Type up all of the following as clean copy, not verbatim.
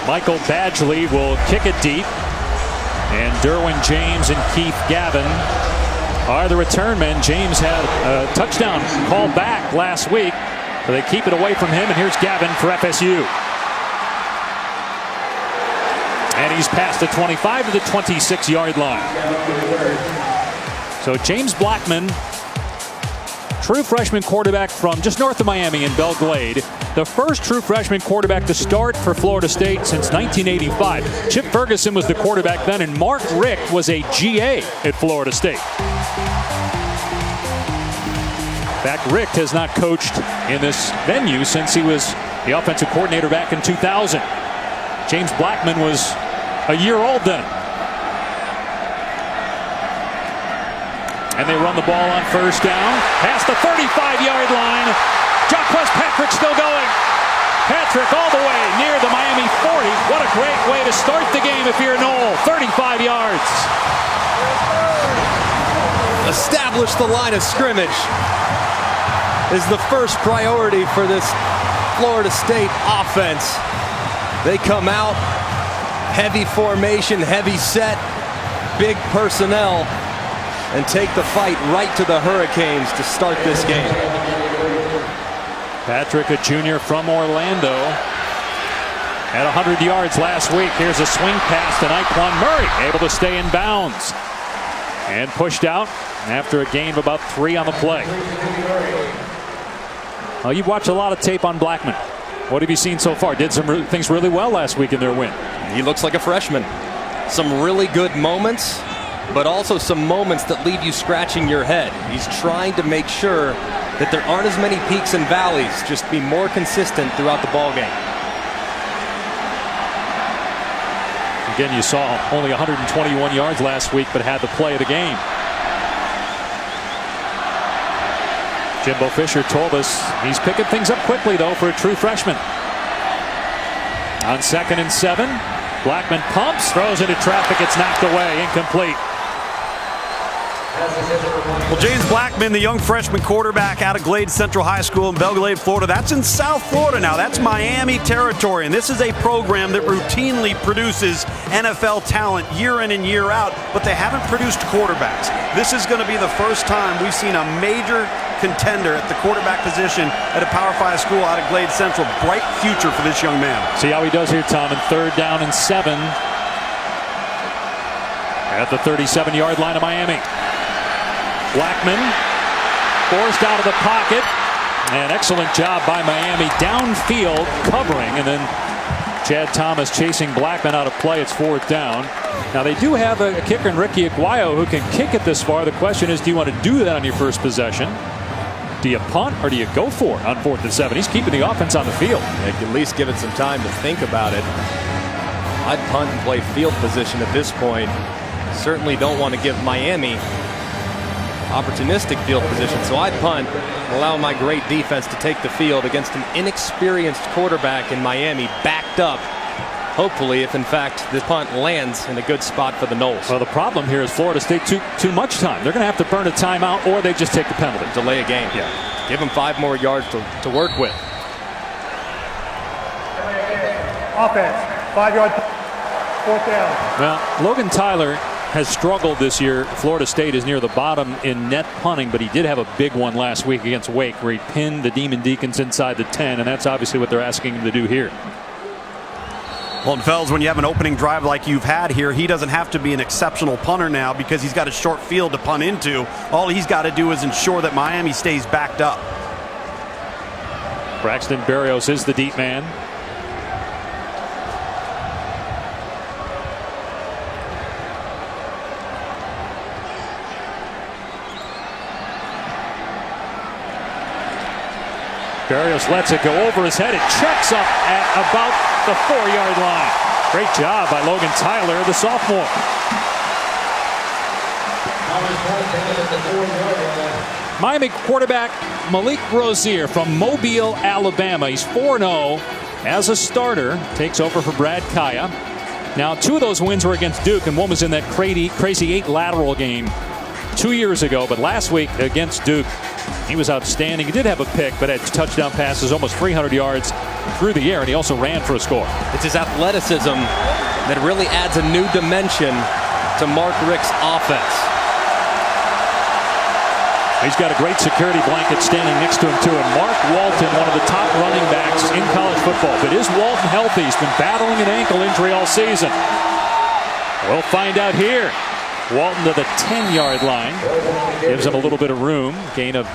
Michael Badgley will kick it deep. And Derwin James and Keith Gavin are the return men. James had a touchdown called back last week, so they keep it away from him. And here's Gavin for FSU. And he's past the 25 to the 26-yard line. So James Blackman, true freshman quarterback from just north of Miami in Belle Glade. The first true freshman quarterback to start for Florida State since 1985. Chip Ferguson was the quarterback then, and Mark Richt was a GA at Florida State. In fact, Richt has not coached in this venue since he was the offensive coordinator back in 2000. James Blackman was a year old then. And they run the ball on first down. Past the 35-yard line. Jaquez Patrick still going. Patrick all the way near the Miami 40. What a great way to start the game if you're Noel. 35 yards. Establish the line of scrimmage is the first priority for this Florida State offense. They come out, heavy formation, heavy set, big personnel, and take the fight right to the Hurricanes to start this game. Patrick, a junior from Orlando, had 100 yards last week. Here's a swing pass to Nyquan Murray, able to stay in bounds and pushed out after a gain of about 3 on the play. Well, you've watched a lot of tape on Blackman. What have you seen so far? Did some things really well last week in their win. He looks like a freshman. Some really good moments, but also some moments that leave you scratching your head. He's trying to make sure that there aren't as many peaks and valleys, just be more consistent throughout the ball game. Again, you saw only 121 yards last week, but had the play of the game. Jimbo Fisher told us he's picking things up quickly, though, for a true freshman. On 2nd and 7, Blackman pumps, throws into traffic. It's knocked away, incomplete. Well, James Blackman, the young freshman quarterback out of Glade Central High School in Belle Glade, Florida. That's in South Florida now. That's Miami territory. And this is a program that routinely produces NFL talent year in and year out, but they haven't produced quarterbacks. This is going to be the first time we've seen a major contender at the quarterback position at a Power 5 school out of Glade Central. Bright future for this young man. See how he does here, Tom, in 3rd down and 7 at the 37-yard line of Miami. Blackman forced out of the pocket. An excellent job by Miami downfield covering, and then Chad Thomas chasing Blackman out of play. It's 4th down. Now they do have a kicker in Ricky Aguayo who can kick it this far. The question is, do you want to do that on your first possession? Do you punt or do you go for it on 4th and 7? He's keeping the offense on the field. They can at least give it some time to think about it. I'd punt and play field position at this point. Certainly don't want to give Miami opportunistic field position, so I'd punt, allow my great defense to take the field against an inexperienced quarterback in Miami, backed up. Hopefully, if in fact the punt lands in a good spot for the Noles. Well, the problem here is Florida State too much time. They're going to have to burn a timeout, or they just take the penalty. Delay a game. Yeah. Give them 5 more yards to work with. Offense, 5-yard, 4th down. Well, Logan Tyler has struggled this year. Florida State is near the bottom in net punting, but he did have a big one last week against Wake where he pinned the Demon Deacons inside the 10, and that's obviously what they're asking him to do here. Well, and Fells, when you have an opening drive like you've had here, he doesn't have to be an exceptional punter now because he's got a short field to punt into. All he's got to do is ensure that Miami stays backed up. Braxton Berrios is the deep man. Berrios lets it go over his head. It checks up at about the 4-yard line. Great job by Logan Tyler, the sophomore. Miami quarterback Malik Rozier from Mobile, Alabama. He's 4-0 as a starter. Takes over for Brad Kaya. Now, 2 of those wins were against Duke, and one was in that crazy 8 lateral game 2 years ago. But last week against Duke, He was outstanding. He did have a pick, but had touchdown passes, almost 300 yards through the air, and he also ran for a score. It's his athleticism that really adds a new dimension to Mark Richt's offense. He's got a great security blanket standing next to him, too. And Mark Walton, one of the top running backs in college football. But is Walton healthy? He's been battling an ankle injury all season. We'll find out here. Walton to the 10-yard line. Gives him a little bit of room. Gain of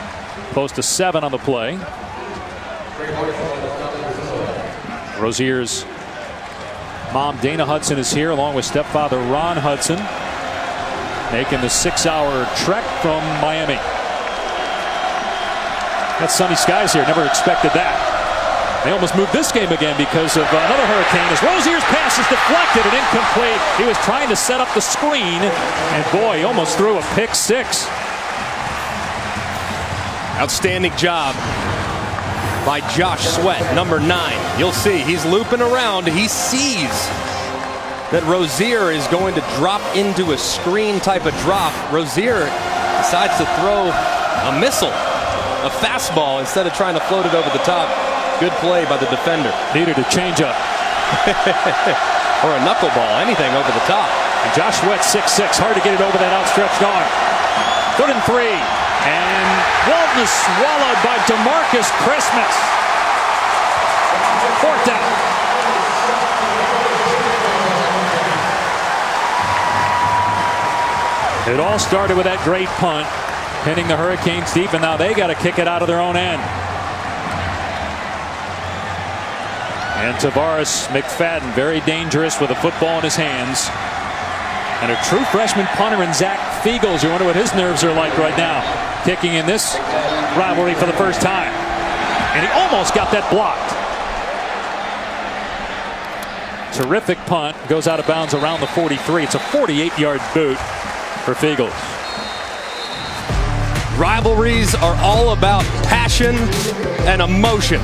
close to 7 on the play. Rozier's mom, Dana Hudson, is here, along with stepfather Ron Hudson, making the 6-hour trek from Miami. Got sunny skies here. Never expected that. They almost moved this game again because of another hurricane. As Rozier's pass is deflected and incomplete. He was trying to set up the screen, and boy, he almost threw a pick 6. Outstanding job by Josh Sweat, number 9. You'll see he's looping around. He sees that Rozier is going to drop into a screen type of drop. Rozier decides to throw a missile, a fastball, instead of trying to float it over the top. Good play by the defender. Needed a changeup. Or a knuckleball, anything over the top. And Josh Sweat, 6'6", hard to get it over that outstretched arm. 3rd and 3. And Walton is swallowed by DeMarcus Christmas. 4th down. It all started with that great punt, pinning the Hurricanes deep, and now they got to kick it out of their own end. And Tavares McFadden, very dangerous with a football in his hands. And a true freshman punter in Zach Fiegels. You wonder what his nerves are like right now, kicking in this rivalry for the first time. And he almost got that blocked. Terrific punt. Goes out of bounds around the 43. It's a 48-yard boot for Fiegels. Rivalries are all about passion and emotion.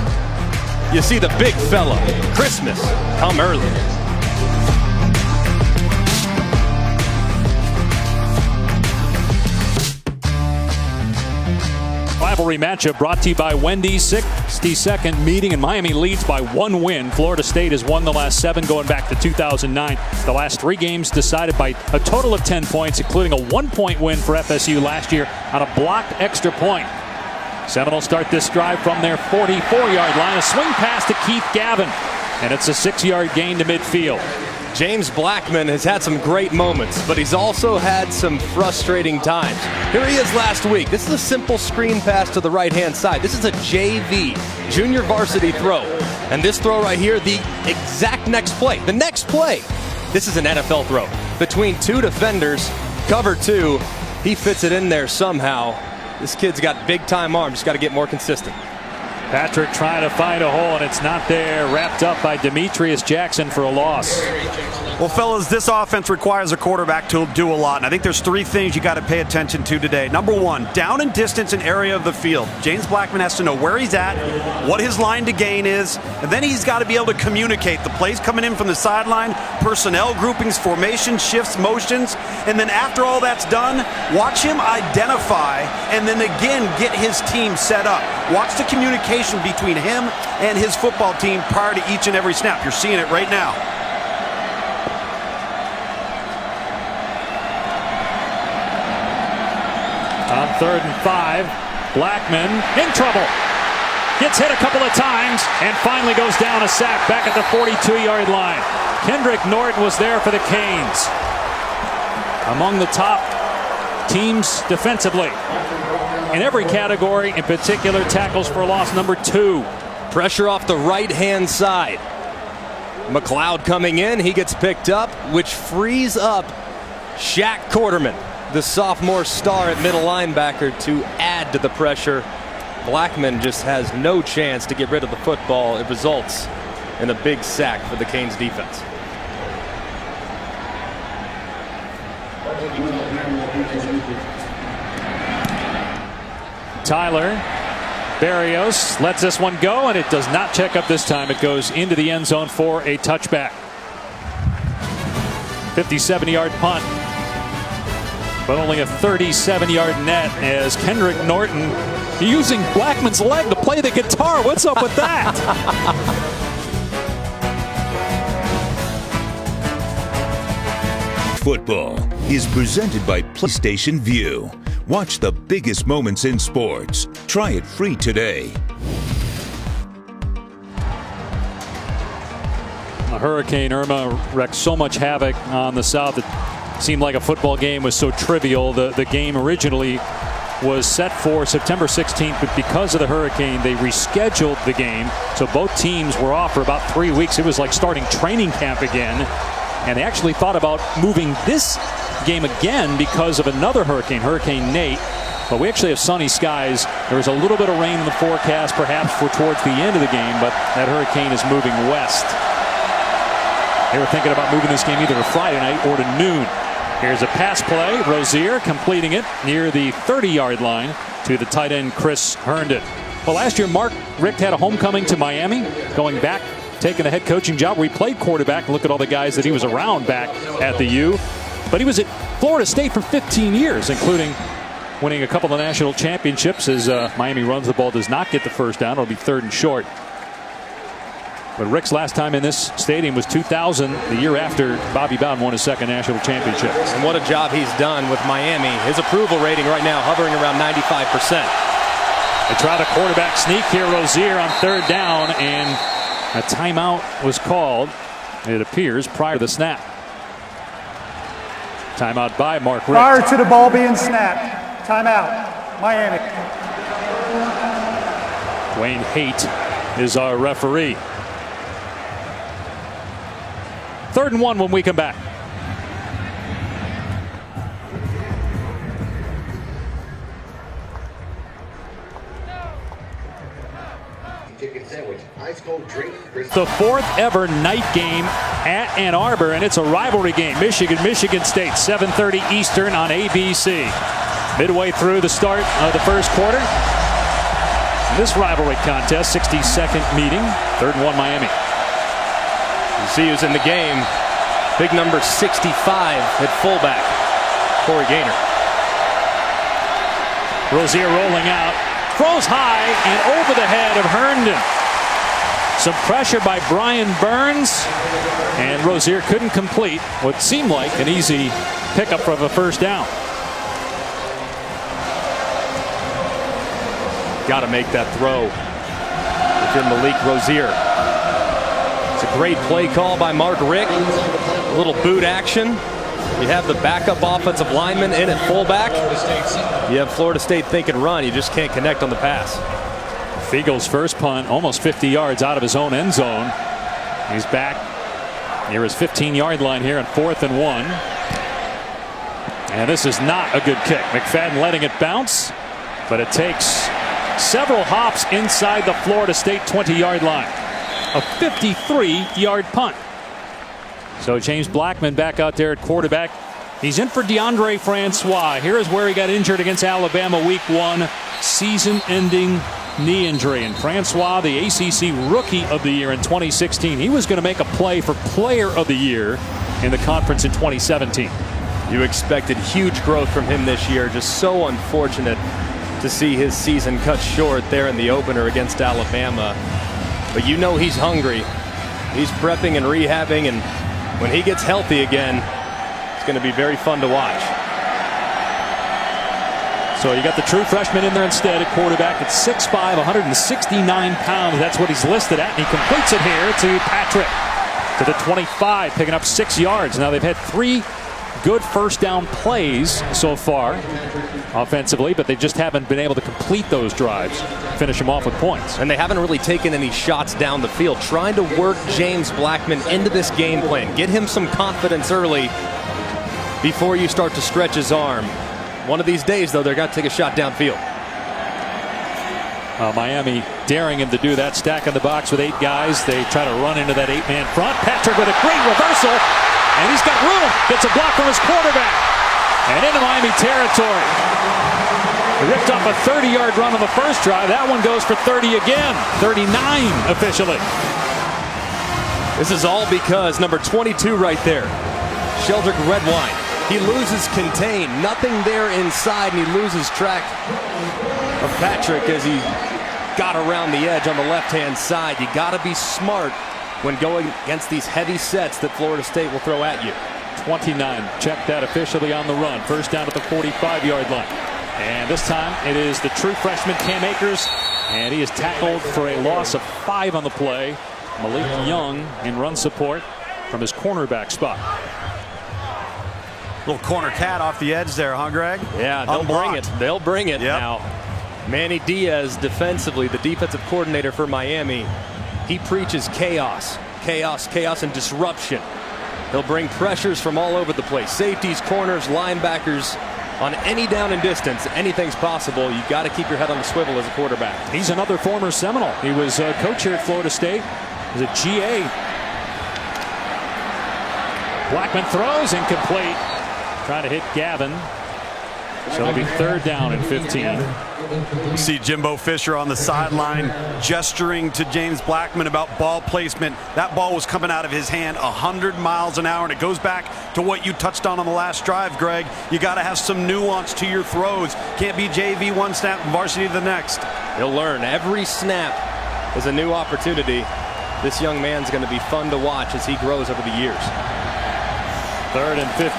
You see the big fella, Christmas, come early. Rivalry matchup brought to you by Wendy's. 62nd meeting, and Miami leads by 1 win. Florida State has won the last 7 going back to 2009. The last 3 games decided by a total of 10 points, including a 1-point win for FSU last year on a blocked extra point. Seminoles start this drive from their 44-yard line. A swing pass to Keith Gavin, and it's a 6-yard gain to midfield. James Blackman has had some great moments, but he's also had some frustrating times. Here he is last week. This is a simple screen pass to the right-hand side. This is a JV, junior varsity throw. And this throw right here, the exact next play. The next play, this is an NFL throw. Between 2 defenders, cover 2, he fits it in there somehow. This kid's got big-time arms. Just got to get more consistent. Patrick trying to find a hole, and it's not there. Wrapped up by Demetrius Jackson for a loss. Well, fellas, this offense requires a quarterback to do a lot, and I think there's 3 things you got to pay attention to today. Number 1, down and distance and area of the field. James Blackman has to know where he's at, what his line to gain is, and then he's got to be able to communicate the plays coming in from the sideline, personnel groupings, formation, shifts, motions, and then after all that's done, watch him identify and then again get his team set up. Watch the communication between him and his football team prior to each and every snap. You're seeing it right now. On 3rd and 5, Blackman in trouble. Gets hit a couple of times and finally goes down a sack back at the 42-yard line. Kendrick Norton was there for the Canes. Among the top teams defensively in every category, in particular tackles for loss, number 2. Pressure off the right-hand side. McLeod coming in. He gets picked up, which frees up Shaq Quarterman, the sophomore star at middle linebacker, to add to the pressure. Blackman just has no chance to get rid of the football. It results in a big sack for the Canes defense. Tyler Barrios lets this one go, and it does not check up this time. It goes into the end zone for a touchback. 57-yard punt. but only a 37-yard net as Kendrick Norton using Blackman's leg to play the guitar. What's up with that? Football is presented by PlayStation Vue. Watch the biggest moments in sports. Try it free today. Hurricane Irma wreaked so much havoc on the South. It seemed like a football game was so trivial. The game originally was set for September 16th, but because of the hurricane, they rescheduled the game. So both teams were off for about 3 weeks. It was like starting training camp again. And they actually thought about moving this game again because of another hurricane, Hurricane Nate. But we actually have sunny skies. There was a little bit of rain in the forecast, perhaps for towards the end of the game, but that hurricane is moving west. They were thinking about moving this game either to Friday night or to noon. Here's a pass play. Rozier completing it near the 30-yard line to the tight end Chris Herndon. Well, last year Mark Richt had a homecoming to Miami, going back, taking a head coaching job where he played quarterback. Look at all the guys that he was around back at the U. But he was at Florida State for 15 years, including winning a couple of national championships as Miami runs the ball, does not get the first down. It'll be 3rd and short. But Rick's last time in this stadium was 2000, the year after Bobby Bowden won his 2nd national championship. And what a job he's done with Miami. His approval rating right now hovering around 95%. They try the quarterback sneak here, Rozier on 3rd down, and a timeout was called, it appears, prior to the snap. Timeout by Mark Richt. Prior to the ball being snapped. Timeout. Miami. Dwayne Haight is our referee. 3rd and 1 when we come back. The 4th ever night game at Ann Arbor, and it's a rivalry game. Michigan State, 7:30 Eastern on ABC. Midway through the start of the first quarter. This rivalry contest, 62nd meeting, 3rd and 1 Miami. You see who's in the game. Big number 65 at fullback, Corey Gaynor. Rozier rolling out, throws high and over the head of Herndon. Some pressure by Brian Burns, and Rozier couldn't complete what seemed like an easy pickup for the first down. Got to make that throw if you're Malik Rozier. It's a great play call by Mark Richt. A little boot action. You have the backup offensive lineman in at fullback. You have Florida State thinking run. You just can't connect on the pass. Fiegel's first punt, almost 50 yards out of his own end zone. He's back near his 15-yard line here on 4th and 1. And this is not a good kick. McFadden letting it bounce, but it takes several hops inside the Florida State 20-yard line. A 53-yard punt. So James Blackman back out there at quarterback. He's in for DeAndre Francois. Here is where he got injured against Alabama week 1. Season-ending knee injury. And Francois, the ACC Rookie of the Year in 2016. He was going to make a play for Player of the Year in the conference in 2017. You expected huge growth from him this year. Just so unfortunate to see his season cut short there in the opener against Alabama. But you know he's hungry. He's prepping and rehabbing, and when he gets healthy again, it's going to be very fun to watch. So you got the true freshman in there instead at quarterback at 6'5", 169 pounds. That's what he's listed at, and he completes it here to Patrick to the 25, picking up 6 yards. Now they've had 3 good first down plays so far offensively, but they just haven't been able to complete those drives, finish them off with points. And they haven't really taken any shots down the field, trying to work James Blackman into this game plan. Get him some confidence early before you start to stretch his arm. One of these days, though, they're got to take a shot downfield. Miami daring him to do that, stack in the box with 8 guys. They try to run into that 8-man front. Patrick with a great reversal, and he's got room. Gets a block from his quarterback, and into Miami territory. He ripped off a 30-yard run on the first drive. That one goes for 30 again. 39 officially. This is all because number 22 right there, Sheldrick Redwine. He loses contain. Nothing there inside, and he loses track of Patrick as he got around the edge on the left-hand side. You got to be smart when going against these heavy sets that Florida State will throw at you. 29. Check that officially on the run. First down at the 45-yard line. And this time it is the true freshman Cam Akers, and he is tackled for a loss of 5 on the play. Malik Young in run support from his cornerback spot. Little corner cat off the edge there, huh, Greg? Yeah, they'll bring it. They'll bring it now. Manny Diaz defensively, the defensive coordinator for Miami, he preaches chaos, chaos, chaos, and disruption. He'll bring pressures from all over the place. Safeties, corners, linebackers. On any down and distance, anything's possible. You got to keep your head on the swivel as a quarterback. He's another former Seminole. He was a coach here at Florida State. He's a GA. Blackman throws incomplete. Trying to hit Gavin. So it'll be 3rd down and 15. You see Jimbo Fisher on the sideline gesturing to James Blackman about ball placement. That ball was coming out of his hand 100 miles an hour, and it goes back to what you touched on the last drive, Greg. You got to have some nuance to your throws. Can't be JV one snap and varsity the next. He'll learn. Every snap is a new opportunity. This young man's going to be fun to watch as he grows over the years. 3rd and 15.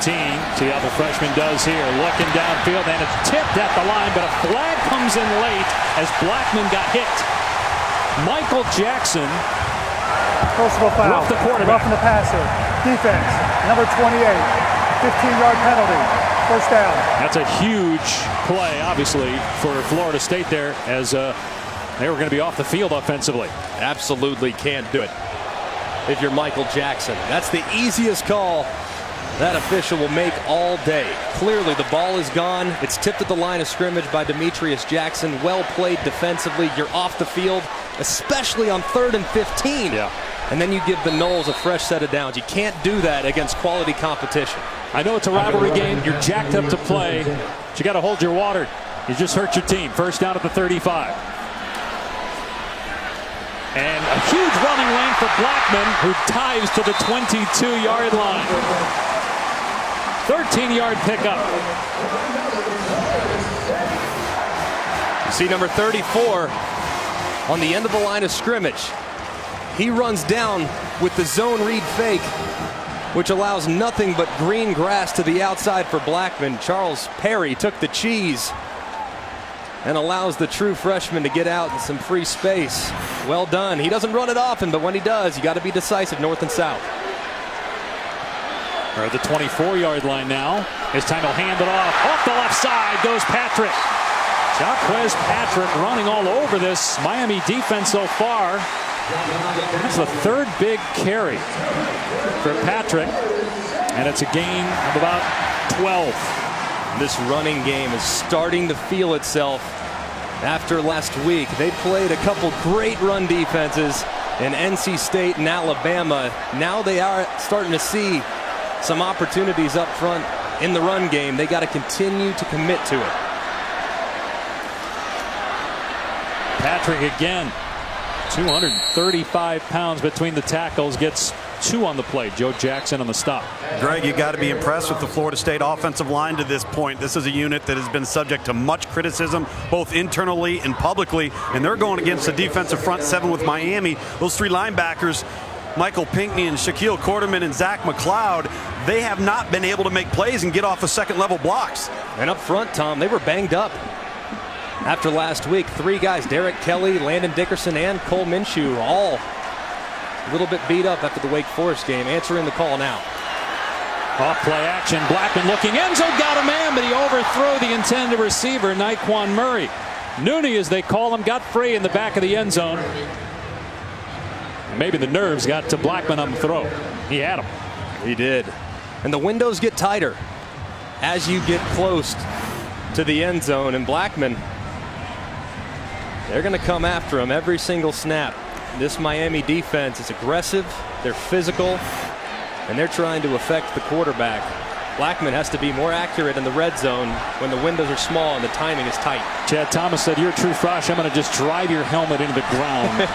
See how the freshman does here. Looking downfield, and it's tipped at the line, but a flag comes in late as Blackman got hit. Michael Jackson. Personal foul. Rough the quarterback. Roughing the passer. Defense. Number 28. 15-yard penalty. First down. That's a huge play, obviously, for Florida State there, as they were going to be off the field offensively. Absolutely can't do it if you're Michael Jackson. That's the easiest call that official will make all day. Clearly the ball is gone. It's tipped at the line of scrimmage by Demetrius Jackson. Well played defensively. You're off the field, especially on 3rd and 15. Yeah. And then you give the Noles a fresh set of downs. You can't do that against quality competition. I know it's a rivalry game. You're jacked up to play, but you got to hold your water. You just hurt your team. First down at the 35. And a huge running lane for Blackman, who dives to the 22-yard line. 13-yard pickup. You see number 34 on the end of the line of scrimmage. He runs down with the zone read fake, which allows nothing but green grass to the outside for Blackman. Charles Perry took the cheese and allows the true freshman to get out in some free space. Well done. He doesn't run it often, but when he does, you got to be decisive north and south. We're at the 24-yard line now. This time he'll hand it off. Off the left side goes Patrick. Jaquez Patrick running all over this Miami defense so far. That's the 3rd big carry for Patrick, and it's a gain of about 12. This running game is starting to feel itself after last week. They played a couple great run defenses in NC State and Alabama. Now they are starting to see some opportunities up front in the run game. They got to continue to commit to it. Patrick again, 235 pounds between the tackles, gets 2 on the play. Joe Jackson on the stop. Greg, you got to be impressed with the Florida State offensive line to this point. This is a unit that has been subject to much criticism, both internally and publicly, and they're going against the defensive front 7 with Miami. Those 3 linebackers, Michael Pinckney and Shaquille Quarterman and Zach McLeod, they have not been able to make plays and get off of second-level blocks. And up front, Tom, they were banged up after last week. 3 guys, Derek Kelly, Landon Dickerson, and Cole Minshew, all a little bit beat up after the Wake Forest game. Answering the call now. Off play action. Blackman looking. Enzo got a man, but he overthrew the intended receiver, Naquan Murray. Nooney, as they call him, got free in the back of the end zone. Maybe the nerves got to Blackman on the throw. He had him. He did. And the windows get tighter as you get close to the end zone. And Blackman, they're going to come after him every single snap. This Miami defense is aggressive. They're physical. And they're trying to affect the quarterback. Blackman has to be more accurate in the red zone when the windows are small and the timing is tight. Chad Thomas said, "You're a true frosh. I'm going to just drive your helmet into the ground."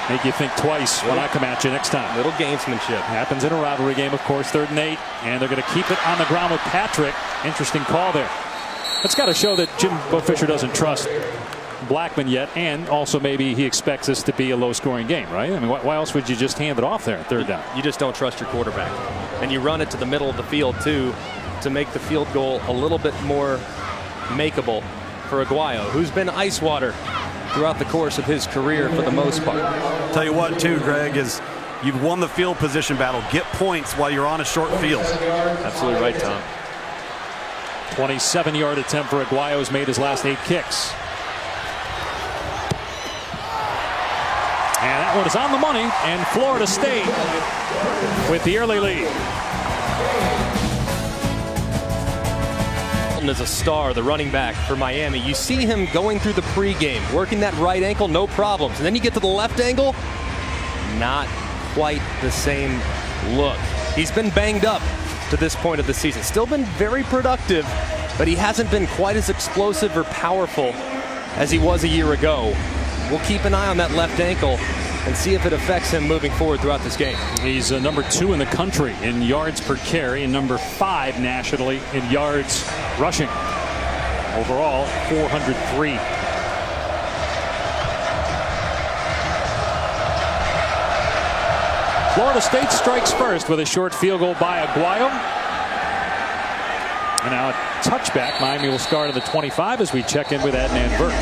make you think twice when I come at you next time. Little gamesmanship. Happens in a rivalry game, of course. 3rd and 8, and they're going to keep it on the ground with Patrick. Interesting call there. That's got to show that Jimbo Fisher doesn't trust Blackman yet, and also maybe he expects this to be a low-scoring game, right? I mean, why else would you just hand it off there at 3rd down? You just don't trust your quarterback. And you run it to the middle of the field, too, to make the field goal a little bit more makeable for Aguayo, who's been ice water throughout the course of his career for the most part. Tell you what, too, Greg, is you've won the field position battle. Get points while you're on a short field. Absolutely right, Tom. 27-yard attempt for Aguayo has made his last 8 kicks. And that one is on the money, and Florida State with the early lead. Is a star, the running back for Miami. You see him going through the pregame, working that right ankle, no problems. And then you get to the left ankle, not quite the same look. He's been banged up to this point of the season. Still been very productive, but he hasn't been quite as explosive or powerful as he was a year ago. We'll keep an eye on that left ankle and see if it affects him moving forward throughout this game. He's number 2 in the country in yards per carry and number 5 nationally in yards rushing. Overall, 403. Florida State strikes first with a short field goal by Aguayo. And now a touchback. Miami will start at the 25 as we check in with Adnan Burke.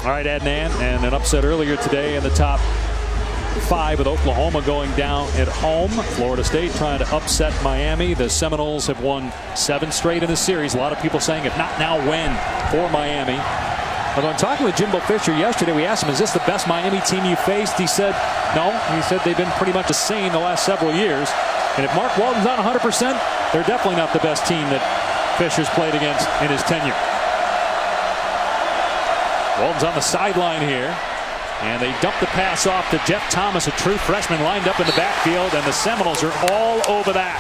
All right, Adnan, and an upset earlier today in the top 5 with Oklahoma going down at home. Florida State trying to upset Miami. The Seminoles have won 7 straight in the series. A lot of people saying if not now, when for Miami. Although in talking with Jimbo Fisher yesterday, we asked him, is this the best Miami team you faced? He said no. He said they've been pretty much the same the last several years. And if Mark Walton's on 100%, they're definitely not the best team that Fisher's played against in his tenure. Walton's on the sideline here, and they dump the pass off to Jeff Thomas, a true freshman lined up in the backfield, and the Seminoles are all over that.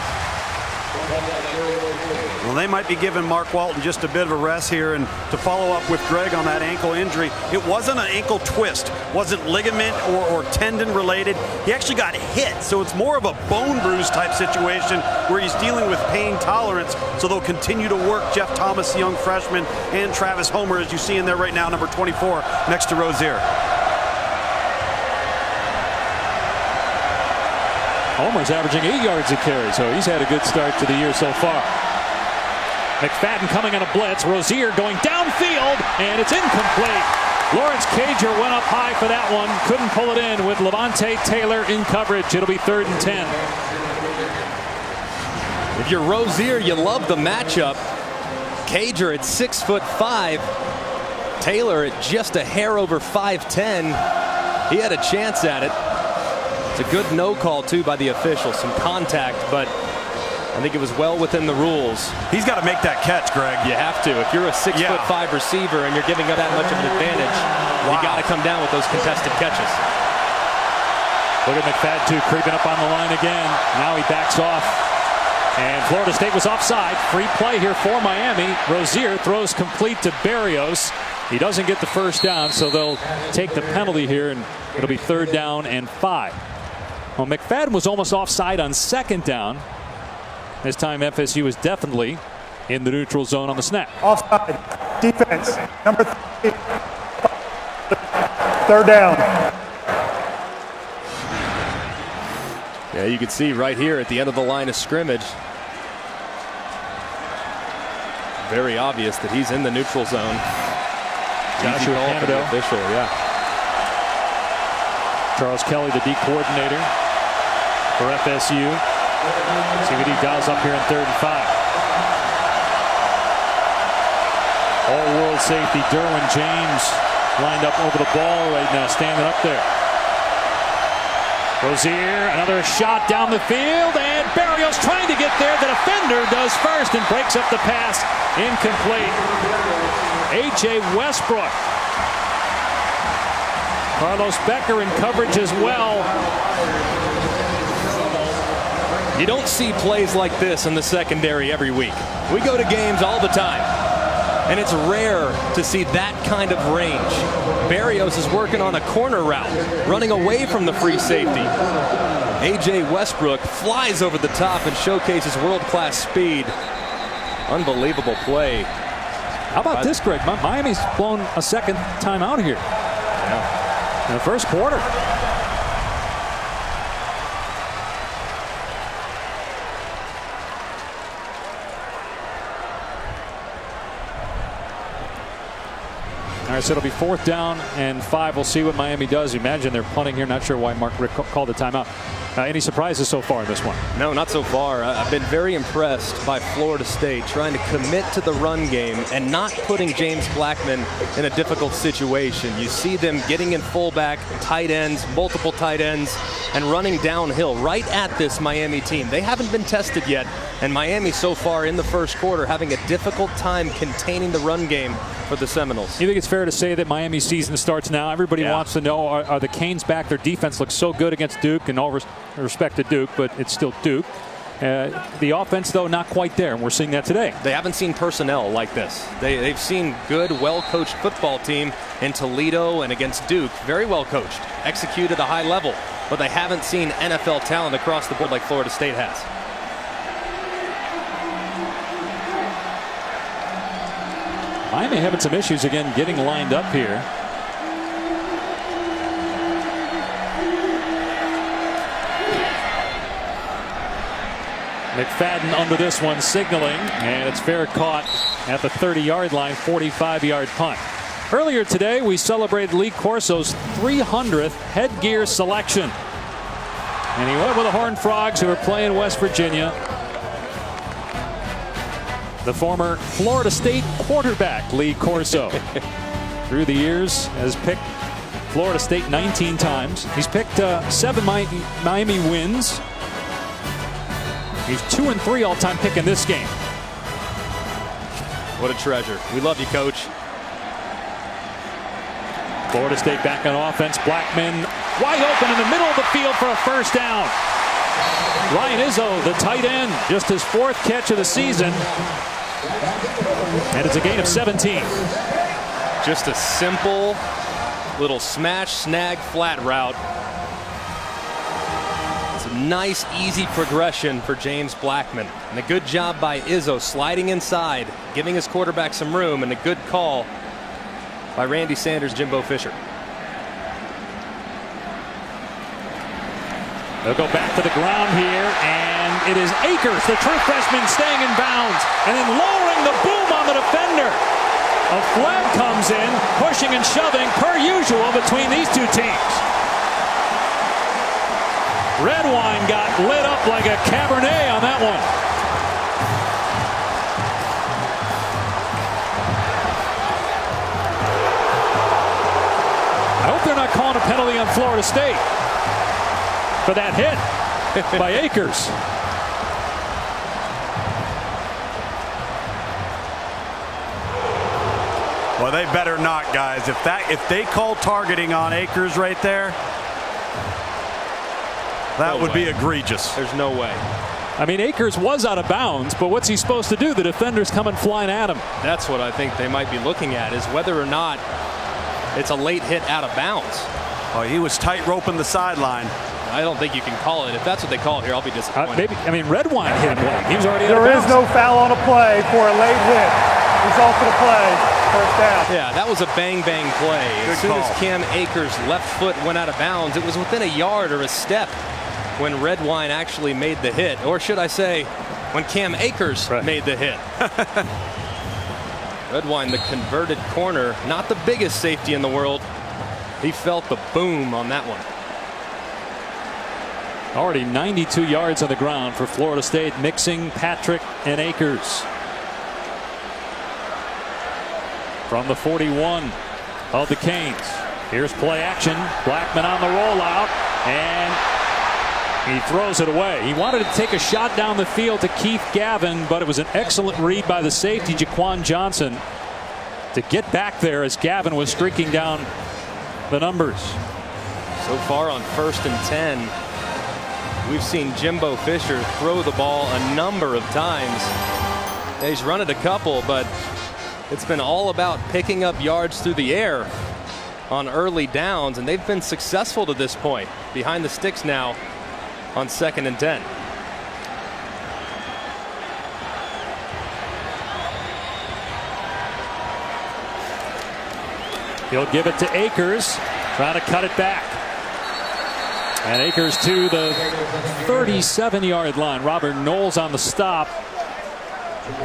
Well, they might be giving Mark Walton just a bit of a rest here, and to follow up with Greg on that ankle injury, it wasn't an ankle twist, wasn't ligament or tendon related. He actually got hit, so it's more of a bone bruise type situation where he's dealing with pain tolerance, so they'll continue to work Jeff Thomas, the young freshman, and Travis Homer, as you see in there right now, number 24, next to Rozier. Homer's averaging 8 yards a carry, so he's had a good start to the year so far. McFadden coming on a blitz. Rozier going downfield, and it's incomplete. Lawrence Cager went up high for that one. Couldn't pull it in with Levante Taylor in coverage. It'll be 3rd and 10. If you're Rozier, you love the matchup. Cager at 6'5", Taylor at just a hair over 5'10". He had a chance at it. It's a good no call, too, by the officials. Some contact, but I think it was well within the rules. He's got to make that catch, Greg. You have to. If you're a 6'5" receiver and you're giving up that much of an advantage, you got to come down with those contested catches. Look at McFadden, too, creeping up on the line again. Now he backs off. And Florida State was offside. Free play here for Miami. Rozier throws complete to Berrios. He doesn't get the first down, so they'll take the penalty here, and it'll be 3rd down and 5. Well, McFadden was almost offside on 2nd down. This time FSU was definitely in the neutral zone on the snap. Offside. Defense. Number 3. 3rd down. Yeah, you can see right here at the end of the line of scrimmage. Very obvious that he's in the neutral zone. Joshua Canado. Official, yeah. Charles Kelly, the D coordinator for FSU. See what he dials up here in 3rd and 5. All-world safety Derwin James lined up over the ball right now, standing up there. Rozier, another shot down the field, and Berrios trying to get there. The defender does first and breaks up the pass. Incomplete. A.J. Westbrook Carlos Becker in coverage as well. You don't see plays like this in the secondary every week. We go to games all the time, and it's rare to see that kind of range. Berrios is working on a corner route, running away from the free safety. A.J. Westbrook flies over the top and showcases world-class speed. Unbelievable play. How about this, Greg? Miami's blown a second time out here. Yeah. In the first quarter. All right, so it'll be 4th down and 5. We'll see what Miami does. Imagine they're punting here. Not sure why Mark Richt called the timeout. Any surprises so far in this one? No, not so far. I've been very impressed by Florida State trying to commit to the run game and not putting James Blackman in a difficult situation. You see them getting in fullback, tight ends, multiple tight ends, and running downhill right at this Miami team. They haven't been tested yet, and Miami so far in the first quarter having a difficult time containing the run game for the Seminoles. You think it's fair to say that Miami's season starts now? Everybody wants to know, are the Canes back? Their defense looks so good against Duke, and all respect to Duke, but it's still Duke. The offense, though, not quite there, and we're seeing that today. They haven't seen personnel like this. They've seen good, well-coached football team in Toledo and against Duke. Very well coached, executed at a high level, but they haven't seen NFL talent across the board like Florida State has. Miami having some issues again getting lined up here. McFadden under this one, signaling, and it's fair caught at the 30-yard line, 45-yard punt. Earlier today, we celebrated Lee Corso's 300th headgear selection. And he went with the Horned Frogs, who are playing West Virginia. The former Florida State quarterback, Lee Corso, through the years has picked Florida State 19 times. He's picked 7 Miami wins. He's 2-3 all-time picking this game. What a treasure. We love you, Coach. Florida State back on offense. Blackman wide open in the middle of the field for a first down. Ryan Izzo, the tight end, just his 4th catch of the season. And it's a gain of 17. Just a simple little smash, snag, flat route. It's a nice, easy progression for James Blackman. And a good job by Izzo sliding inside, giving his quarterback some room, and a good call by Randy Sanders, Jimbo Fisher. They'll go back to the ground here, and it is Akers, the true freshman, staying in bounds, and then lowering the boom on the defender. A flag comes in, pushing and shoving, per usual, between these two teams. Redwine got lit up like a Cabernet on that one. I hope they're not calling a penalty on Florida State for that hit by Akers. Well, they better not, guys. If they call targeting on Akers right there, that would be egregious. There's no way. I mean, Akers was out of bounds, but what's he supposed to do? The defender's coming flying at him. That's what I think they might be looking at, is whether or not it's a late hit out of bounds. Oh, he was tight roping the sideline. I don't think you can call it. If that's what they call it here, I'll be disappointed. Maybe. I mean, Redwine hit him late. He was already out of There bounds. is no foul on a play for a late hit. Result of the play, first down. Yeah, that was a bang-bang play. As soon call. as Cam Akers' left foot went out of bounds, it was within a yard or a step when Redwine actually made the hit. Or should I say, when Cam Akers made the hit. Redwine, the converted corner, not the biggest safety in the world. He felt the boom on that one. Already 92 yards on the ground for Florida State, mixing Patrick and Akers. From the 41 of the Canes. Here's play action. Blackman on the rollout, and he throws it away. He wanted to take a shot down the field to Keith Gavin, but it was an excellent read by the safety, Jaquan Johnson, to get back there as Gavin was streaking down the numbers. So far on 1st and 10, we've seen Jimbo Fisher throw the ball a number of times. Yeah, he's run it a couple, but it's been all about picking up yards through the air on early downs, and they've been successful to this point. Behind the sticks now on 2nd and 10. He'll give it to Akers, trying to cut it back. And Akers to the 37-yard line. Robert Knowles on the stop.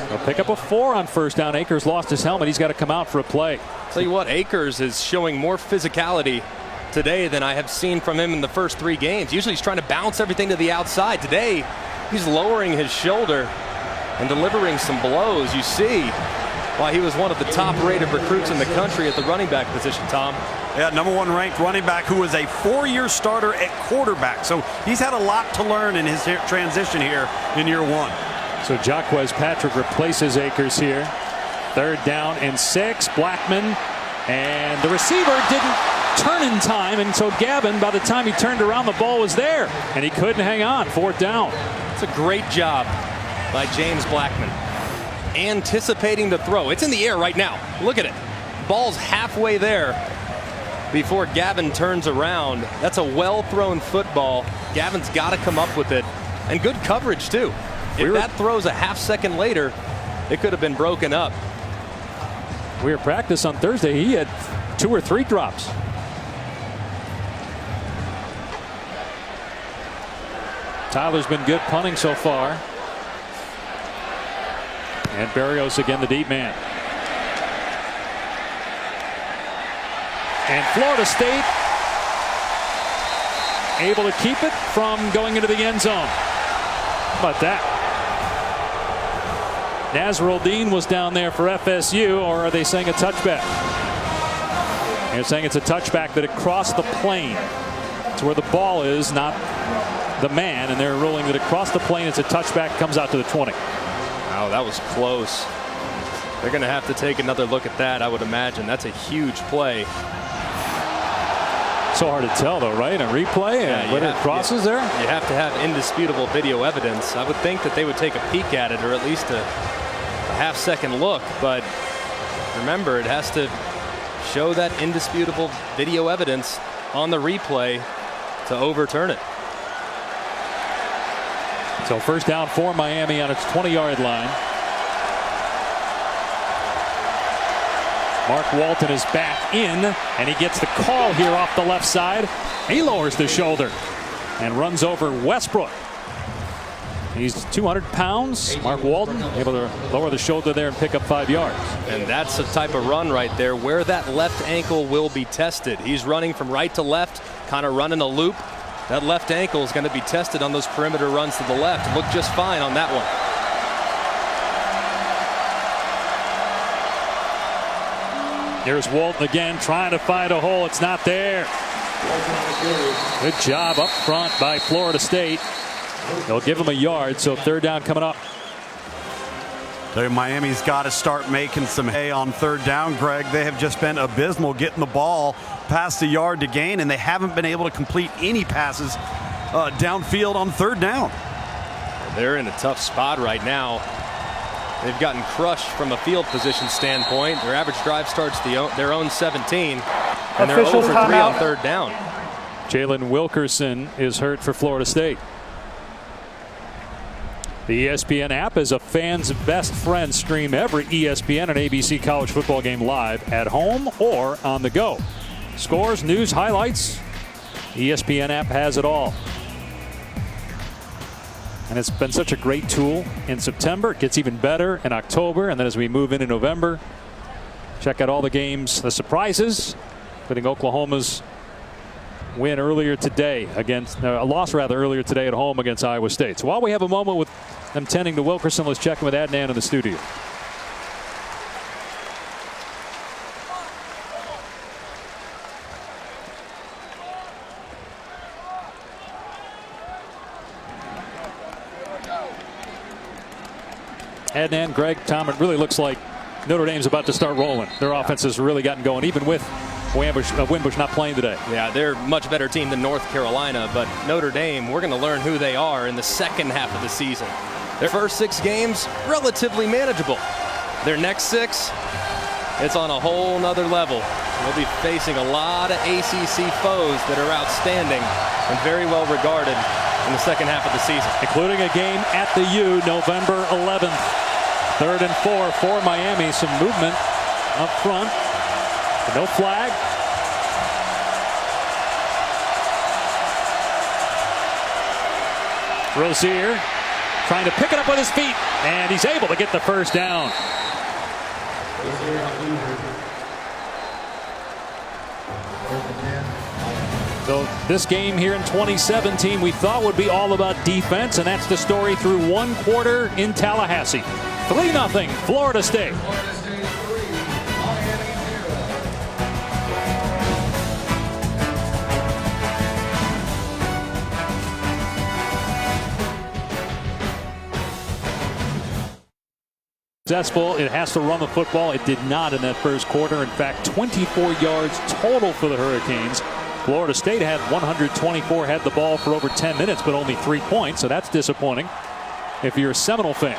He'll pick up a 4 on 1st down. Akers lost his helmet. He's got to come out for a play. Tell you what, Akers is showing more physicality today than I have seen from him in the first 3 games. Usually he's trying to bounce everything to the outside. Today, he's lowering his shoulder and delivering some blows. You see why he was one of the top-rated recruits in the country at the running back position, Tom. Yeah, #1 ranked running back who was a 4-year starter at quarterback. So he's had a lot to learn in his transition here in year 1. So Jaquez Patrick replaces Akers here. 3rd down and 6. Blackman, and the receiver didn't turn in time, and so Gavin, by the time he turned around, the ball was there, and he couldn't hang on. 4th down. It's a great job by James Blackman. Anticipating the throw. It's in the air right now. Look at it. Ball's halfway there before Gavin turns around. That's a well-thrown football. Gavin's got to come up with it. And good coverage, too. If that throws a half second later, it could have been broken up. We were practice on Thursday. He had 2 or 3 drops. Tyler's been good punting so far. And Barrios again, the deep man. And Florida State able to keep it from going into the end zone. How about that? Nasruddin was down there for FSU, or are they saying a touchback? They're saying it's a touchback, that it crossed the plane to where the ball is, not the man, and they're ruling that it crossed the plane. It's a touchback, comes out to the 20. Wow, that was close. They're going to have to take another look at that, I would imagine. That's a huge play. So hard to tell, though, right? A replay, and whether it crosses there? You have to have indisputable video evidence. I would think that they would take a peek at it, or at least a half-second look. But remember, it has to show that indisputable video evidence on the replay to overturn it. So 1st down for Miami on its 20-yard line. Mark Walton is back in, and he gets the call here off the left side. He lowers the shoulder and runs over Westbrook. He's 200 pounds. Mark Walton able to lower the shoulder there and pick up 5 yards. And that's the type of run right there where that left ankle will be tested. He's running from right to left, kind of running a loop. That left ankle is going to be tested on those perimeter runs to the left. It looked just fine on that one. Here's Walton again, trying to find a hole. It's not there. Good job up front by Florida State. They'll give him a yard, so 3rd down coming up. Miami's got to start making some hay on 3rd down, Greg. They have just been abysmal getting the ball past the yard to gain, and they haven't been able to complete any passes downfield on 3rd down. They're in a tough spot right now. They've gotten crushed from a field position standpoint. Their average drive starts their own 17, and they're 0 for 3 on 3rd down. Jalen Wilkerson is hurt for Florida State. The ESPN app is a fan's best friend. Stream every ESPN and ABC college football game live at home or on the go. Scores, news, highlights. ESPN app has it all. And it's been such a great tool in September. It gets even better in October. And then as we move into November, check out all the games, the surprises, including Oklahoma's win earlier today against a loss earlier today at home against Iowa State. So while we have a moment with them tending to Wilkerson, let's check in with Adnan in the studio. Adnan, Greg, Tom, it really looks like Notre Dame's about to start rolling. Their offense has really gotten going, even with Wimbush not playing today. Yeah, they're a much better team than North Carolina, but Notre Dame, we're going to learn who they are in the second half of the season. Their first 6 games, relatively manageable. Their next 6, it's on a whole nother level. They'll be facing a lot of ACC foes that are outstanding and very well regarded in the second half of the season. Including a game at the U November 11th. 3rd and 4 for Miami. Some movement up front. No flag. Rozier trying to pick it up with his feet, and he's able to get the first down. So this game here in 2017 we thought would be all about defense, and that's the story through 1 quarter in Tallahassee. 3-0 Florida State. Successful. It has to run the football. It did not in that first quarter. In fact, 24 yards total for the Hurricanes. Florida State had 124, had the ball for over 10 minutes, but only 3 points, so that's disappointing if you're a Seminole fan.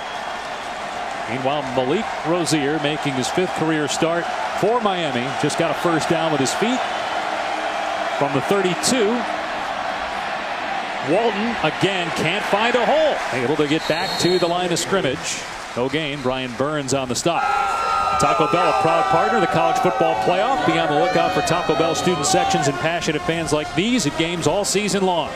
Meanwhile, Malik Rozier making his 5th career start for Miami. Just got a first down with his feet from the 32. Walton again can't find a hole. Able to get back to the line of scrimmage. No gain. Brian Burns on the stop. Taco Bell, a proud partner of the College Football Playoff. Be on the lookout for Taco Bell student sections and passionate fans like these at games all season long.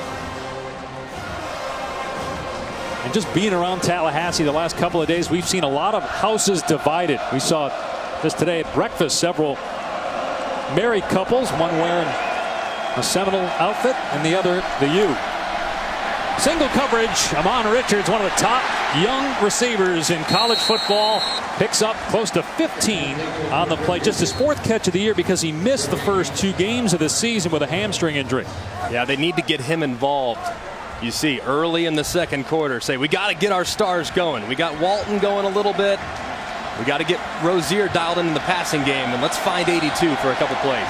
And just being around Tallahassee the last couple of days, we've seen a lot of houses divided. We saw just today at breakfast several married couples, one wearing a Seminole outfit and the other the U. Single coverage. Amon Richards, one of the top young receivers in college football, picks up close to 15 on the play. Just his 4th catch of the year because he missed the first 2 games of the season with a hamstring injury. Yeah, they need to get him involved. You see early in the second quarter, say we got to get our stars going. We got Walton going a little bit. We got to get Rozier dialed in the passing game, and let's find 82 for a couple plays.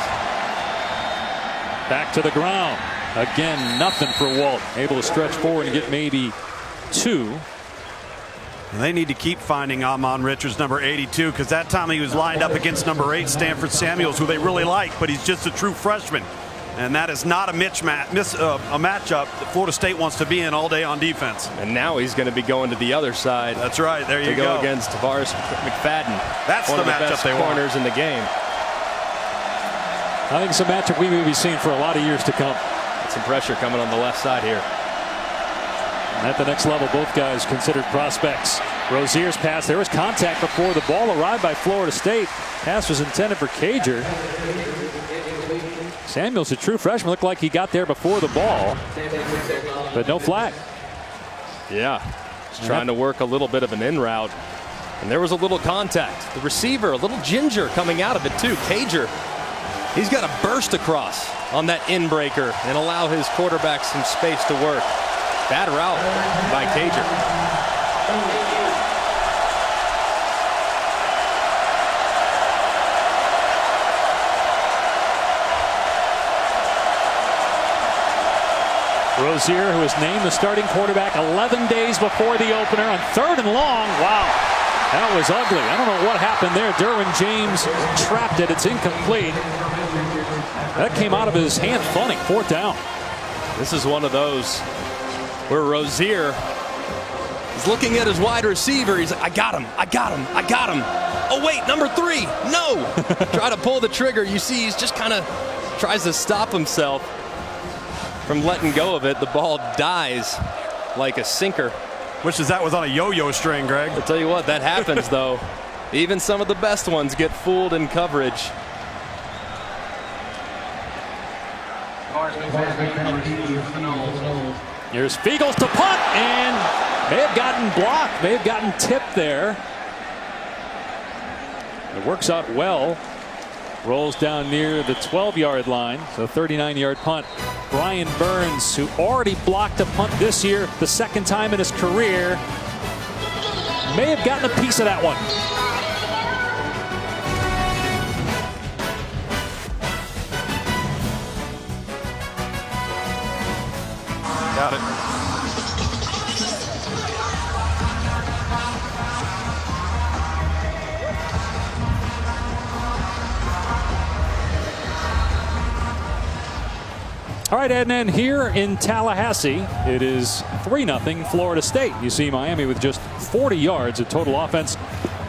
Back to the ground. Again, nothing for Walton. Able to stretch forward and get maybe 2. And they need to keep finding Amon Richards, number 82, because that time he was lined up against number 8, Stanford Samuels, who they really like, but he's just a true freshman. And that is not a matchup that Florida State wants to be in all day on defense. And now he's going to be going to the other side. That's right. There you go. Against Tavares McFadden. That's the matchup they want. Corners in the game. I think it's a matchup we may be seeing for a lot of years to come. Some pressure coming on the left side here. And at the next level, both guys considered prospects. Rozier's pass. There was contact before the ball arrived by Florida State. Pass was intended for Cager. Samuels, a true freshman, looked like he got there before the ball, but no flag. Yeah, just trying to work a little bit of an in route, and there was a little contact. The receiver, a little ginger coming out of it too. Cager, he's got to burst across on that in breaker and allow his quarterback some space to work. Bad route by Cager. Rozier, who was named the starting quarterback 11 days before the opener on 3rd and long. Wow, that was ugly. I don't know what happened there. Derwin James trapped it. It's incomplete. That came out of his hand funny. 4th down. This is one of those where Rozier is looking at his wide receiver. He's like, I got him, I got him, I got him. Oh wait, number 3, no. Try to pull the trigger. You see he's just kind of tries to stop himself from letting go of it. The ball dies like a sinker. Wishes that was on a yo-yo string, Greg. I'll tell you what, that happens though. Even some of the best ones get fooled in coverage. Here's Fiegels to punt, and may have gotten blocked, may have gotten tipped there. It works out well. Rolls down near the 12-yard line, so 39-yard punt. Brian Burns, who already blocked a punt this year, the 2nd time in his career, may have gotten a piece of that one. Got it. All right, Ednan, here in Tallahassee, it is 3-0 Florida State. You see Miami with just 40 yards of total offense.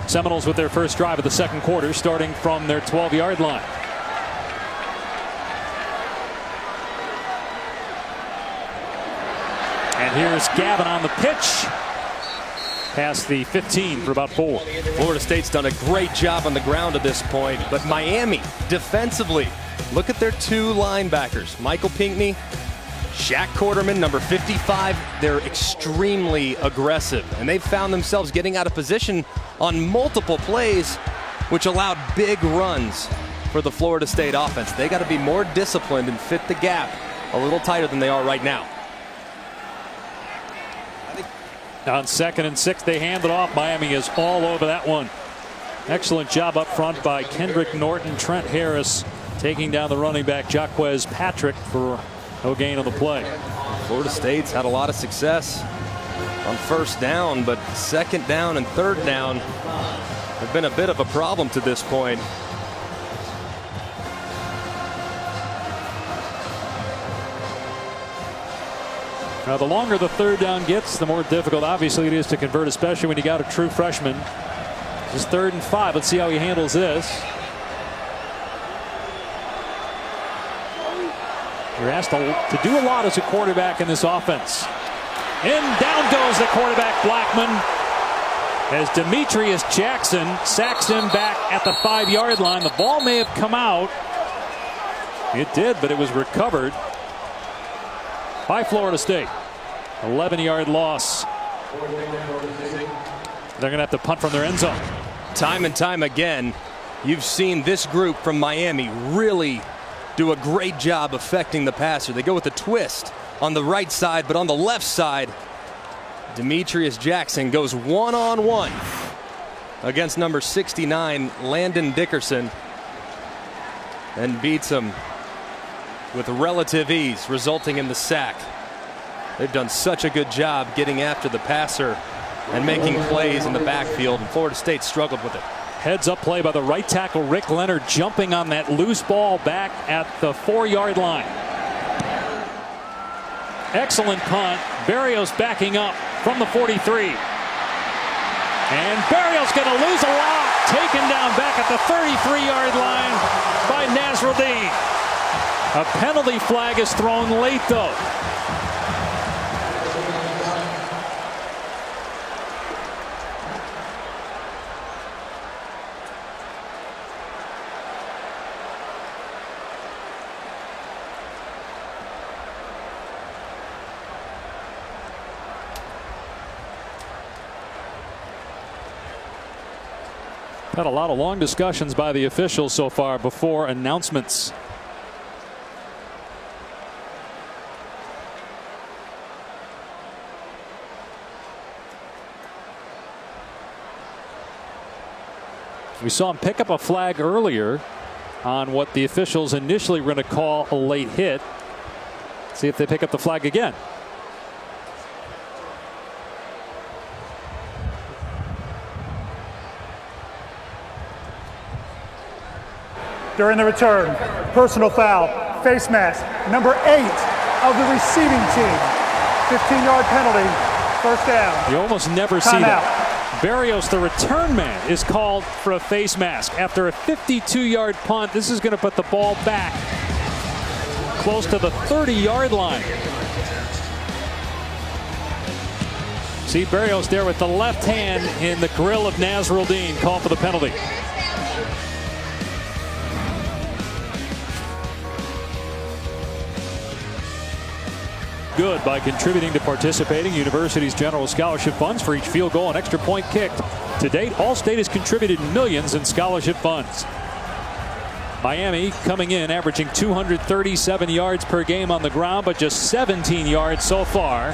Seminoles with their first drive of the second quarter, starting from their 12-yard line. And here's Gavin on the pitch. Past the 15 for about 4. Florida State's done a great job on the ground at this point, but Miami defensively, look at their two linebackers, Michael Pinckney, Shaq Quarterman, number 55. They're extremely aggressive, and they've found themselves getting out of position on multiple plays, which allowed big runs for the Florida State offense. They got to be more disciplined and fit the gap a little tighter than they are right now. On 2nd and 6, they hand it off. Miami is all over that one. Excellent job up front by Kendrick Norton. Trent Harris taking down the running back Jaquez Patrick for no gain on the play. Florida State's had a lot of success on first down, but second down and third down have been a bit of a problem to this point. Now, the longer the third down gets, the more difficult, obviously, it is to convert, especially when you got a true freshman. This is 3rd and 5. Let's see how he handles this. You're asked to do a lot as a quarterback in this offense. And down goes the quarterback, Blackman, as Demetrius Jackson sacks him back at the 5-yard line. The ball may have come out. It did, but it was recovered by Florida State. 11-yard loss. They're going to have to punt from their end zone. Time and time again, you've seen this group from Miami really do a great job affecting the passer. They go with a twist on the right side, but on the left side, Demetrius Jackson goes one-on-one against number 69, Landon Dickerson, and beats him with relative ease, resulting in the sack. They've done such a good job getting after the passer and making plays in the backfield, and Florida State struggled with it. Heads up play by the right tackle, Rick Leonard, jumping on that loose ball back at the 4-yard line. Excellent punt. Barrios backing up from the 43. And Barrios going to lose a lot. Taken down back at the 33-yard line by Nasruddin. A penalty flag is thrown late, though. Had a lot of long discussions by the officials so far before announcements. We saw him pick up a flag earlier on what the officials initially were going to call a late hit. See if they pick up the flag again. During the return, personal foul, face mask, number 8 of the receiving team. 15-yard penalty, first down. You almost never see that. Barrios, the return man, is called for a face mask. After a 52-yard punt, this is going to put the ball back close to the 30-yard line. See Barrios there with the left hand in the grill of Nasruddin, call for the penalty. Good by contributing to participating universities' general scholarship funds for each field goal and extra point kicked. To date, Allstate has contributed millions in scholarship funds. Miami coming in averaging 237 yards per game on the ground, but just 17 yards so far.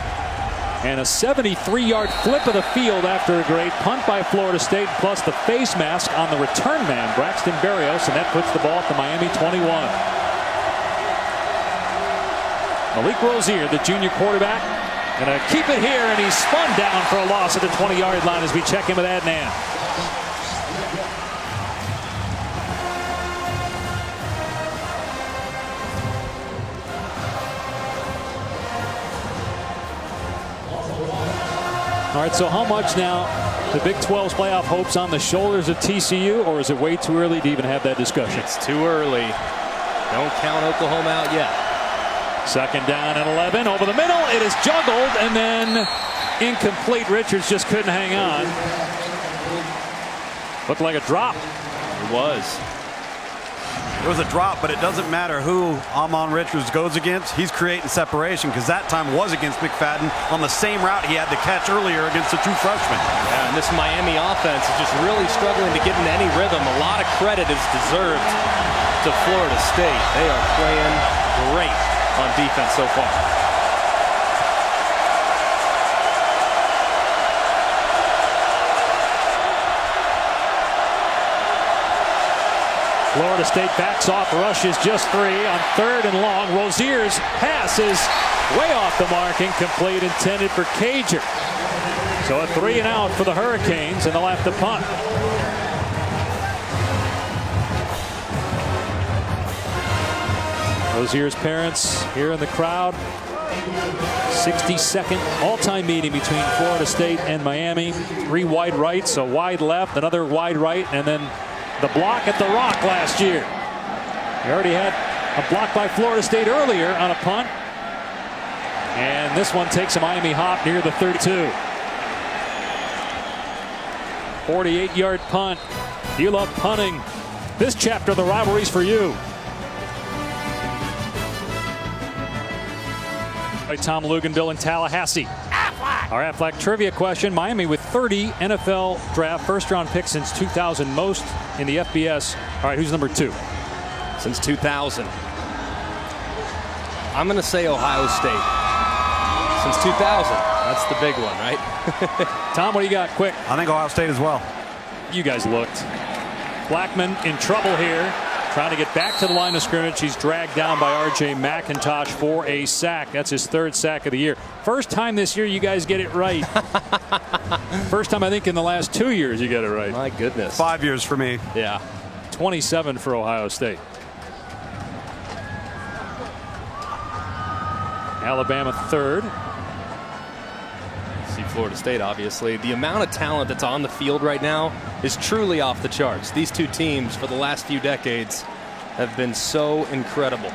And a 73-yard flip of the field after a great punt by Florida State, plus the face mask on the return man, Braxton Barrios, and that puts the ball at the Miami 21. Malik Rozier, the junior quarterback, gonna keep it here, and he's spun down for a loss at the 20-yard line as we check in with Adnan. All right, so how much now the Big 12's playoff hopes on the shoulders of TCU, or is it way too early to even have that discussion? It's too early. Don't count Oklahoma out yet. Second down and 11 over the middle. It is juggled and then incomplete. Richards just couldn't hang on. Looked like a drop. It was. It was a drop, but it doesn't matter who Amon Richards goes against. He's creating separation because that time was against McFadden on the same route he had to catch earlier against the true freshman. Yeah, and this Miami offense is just really struggling to get into any rhythm. A lot of credit is deserved to Florida State. They are playing great on defense so far. Florida State backs off, rushes just 3 on 3rd and long. Rozier's pass is way off the mark, incomplete, intended for Cager. So a 3 and out for the Hurricanes, and they'll have to punt. Rozier's parents here in the crowd. 62nd all-time meeting between Florida State and Miami. 3 wide rights, a wide left, another wide right, and then the block at the Rock last year. He already had a block by Florida State earlier on a punt. And this one takes a Miami hop near the 32. 48-yard punt. You love punting. This chapter of the rivalry's for you. By Tom Luganville in Tallahassee. Our Aflac trivia question. Miami with 30 NFL draft first-round picks since 2000, most in the FBS. All right, who's number 2? Since 2000. I'm going to say Ohio State. Since 2000. That's the big one, right? Tom, what do you got? Quick. I think Ohio State as well. You guys looked. Blackman in trouble here. Trying to get back to the line of scrimmage. He's dragged down by R.J. McIntosh for a sack. That's his 3rd sack of the year. First time this year you guys get it right. First time I think in the last 2 years you get it right. My goodness. 5 years for me. Yeah. 27 for Ohio State. Alabama 3rd. See Florida State, obviously. The amount of talent that's on the field right now is truly off the charts. These two teams for the last few decades have been so incredible.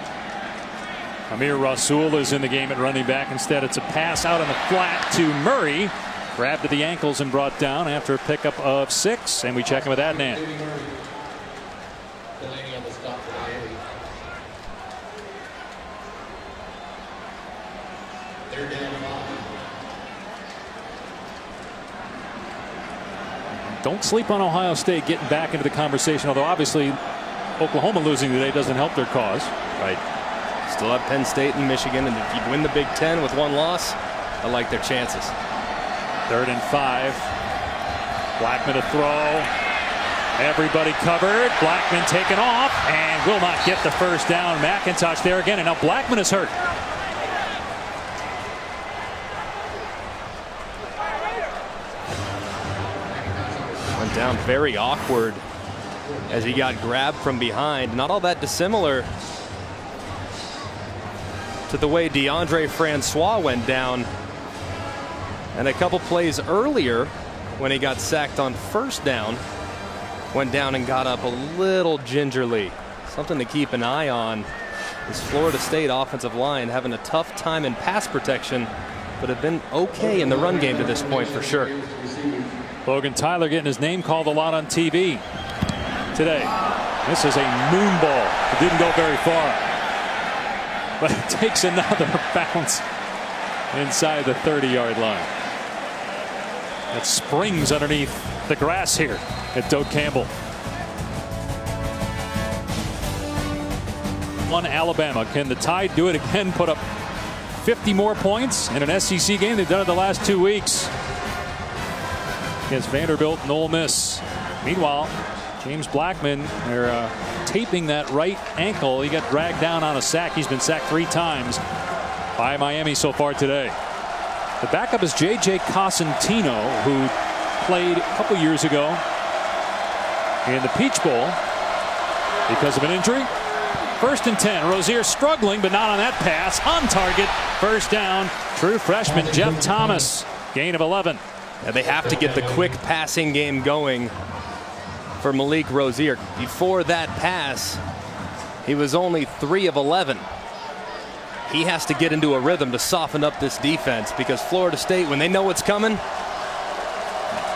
Amir Rasul is in the game at running back. Instead, it's a pass out on the flat to Murray. Grabbed at the ankles and brought down after a pickup of 6. And we check in with Adnan. Don't sleep on Ohio State getting back into the conversation, although obviously Oklahoma losing today doesn't help their cause. Right. Still have Penn State and Michigan, and if you win the Big Ten with 1 loss, I like their chances. 3rd and 5. Blackman to throw. Everybody covered. Blackman taken off and will not get the first down. McIntosh there again, and now Blackman is hurt. Went down very awkward as he got grabbed from behind. Not all that dissimilar to the way DeAndre Francois went down. And a couple plays earlier when he got sacked on 1st down, went down and got up a little gingerly. Something to keep an eye on. This Florida State offensive line having a tough time in pass protection, but have been okay in the run game to this point for sure. Logan Tyler getting his name called a lot on TV today. This is a moon ball. It didn't go very far, but it takes another bounce inside the 30-yard line. It springs underneath the grass here at Doak Campbell. 1 Alabama. Can the Tide do it again? Put up 50 more points in an SEC game. They've done it the last 2 weeks against Vanderbilt and Ole Miss. Meanwhile, James Blackman, they're taping that right ankle. He got dragged down on a sack. He's been sacked 3 times. by Miami so far today. The backup is J.J. Cosentino, who played a couple years ago in the Peach Bowl because of an injury. 1st and 10. Rozier struggling, but not on that pass. On target. First down. True freshman Jeff Thomas. Gain of 11. And they have to get the quick passing game going for Malik Rozier. Before that pass, he was only 3 of 11. He has to get into a rhythm to soften up this defense, because Florida State, when they know what's coming,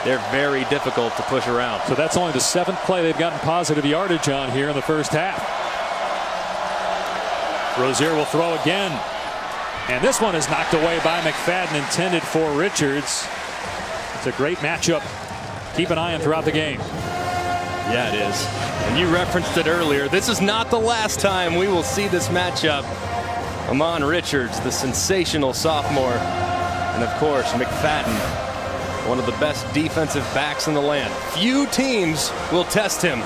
they're very difficult to push around. So that's only the 7th play they've gotten positive yardage on here in the first half. Rozier will throw again. And this one is knocked away by McFadden, intended for Richards. It's a great matchup. Keep an eye on throughout the game. Yeah, it is. And you referenced it earlier. This is not the last time we will see this matchup. Amon Richards, the sensational sophomore, and of course McFadden, one of the best defensive backs in the land. Few teams will test him.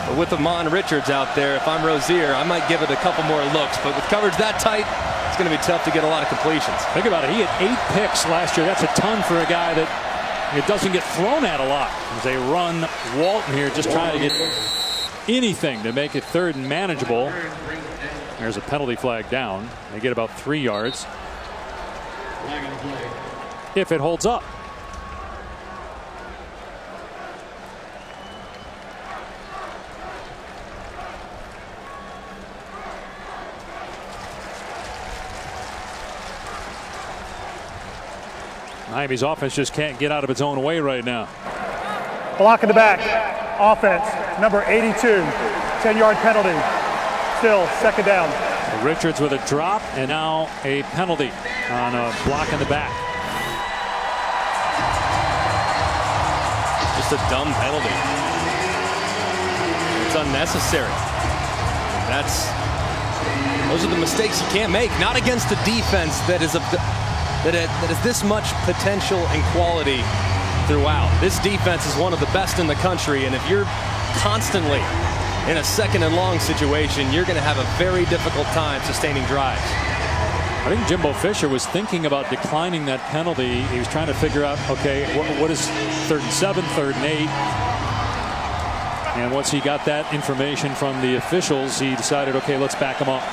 But with Amon Richards out there, if I'm Rozier, I might give it a couple more looks. But with coverage that tight, it's going to be tough to get a lot of completions. Think about it. He had 8 picks last year. That's a ton for a guy that it doesn't get thrown at a lot. As they run Walton here, just trying to get anything to make it 3rd and manageable. There's a penalty flag down. They get about 3 yards. If it holds up. Miami's offense just can't get out of its own way right now. Block in the back. Offense, number 82. 10-yard penalty. Still 2nd down. So Richards with a drop, and now a penalty on a block in the back. Just a dumb penalty. It's unnecessary. Those are the mistakes you can't make. Not against the defense that is this much potential and quality throughout. This defense is one of the best in the country, and if you're constantly in a 2nd and long situation, you're going to have a very difficult time sustaining drives. I think Jimbo Fisher was thinking about declining that penalty. He was trying to figure out, okay, what is 3rd and 7, 3rd and 8? And once he got that information from the officials, he decided, okay, let's back him up.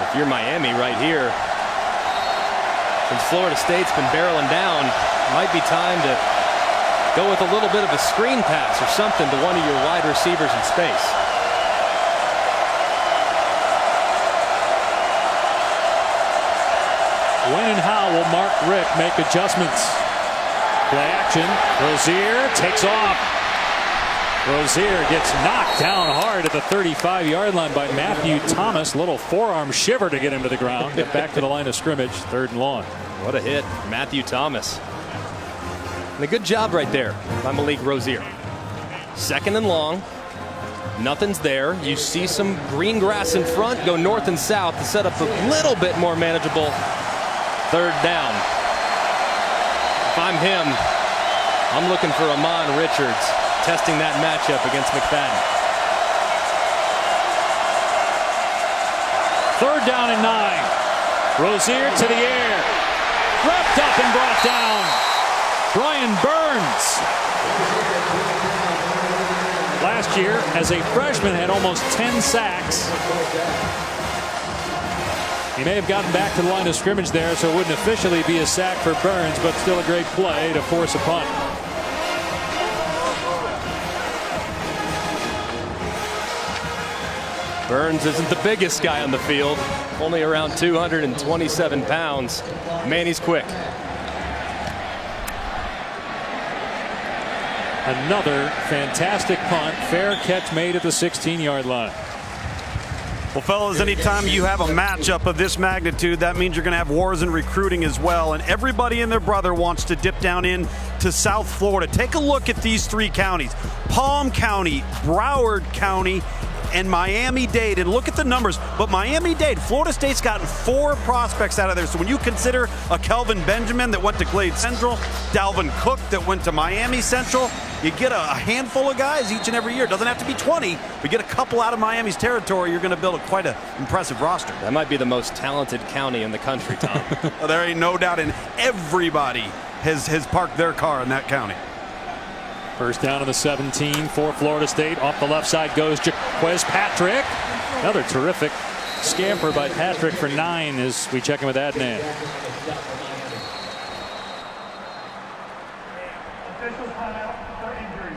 If you're Miami right here, since Florida State's been barreling down, it might be time to go with a little bit of a screen pass or something to one of your wide receivers in space. When and how will Mark Richt make adjustments? Play action. Rozier takes off. Rozier gets knocked down hard at the 35-yard line by Matthew Thomas. Little forearm shiver to get him to the ground. Get back to the line of scrimmage. 3rd and long. What a hit, Matthew Thomas. And a good job right there by Malik Rozier. 2nd and long. Nothing's there. You see some green grass in front. Go north and south to set up a little bit more manageable 3rd down. If I'm him, I'm looking for Amon Richards, testing that matchup against McFadden. 3rd down and 9. Rozier to the air. Wrapped up and brought down. Brian Burns. Last year, as a freshman, had almost 10 sacks. He may have gotten back to the line of scrimmage there, so it wouldn't officially be a sack for Burns, but still a great play to force a punt. Burns isn't the biggest guy on the field, only around 227 pounds. Man, he's quick. Another fantastic punt. Fair catch made at the 16-yard line. Well, fellas, anytime you have a matchup of this magnitude, that means you're going to have wars in recruiting as well. And everybody and their brother wants to dip down into South Florida. Take a look at these 3 counties. Palm County, Broward County, and Miami-Dade, and look at the numbers, but Miami-Dade, Florida State's gotten 4 prospects out of there. So when you consider a Kelvin Benjamin that went to Glade Central, Dalvin Cook that went to Miami Central, you get a handful of guys each and every year. Doesn't have to be 20, but get a couple out of Miami's territory, you're going to build quite an impressive roster. That might be the most talented county in the country, Tom. Well, there ain't no doubt, and everybody has parked their car in that county. First down on the 17 for Florida State. Off the left side goes Jaquez Patrick. Another terrific scamper by Patrick for 9 as we check in with Adnan. Official timeout for injury.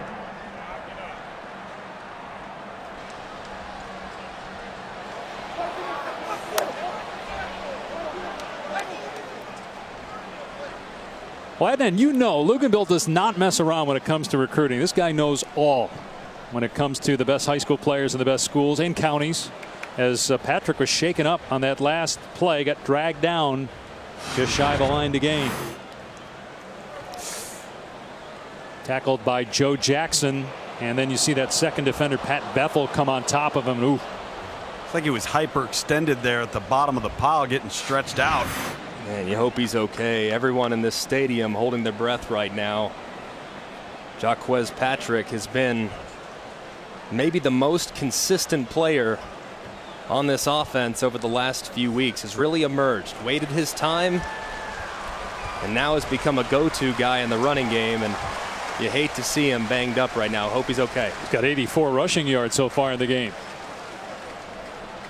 Well, Adnan, you know Luganville does not mess around when it comes to recruiting. This guy knows all when it comes to the best high school players in the best schools and counties. As Patrick was shaken up on that last play, got dragged down just shy of the line to gain. Tackled by Joe Jackson, and then you see that second defender, Pat Bethel, come on top of him. Ooh. It's like he was hyperextended there at the bottom of the pile, getting stretched out. Man, you hope he's okay. Everyone in this stadium holding their breath right now. Jaquez Patrick has been maybe the most consistent player on this offense over the last few weeks. Has really emerged, waited his time, and now has become a go-to guy in the running game. And you hate to see him banged up right now. Hope he's okay. He's got 84 rushing yards so far in the game.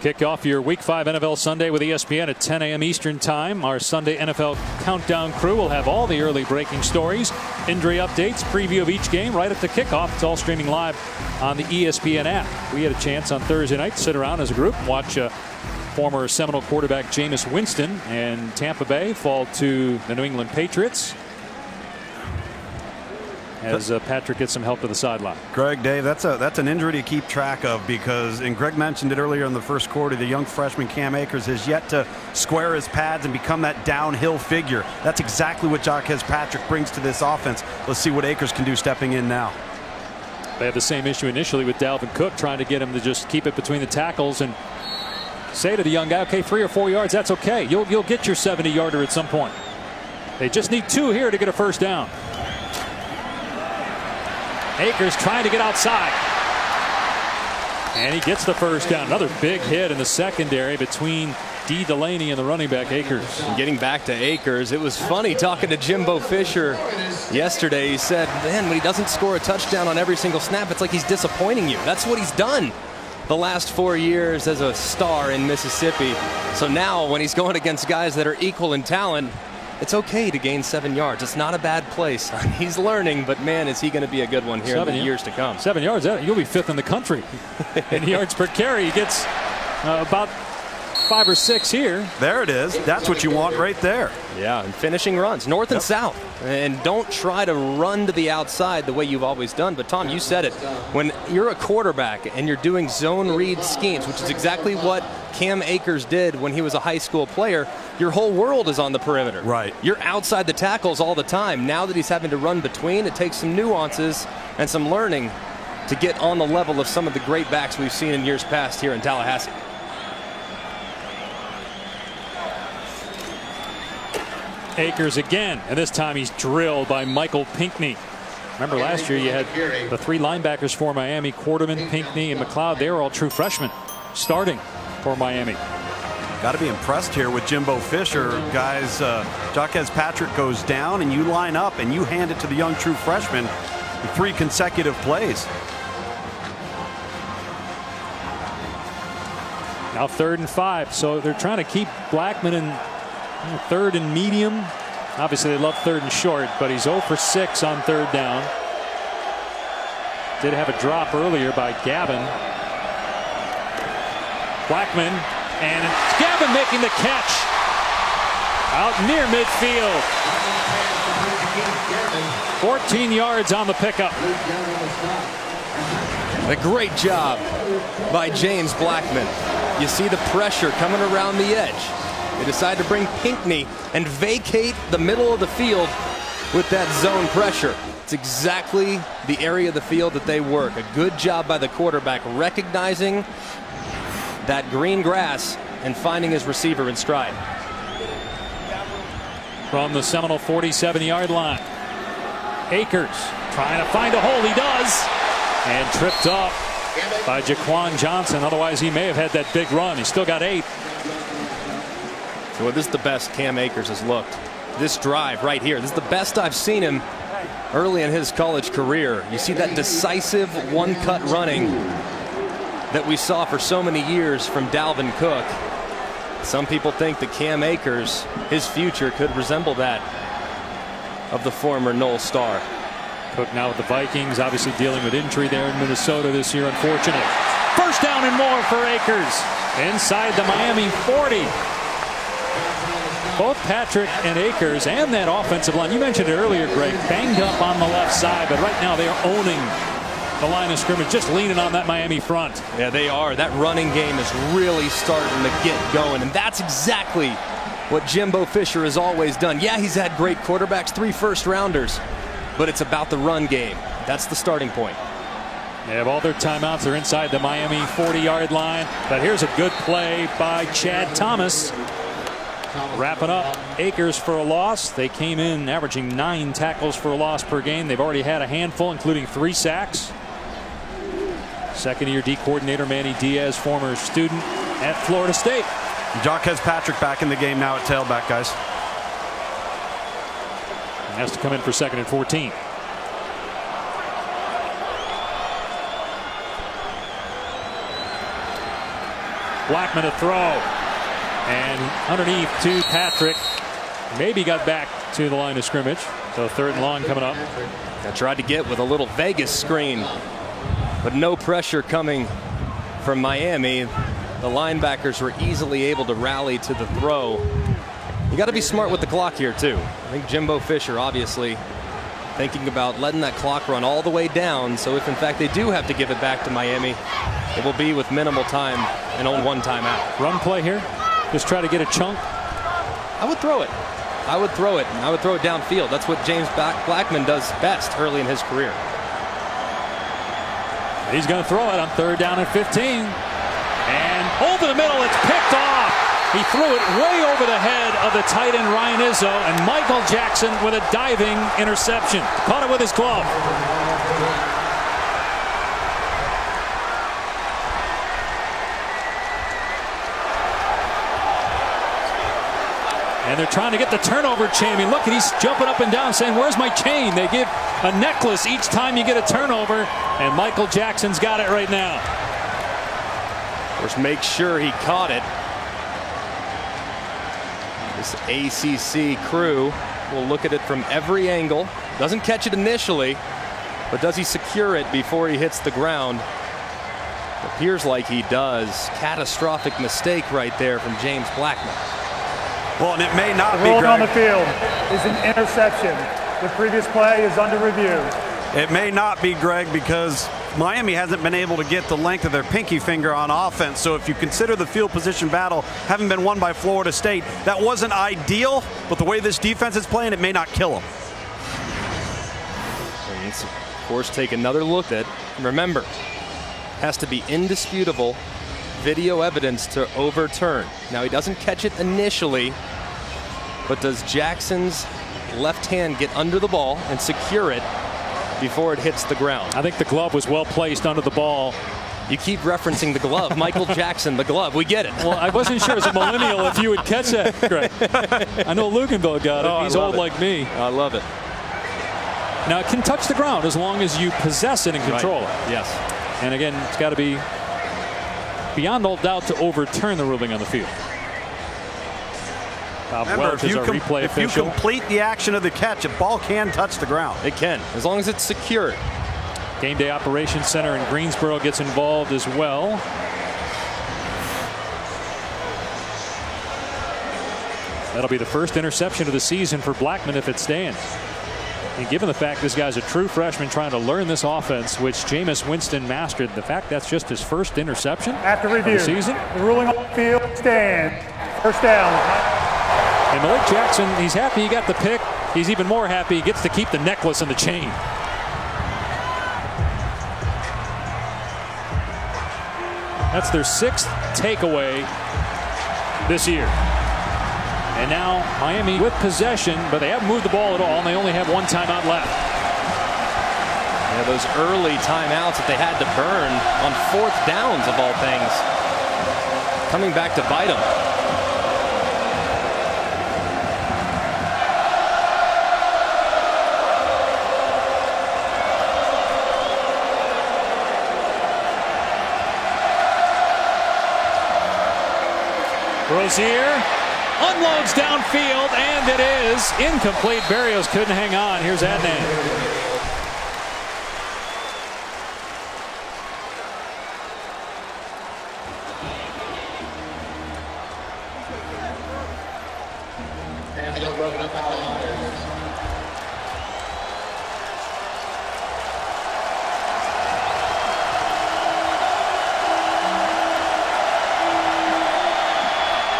Kick off your Week 5 NFL Sunday with ESPN at 10 a.m. Eastern Time. Our Sunday NFL Countdown crew will have all the early breaking stories, injury updates, preview of each game right at the kickoff. It's all streaming live on the ESPN app. We had a chance on Thursday night to sit around as a group and watch former Seminole quarterback Jameis Winston and Tampa Bay fall to the New England Patriots as Patrick gets some help to the sideline. Greg, Dave, that's an injury to keep track of because, and Greg mentioned it earlier in the first quarter, the young freshman Cam Akers has yet to square his pads and become that downhill figure. That's exactly what Jaquez Patrick brings to this offense. Let's see what Akers can do stepping in now. They have the same issue initially with Dalvin Cook, trying to get him to just keep it between the tackles and say to the young guy, okay, 3 or 4 yards, that's okay. You'll get your 70-yarder at some point. They just need 2 here to get a first down. Akers trying to get outside. And he gets the first down. Another big hit in the secondary between D. Delaney and the running back Akers. And getting back to Akers, it was funny talking to Jimbo Fisher yesterday. He said, man, when he doesn't score a touchdown on every single snap, it's like he's disappointing you. That's what he's done the last 4 years as a star in Mississippi. So now when he's going against guys that are equal in talent, it's okay to gain 7 yards. It's not a bad place. He's learning, but man, is he going to be a good one here in the years to come. 7 yards, you'll be 5th in the country in yards per carry. He gets about 5 or 6 here. There it is. That's what you want right there. Yeah, and finishing runs, north and south. And don't try to run to the outside the way you've always done. But Tom, you said it. When you're a quarterback and you're doing zone read schemes, which is exactly what Cam Akers did when he was a high school player, your whole world is on the perimeter. Right. You're outside the tackles all the time. Now that he's having to run between, it takes some nuances and some learning to get on the level of some of the great backs we've seen in years past here in Tallahassee. Akers again, and this time he's drilled by Michael Pinckney. Remember last year you had the 3 linebackers for Miami, Quarterman, Pinckney, and McLeod. They were all true freshmen starting for Miami. Got to be impressed here with Jimbo Fisher. Guys, Jaquez Patrick goes down, and you line up, and you hand it to the young true freshman in 3 consecutive plays. Now 3rd and 5, so they're trying to keep Blackman in 3rd and medium. Obviously they love 3rd and short, but he's 0 for 6 on 3rd down. Did have a drop earlier by Gavin. Blackman, and Gavin making the catch out near midfield. 14 yards on the pickup. A great job by James Blackman. You see the pressure coming around the edge. They decide to bring Pinckney and vacate the middle of the field with that zone pressure. It's It's exactly the area of the field that they work. A good job by the quarterback recognizing that green grass and finding his receiver in stride. From the Seminole 47-yard line, Akers trying to find a hole. He does, and tripped up by Jaquan Johnson. Otherwise, he may have had that big run. He's still got 8. Well, this is the best Cam Akers has looked. This drive right here, this is the best I've seen him early in his college career. You see that decisive one-cut running that we saw for so many years from Dalvin Cook. Some people think that Cam Akers, his future could resemble that of the former Knoll star. Cook now with the Vikings, obviously dealing with injury there in Minnesota this year, unfortunate. First down and more for Akers inside the Miami 40. Both Patrick and Akers and that offensive line, you mentioned it earlier, Greg, banged up on the left side, but right now they are owning the line of scrimmage, just leaning on that Miami front. Yeah, they are. That running game is really starting to get going, and that's exactly what Jimbo Fisher has always done. Yeah, he's had great quarterbacks, 3 first-rounders, but it's about the run game. That's the starting point. They have all their timeouts. They're inside the Miami 40-yard line, but here's a good play by Chad Thomas. Wrapping up Akers for a loss. They came in averaging 9 tackles for a loss per game. They've already had a handful, including 3 sacks. Second-year D coordinator Manny Diaz, former student at Florida State. Jarquez Patrick back in the game now at tailback, guys. He has to come in for 2nd and 14. Blackman to throw. And underneath to Patrick. Maybe got back to the line of scrimmage. So 3rd and long coming up. I tried to get with a little Vegas screen, but no pressure coming from Miami. The linebackers were easily able to rally to the throw. You got to be smart with the clock here too. I think Jimbo Fisher obviously thinking about letting that clock run all the way down, so if in fact they do have to give it back to Miami, it will be with minimal time and on 1 timeout. Run play here. Just try to get a chunk. I would throw it. I would throw it. I would throw it downfield. That's what James Blackman does best early in his career. He's going to throw it on 3rd down and 15. And over the middle, it's picked off. He threw it way over the head of the tight end Ryan Izzo, and Michael Jackson with a diving interception. Caught it with his glove. And they're trying to get the turnover chain. I mean, look, he's jumping up and down saying, where's my chain? They give a necklace each time you get a turnover, and Michael Jackson's got it right now. Of course, make sure he caught it. This ACC crew will look at it from every angle. Doesn't catch it initially, but does he secure it before he hits the ground? Appears like he does. Catastrophic mistake right there from James Blackman. Well, and it may not The be, ruling on Greg. the field is an interception. The previous play is under review. It may not be, Greg, because Miami hasn't been able to get the length of their pinky finger on offense. So if you consider the field position battle having been won by Florida State, that wasn't ideal, but the way this defense is playing, it may not kill them. And let's, of course, take another look at it. Remember, has to be indisputable video evidence to overturn. Now, he doesn't catch it initially, but does Jackson's left hand get under the ball and secure it before it hits the ground? I think the glove was well placed under the ball. You keep referencing the glove. Michael Jackson, the glove. We get it. Well, I wasn't sure as a millennial if you would catch that, Greg. I know Luganville got it. Oh, He's old like me. I love it. Now, it can touch the ground as long as you possess it and control it. Yes. And again, it's got to be beyond all doubt to overturn the ruling on the field. Bob Remember, Welch is our replay if you official. complete the action of the catch, a ball can touch the ground. It can, as long as it's secured. Game Day Operations Center in Greensboro gets involved as well. That'll be the first interception of the season for Blackman if it stands. And given the fact this guy's a true freshman trying to learn this offense, which Jameis Winston mastered, the fact that's just his first interception After of review, the season. the ruling on the field stands. First down. And Malik Jackson, he's happy he got the pick. He's even more happy he gets to keep the necklace and the chain. That's their 6th takeaway this year. And now Miami with possession, but they haven't moved the ball at all, and they only have 1 timeout left. Yeah, those early timeouts that they had to burn on 4th downs of all things, coming back to bite them. Rozier unloads downfield, and it is incomplete. Berrios couldn't hang on. Here's Adnan.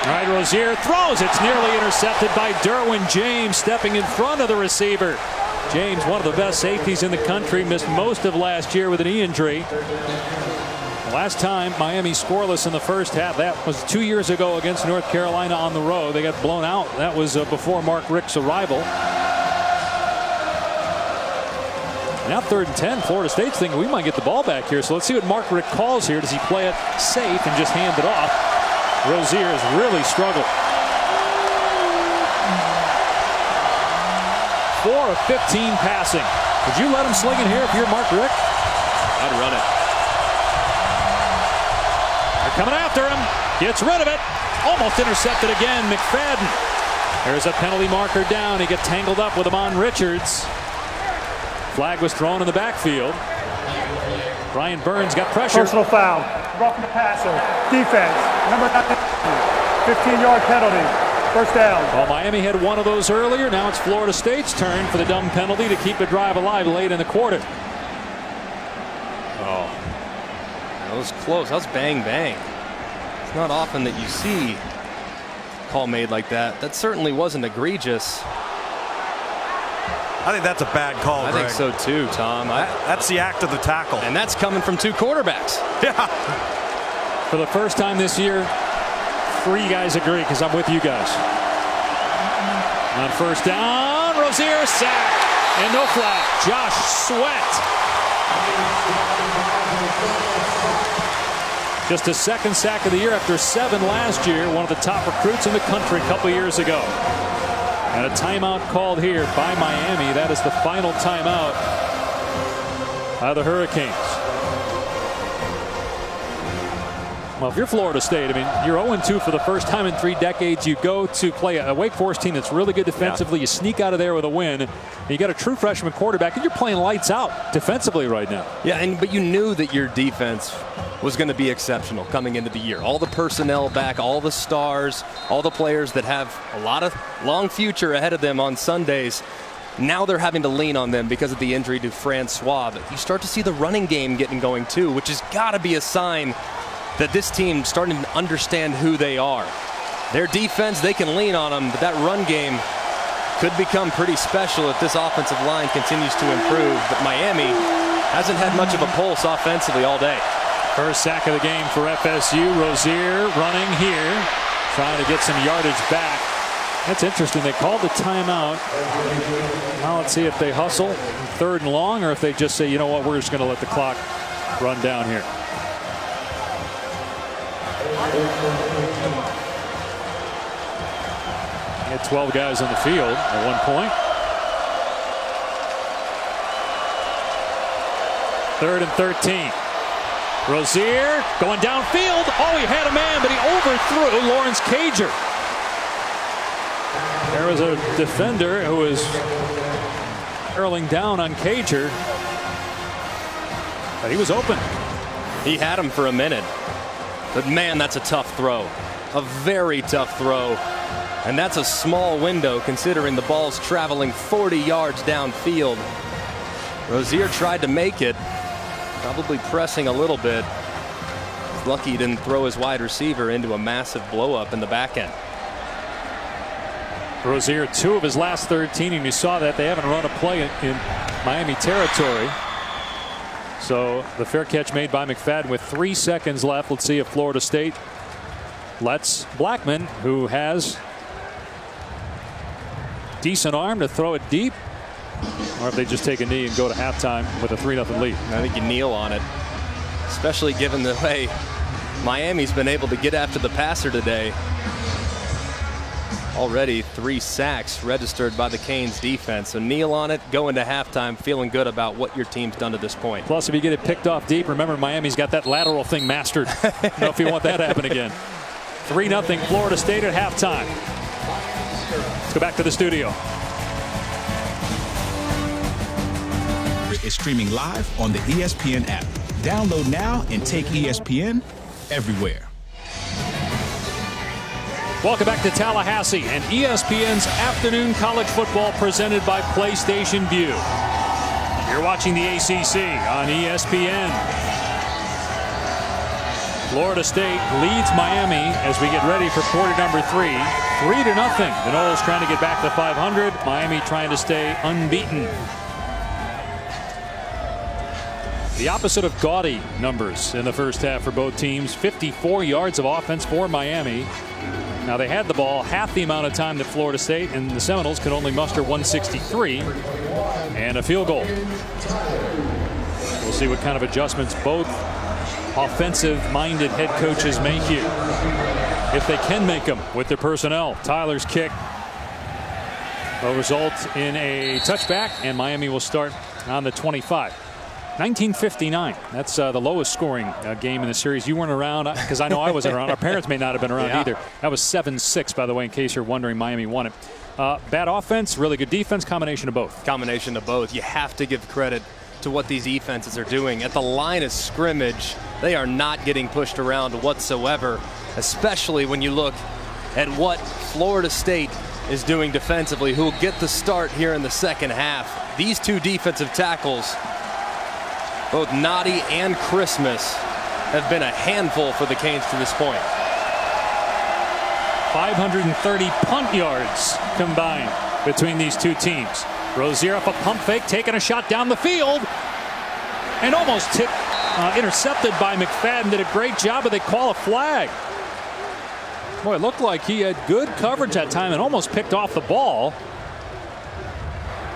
All right, Rozier throws. It's nearly intercepted by Derwin James, stepping in front of the receiver. James, one of the best safeties in the country, missed most of last year with a knee injury. Last time Miami scoreless in the first half, that was 2 years ago against North Carolina on the road. They got blown out. That was before Mark Richt's arrival. Now 3rd and 10. Florida State's thinking we might get the ball back here. So let's see what Mark Richt calls here. Does he play it safe and just hand it off? Rozier has really struggled. 4 of 15 passing. Would you let him sling it here if you're Mark Richt? I'd run it. They're coming after him. Gets rid of it. Almost intercepted again. McFadden. There's a penalty marker down. He got tangled up with Amon Richards. Flag was thrown in the backfield. Brian Burns got pressure. Personal foul. Roughing the passer. Defense. Number 9. 15-yard penalty. First down. Well, Miami had one of those earlier. Now it's Florida State's turn for the dumb penalty to keep the drive alive late in the quarter. Oh, that was close. That was bang bang. It's not often that you see a call made like that. That certainly wasn't egregious. I think that's a bad call, I Greg. think so too, Tom. That's the act of the tackle. And that's coming from 2 quarterbacks. Yeah. For the first time this year, 3 guys agree, because I'm with you guys. On first down, Rozier sack, and no flag. Josh Sweat. Just his 2nd sack of the year after 7 last year. One of the top recruits in the country a couple years ago. And a timeout called here by Miami. That is the final timeout by the Hurricanes. Well, if you're Florida State, I mean, you're 0-2 for the first time in 3 decades. You go to play a Wake Forest team that's really good defensively. You sneak out of there with a win. You got a true freshman quarterback, and you're playing lights out defensively right now. Yeah, but you knew that your defense was going to be exceptional coming into the year. All the personnel back, all the stars, all the players that have a lot of long future ahead of them on Sundays. Now they're having to lean on them because of the injury to Francois. But you start to see the running game getting going too, which has got to be a sign that this team's starting to understand who they are. Their defense, they can lean on them, but that run game could become pretty special if this offensive line continues to improve. But Miami hasn't had much of a pulse offensively all day. First sack of the game for FSU. Rozier running here, trying to get some yardage back. That's interesting. They called the timeout. Now let's see if they hustle 3rd and long, or if they just say, you know what, we're just going to let the clock run down here. He had 12 guys on the field at one point. 3rd and 13. Rozier going downfield. Oh, he had a man, but he overthrew Lawrence Cager. There was a defender who was hurling down on Cager, but he was open. He had him for a minute. But man, that's a tough throw. A very tough throw. And that's a small window considering the ball's traveling 40 yards downfield. Rozier tried to make it, probably pressing a little bit. He's lucky he didn't throw his wide receiver into a massive blow up in the back end. Rozier, 2 of his last 13, and you saw that they haven't run a play in Miami territory So the fair catch made by McFadden with 3 seconds left. Let's see if Florida State lets Blackman, who has decent arm, to throw it deep, or if they just take a knee and go to halftime with a 3-0 lead. I think you kneel on it, especially given the way Miami's been able to get after the passer today. Already 3 sacks registered by the Canes defense. So kneel on it, go into halftime feeling good about what your team's done to this point. Plus, if you get it picked off deep, remember Miami's got that lateral thing mastered. Don't know if you want that to happen again. 3-0 Florida State at halftime. Let's go back to the studio. Is streaming live on the ESPN app. Download now and take ESPN everywhere. Welcome back to Tallahassee and ESPN's afternoon college football presented by PlayStation Vue. You're watching the ACC on ESPN. Florida State leads Miami as we get ready for quarter number 3. 3-0. The Noles trying to get back to 500. Miami trying to stay unbeaten. The opposite of gaudy numbers in the first half for both teams. 54 yards of offense for Miami. Now they had the ball half the amount of time that Florida State, and the Seminoles could only muster 163 and a field goal. We'll see what kind of adjustments both offensive-minded head coaches make here, if they can make them with their personnel. Tyler's kick will result in a touchback, and Miami will start on the 25. 1959. That's the lowest scoring game in the series. You weren't around because I know I wasn't around. Our parents may not have been around either. That was 7-6, by the way, in case you're wondering. Miami won it. Bad offense, really good defense, combination of both. Combination of both. You have to give credit to what these defenses are doing. At the line of scrimmage, they are not getting pushed around whatsoever, especially when you look at what Florida State is doing defensively, who will get the start here in the second half. These two defensive tackles, both Noddy and Christmas, have been a handful for the Canes to this point. 530 punt yards combined between these two teams. Rozier off a pump fake, taking a shot down the field, and almost intercepted by McFadden. Did a great job, but they call a flag. Boy, it looked like he had good coverage that time and almost picked off the ball.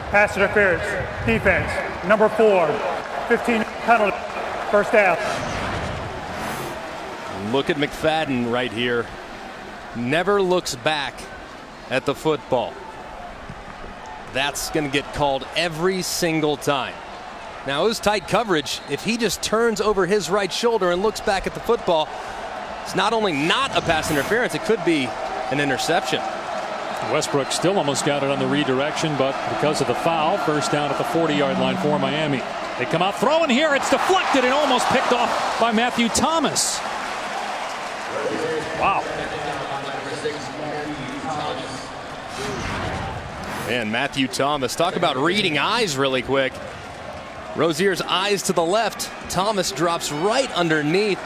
Pass interference. Defense. Number 4. 15 penalty. First down. Look at McFadden right here. Never looks back at the football. That's going to get called every single time. Now, it was tight coverage. If he just turns over his right shoulder and looks back at the football, it's not only not a pass interference, it could be an interception. Westbrook still almost got it on the redirection, but because of the foul, first down at the 40-yard line for Miami. They come out throwing here. It's deflected and almost picked off by Matthew Thomas. Wow. And Matthew Thomas, talk about reading eyes really quick. Rozier's eyes to the left. Thomas drops right underneath.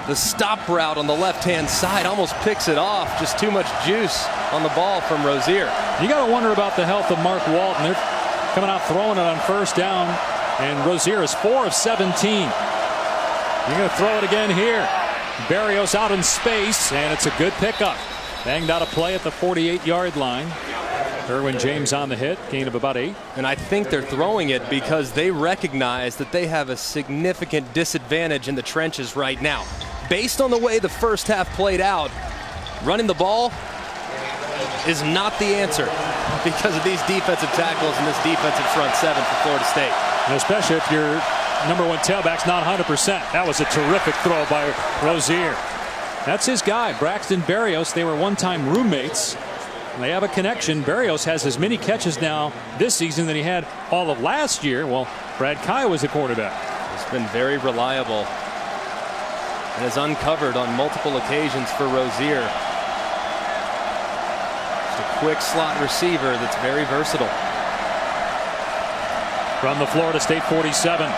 The stop route on the left-hand side almost picks it off. Just too much juice on the ball from Rozier. You got to wonder about the health of Mark Walton. They're coming out throwing it on first down, and Rozier is 4 of 17. You're going to throw it again here. Berrios out in space, and it's a good pickup. Banged out a play at the 48-yard line. Derwin James on the hit, gain of about 8. And I think they're throwing it because they recognize that they have a significant disadvantage in the trenches right now. Based on the way the first half played out, running the ball is not the answer because of these defensive tackles and this defensive front seven for Florida State. And especially if your number one tailback's not 100%. That was a terrific throw by Rozier. That's his guy, Braxton Berrios. They were one-time roommates. They have a connection. Berrios has as many catches now this season than he had all of last year. Well, Brad Kye was the quarterback. It's been very reliable and has uncovered on multiple occasions for Rozier. Just a quick slot receiver that's very versatile. From the Florida State 47.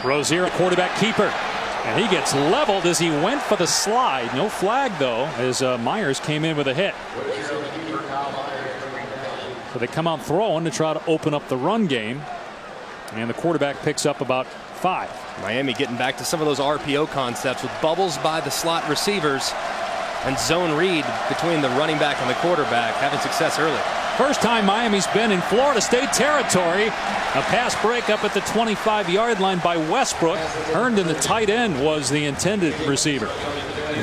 Rozier, quarterback keeper. And he gets leveled as he went for the slide. No flag, though, as Myers came in with a hit. So they come out throwing to try to open up the run game. And the quarterback picks up about 5. Miami getting back to some of those RPO concepts with bubbles by the slot receivers and zone read between the running back and the quarterback, having success early. First time Miami's been in Florida State territory. A pass breakup at the 25-yard line by Westbrook. Earned in the tight end was the intended receiver.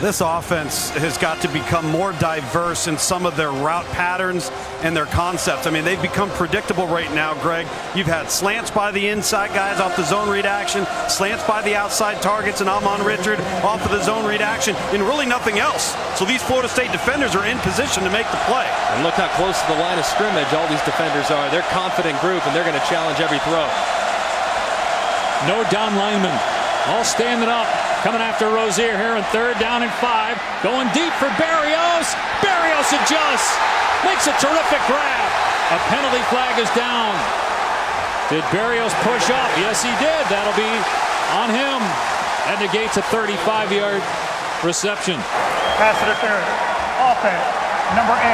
This offense has got to become more diverse in some of their route patterns and their concepts. I mean, they've become predictable right now, Greg. You've had slants by the inside guys off the zone read action, slants by the outside targets, and Amon Richard off of the zone read action, and really nothing else. So these Florida State defenders are in position to make the play. And look how close to the line of scrimmage all these defenders are. They're a confident group, and they're going to challenge every throw. No down linemen. All standing up. Coming after Rozier here in 3rd down and 5. Going deep for Berrios. Berrios adjusts. Makes a terrific grab. A penalty flag is down. Did Berrios push up? Yes, he did. That'll be on him. That negates a 35-yard reception. Pass interference. Offense. Number 8.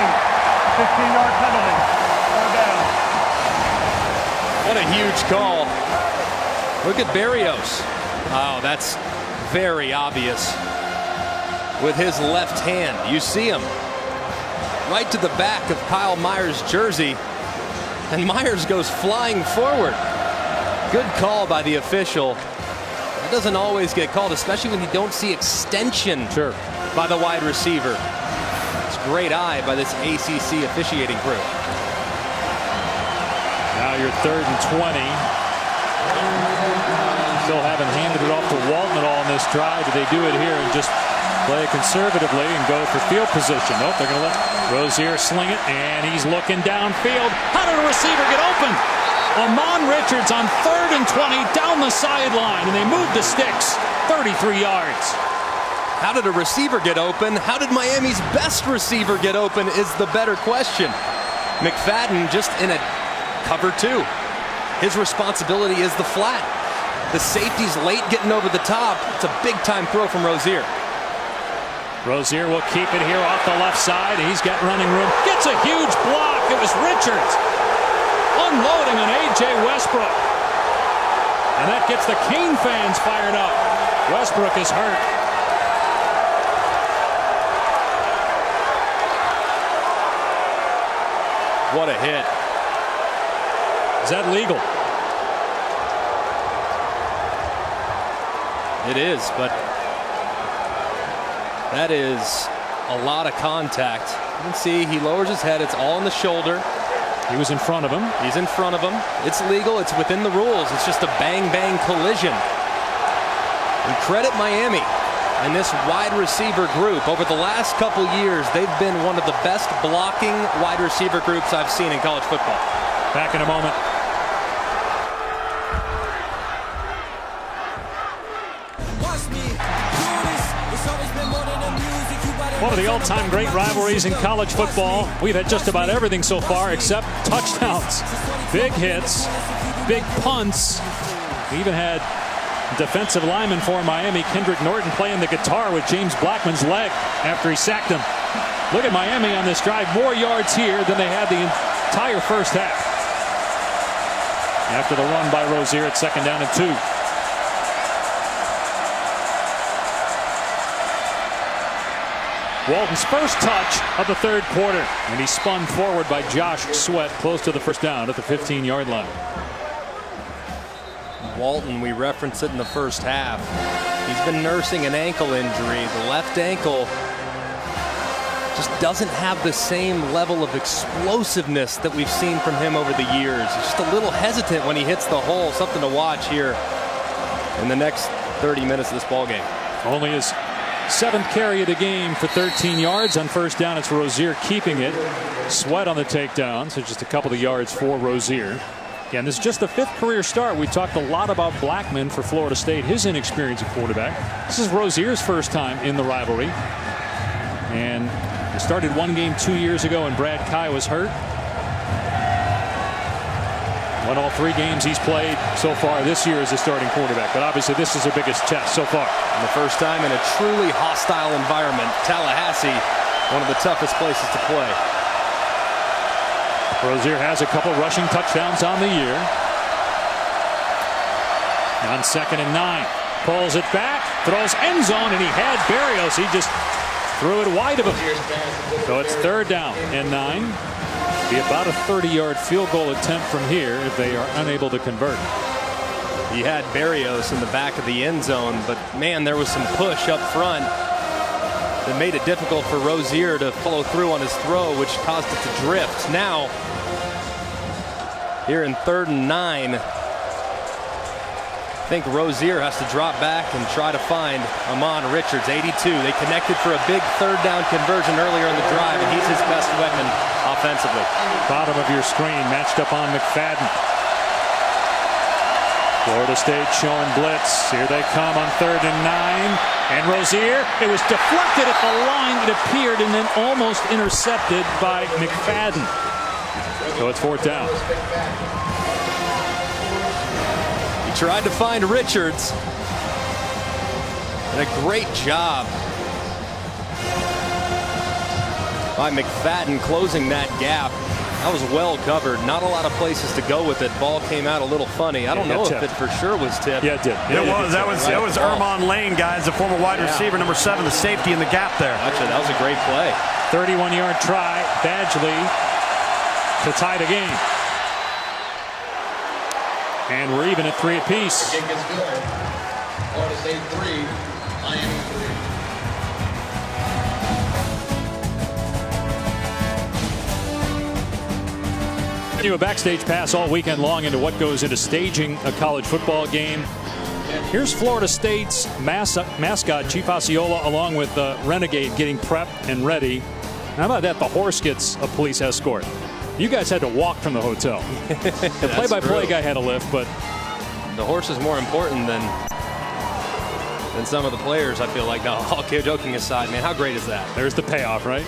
15-yard penalty. 4th down. What a huge call. Look at Berrios. Oh, that's very obvious with his left hand. You see him right to the back of Kyle Myers' jersey, and Myers goes flying forward. Good call by the official. That doesn't always get called, especially when you don't see extension by the wide receiver. It's great eye by this ACC officiating crew. Now you're 3rd and 20. Still haven't handed it off to Walton at all in this drive. Do they do it here and just play conservatively and go for field position? Nope, they're going to let Rozier sling it, and he's looking downfield. How did a receiver get open? Amon Richards on 3rd and 20 down the sideline, and they move the sticks 33 yards. How did a receiver get open? How did Miami's best receiver get open is the better question. McFadden just in a cover 2. His responsibility is the flat. The safety's late getting over the top. It's a big-time throw from Rozier. Rozier will keep it here off the left side. He's got running room. Gets a huge block. It was Richards unloading on A.J. Westbrook. And that gets the Cane fans fired up. Westbrook is hurt. What a hit. Is that legal? It is, but that is a lot of contact. You can see he lowers his head. It's all on the shoulder. He was in front of him. He's in front of him. It's legal. It's within the rules. It's just a bang-bang collision. And credit Miami and this wide receiver group. Over the last couple years, they've been one of the best blocking wide receiver groups I've seen in college football. Back in a moment. One of the all-time great rivalries in college football. We've had just about everything so far except touchdowns. Big hits, big punts. We even had defensive lineman for Miami, Kendrick Norton, playing the guitar with James Blackman's leg after he sacked him. Look at Miami on this drive. More yards here than they had the entire first half. After the run by Rozier at 2nd down and 2. Walton's first touch of the 3rd quarter, and he spun forward by Josh Sweat close to the 1st down at the 15-yard line. Walton, we referenced it in the first half. He's been nursing an ankle injury. The left ankle just doesn't have the same level of explosiveness that we've seen from him over the years. He's just a little hesitant when he hits the hole. Something to watch here in the next 30 minutes of this ball game. Only his 7th carry of the game for 13 yards. On 1st down, it's Rozier keeping it. Sweat on the takedown, so just a couple of yards for Rozier. Again, this is just the 5th career start. We talked a lot about Blackman for Florida State, his inexperience at quarterback. This is Rozier's first time in the rivalry. And he started one game 2 years ago, and Brad Kai was hurt. Won all 3 games he's played so far this year as a starting quarterback. But obviously this is the biggest test so far. And the first time in a truly hostile environment. Tallahassee, one of the toughest places to play. Rozier has a couple rushing touchdowns on the year. On 2nd and 9. Pulls it back, throws end zone, and he had Berrios. He just threw it wide of him. So it's 3rd down and 9. Be about a 30-yard field goal attempt from here if they are unable to convert. He had Berrios in the back of the end zone, but man, there was some push up front that made it difficult for Rozier to follow through on his throw, which caused it to drift. Now, here in 3rd and 9, I think Rozier has to drop back and try to find Amon Richards, 82. They connected for a big 3rd down conversion earlier in the drive, and he's his best weapon offensively. Bottom of your screen matched up on McFadden. Florida State showing blitz. Here they come on 3rd and 9. And Rozier, it was deflected at the line, it appeared, and then almost intercepted by McFadden. So it's 4th down. He tried to find Richards. And a great job by McFadden closing that gap. That was well covered. Not a lot of places to go with it. Ball came out a little funny. I don't know if it for sure was tipped. Yeah, it did. It was. That was Ermon Lane, guys, the former wide receiver, number 7, the safety in the gap there. Actually, that was a great play. 31-yard try. Badgley to tie the game. And we're even at 3 apiece. The kick is good. Florida State 3, Miami 3. A backstage pass all weekend long into what goes into staging a college football game. Here's Florida State's mascot, Chief Osceola, along with Renegade getting prepped and ready. How about that? The horse gets a police escort. You guys had to walk from the hotel. The play-by-play guy had a lift, but the horse is more important than some of the players, I feel like. No, all joking aside, man, how great is that? There's the payoff, right?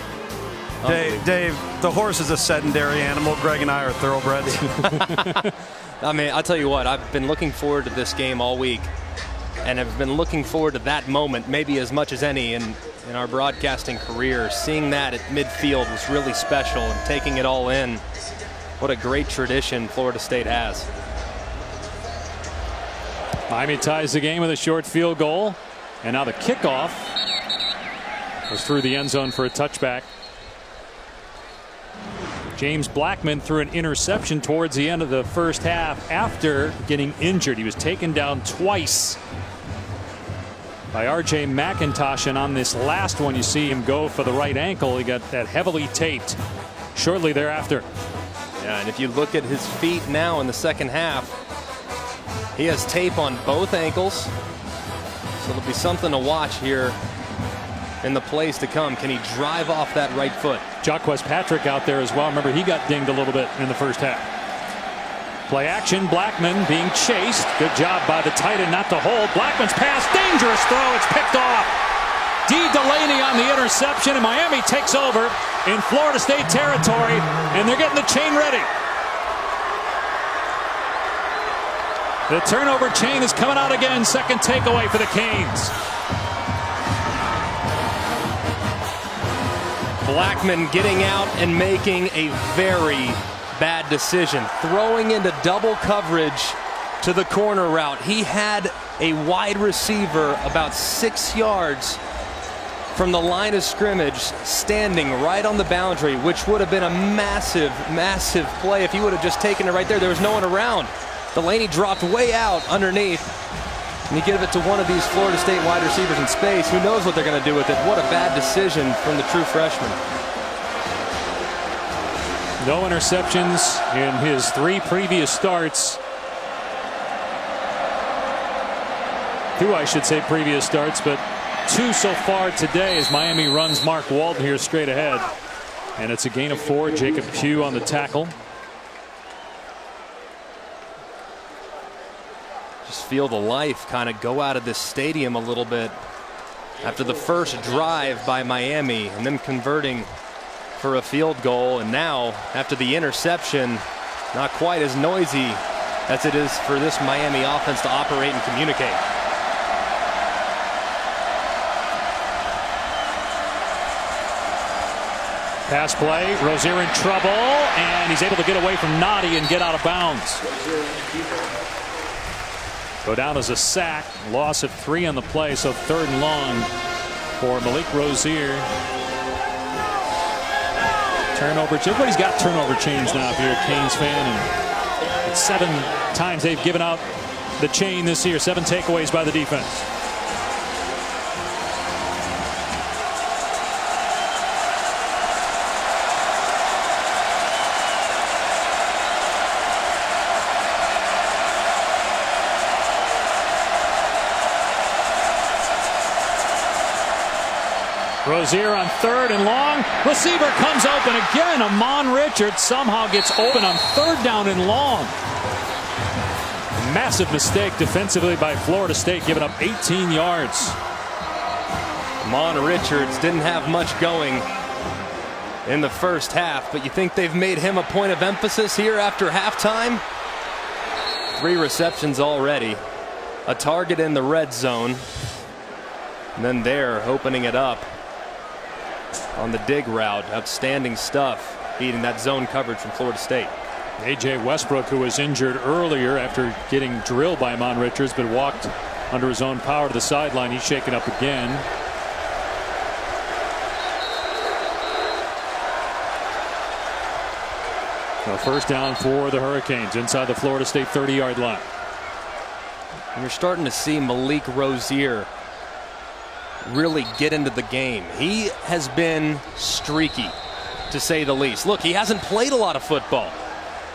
Dave, the horse is a sedentary animal. Greg and I are thoroughbreds. I mean, I'll tell you what, I've been looking forward to this game all week, and I've been looking forward to that moment maybe as much as any in our broadcasting career. Seeing that at midfield was really special, and taking it all in. What a great tradition Florida State has. Miami ties the game with a short field goal, and now the kickoff was through the end zone for a touchback. James Blackman threw an interception towards the end of the first half after getting injured. He was taken down twice by R.J. McIntosh, and on this last one you see him go for the right ankle. He got that heavily taped shortly thereafter. Yeah, and if you look at his feet now in the second half, he has tape on both ankles. So it'll be something to watch here in the plays to come. Can he drive off that right foot? Jacquez Patrick out there as well. Remember, he got dinged a little bit in the first half. Play action. Blackman being chased. Good job by the tight end not to hold. Blackman's pass. Dangerous throw. It's picked off. D. Delaney on the interception, and Miami takes over in Florida State territory, and they're getting the chain ready. The turnover chain is coming out again. Second takeaway for the Canes. Blackman getting out and making a very bad decision. Throwing into double coverage to the corner route. He had a wide receiver about 6 yards from the line of scrimmage standing right on the boundary, which would have been a massive, massive play if he would have just taken it right there. There was no one around. Delaney dropped way out underneath. And you give it to one of these Florida State wide receivers in space. Who knows what they're going to do with it? What a bad decision from the true freshman. No interceptions in his 3 previous starts. 2, I should say, previous starts, but 2 so far today as Miami runs Mark Walton here straight ahead. And it's a gain of 4. Jacob Pugh on the tackle. Just feel the life kind of go out of this stadium a little bit after the first drive by Miami and then converting for a field goal, and now after the interception, not quite as noisy as it is for this Miami offense to operate and communicate. Pass play, Rozier in trouble, and he's able to get away from Noddy and get out of bounds. Go down as a sack, loss of 3 on the play, so 3rd and long for Malik Rozier. Turnover, everybody's got turnover chains now if you're a Canes fan, and it's 7 times they've given out the chain this year, 7 takeaways by the defense. Rozier on 3rd and long. Receiver comes open again. Amon Richards somehow gets open on 3rd down and long. Massive mistake defensively by Florida State, giving up 18 yards. Amon Richards didn't have much going in the first half, but you think they've made him a point of emphasis here after halftime? 3 receptions already. A target in the red zone. And then they're opening it up on the dig route. Outstanding stuff, beating that zone coverage from Florida State. A.J. Westbrook, who was injured earlier after getting drilled by Amon Richards, but walked under his own power to the sideline. He's shaken up again. So 1st down for the Hurricanes inside the Florida State 30-yard line. And you're starting to see Malik Rozier really get into the game. He has been streaky, to say the least. Look, he hasn't played a lot of football,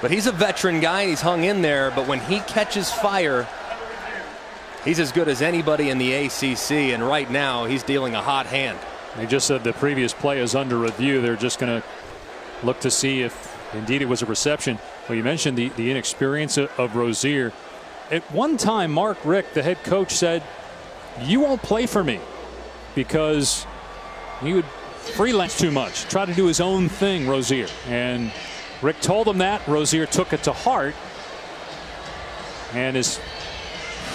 but he's a veteran guy and he's hung in there. But when he catches fire, he's as good as anybody in the ACC, and right now he's dealing a hot hand. They just said the previous play is under review. They're just going to look to see if indeed it was a reception. Well, you mentioned the inexperience of Rozier. At one time, Mark Richt, the head coach, said, "You won't play for me," because he would freelance too much, try to do his own thing, Rozier. And Rick told him that. Rozier took it to heart and has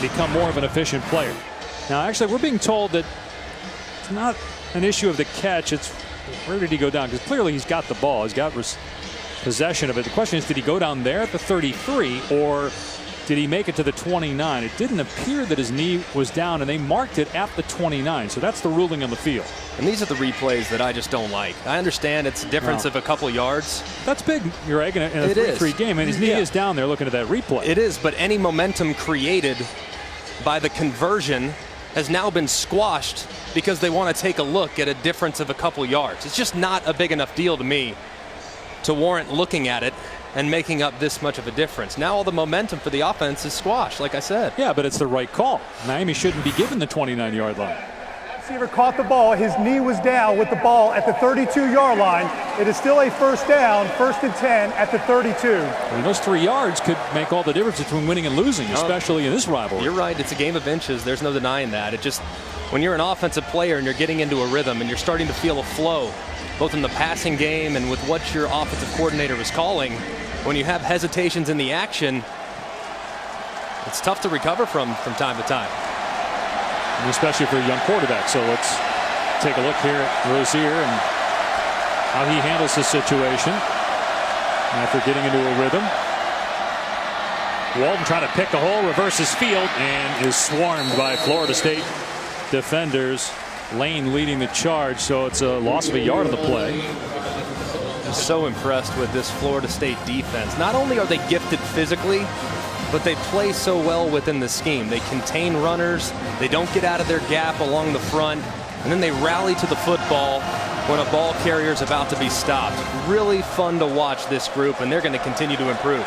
become more of an efficient player. Now, actually, we're being told that it's not an issue of the catch. It's where did he go down? Because clearly he's got the ball. He's got possession of it. The question is, did he go down there at the 33, or did he make it to the 29? It didn't appear that his knee was down, and they marked it at the 29. So that's the ruling on the field. And these are the replays that I just don't like. I understand it's a difference of a couple yards. That's big, Greg, in a 3-3 game. And his knee is down there looking at that replay. It is, but any momentum created by the conversion has now been squashed because they want to take a look at a difference of a couple yards. It's just not a big enough deal to me to warrant looking at it and making up this much of a difference. Now all the momentum for the offense is squashed, like I said. Yeah, but it's the right call. Miami shouldn't be given the 29-yard line. Receiver caught the ball. His knee was down with the ball at the 32-yard line. It is still a 1st down, 1st and 10 at the 32. I mean, those 3 yards could make all the difference between winning and losing, especially in this rivalry. You're right. It's a game of inches. There's no denying that. It just, when you're an offensive player and you're getting into a rhythm and you're starting to feel a flow, both in the passing game and with what your offensive coordinator is calling, when you have hesitations in the action, it's tough to recover from time to time. And especially for a young quarterback. So let's take a look here at Rozier and how he handles the situation after getting into a rhythm. Walton trying to pick a hole, reverses field, and is swarmed by Florida State defenders. Lane leading the charge, so it's a loss of a yard on the play. I'm so impressed with this Florida State defense. Not only are they gifted physically, but they play so well within the scheme. They contain runners, they don't get out of their gap along the front, and then they rally to the football when a ball carrier is about to be stopped. Really fun to watch this group, and they're going to continue to improve.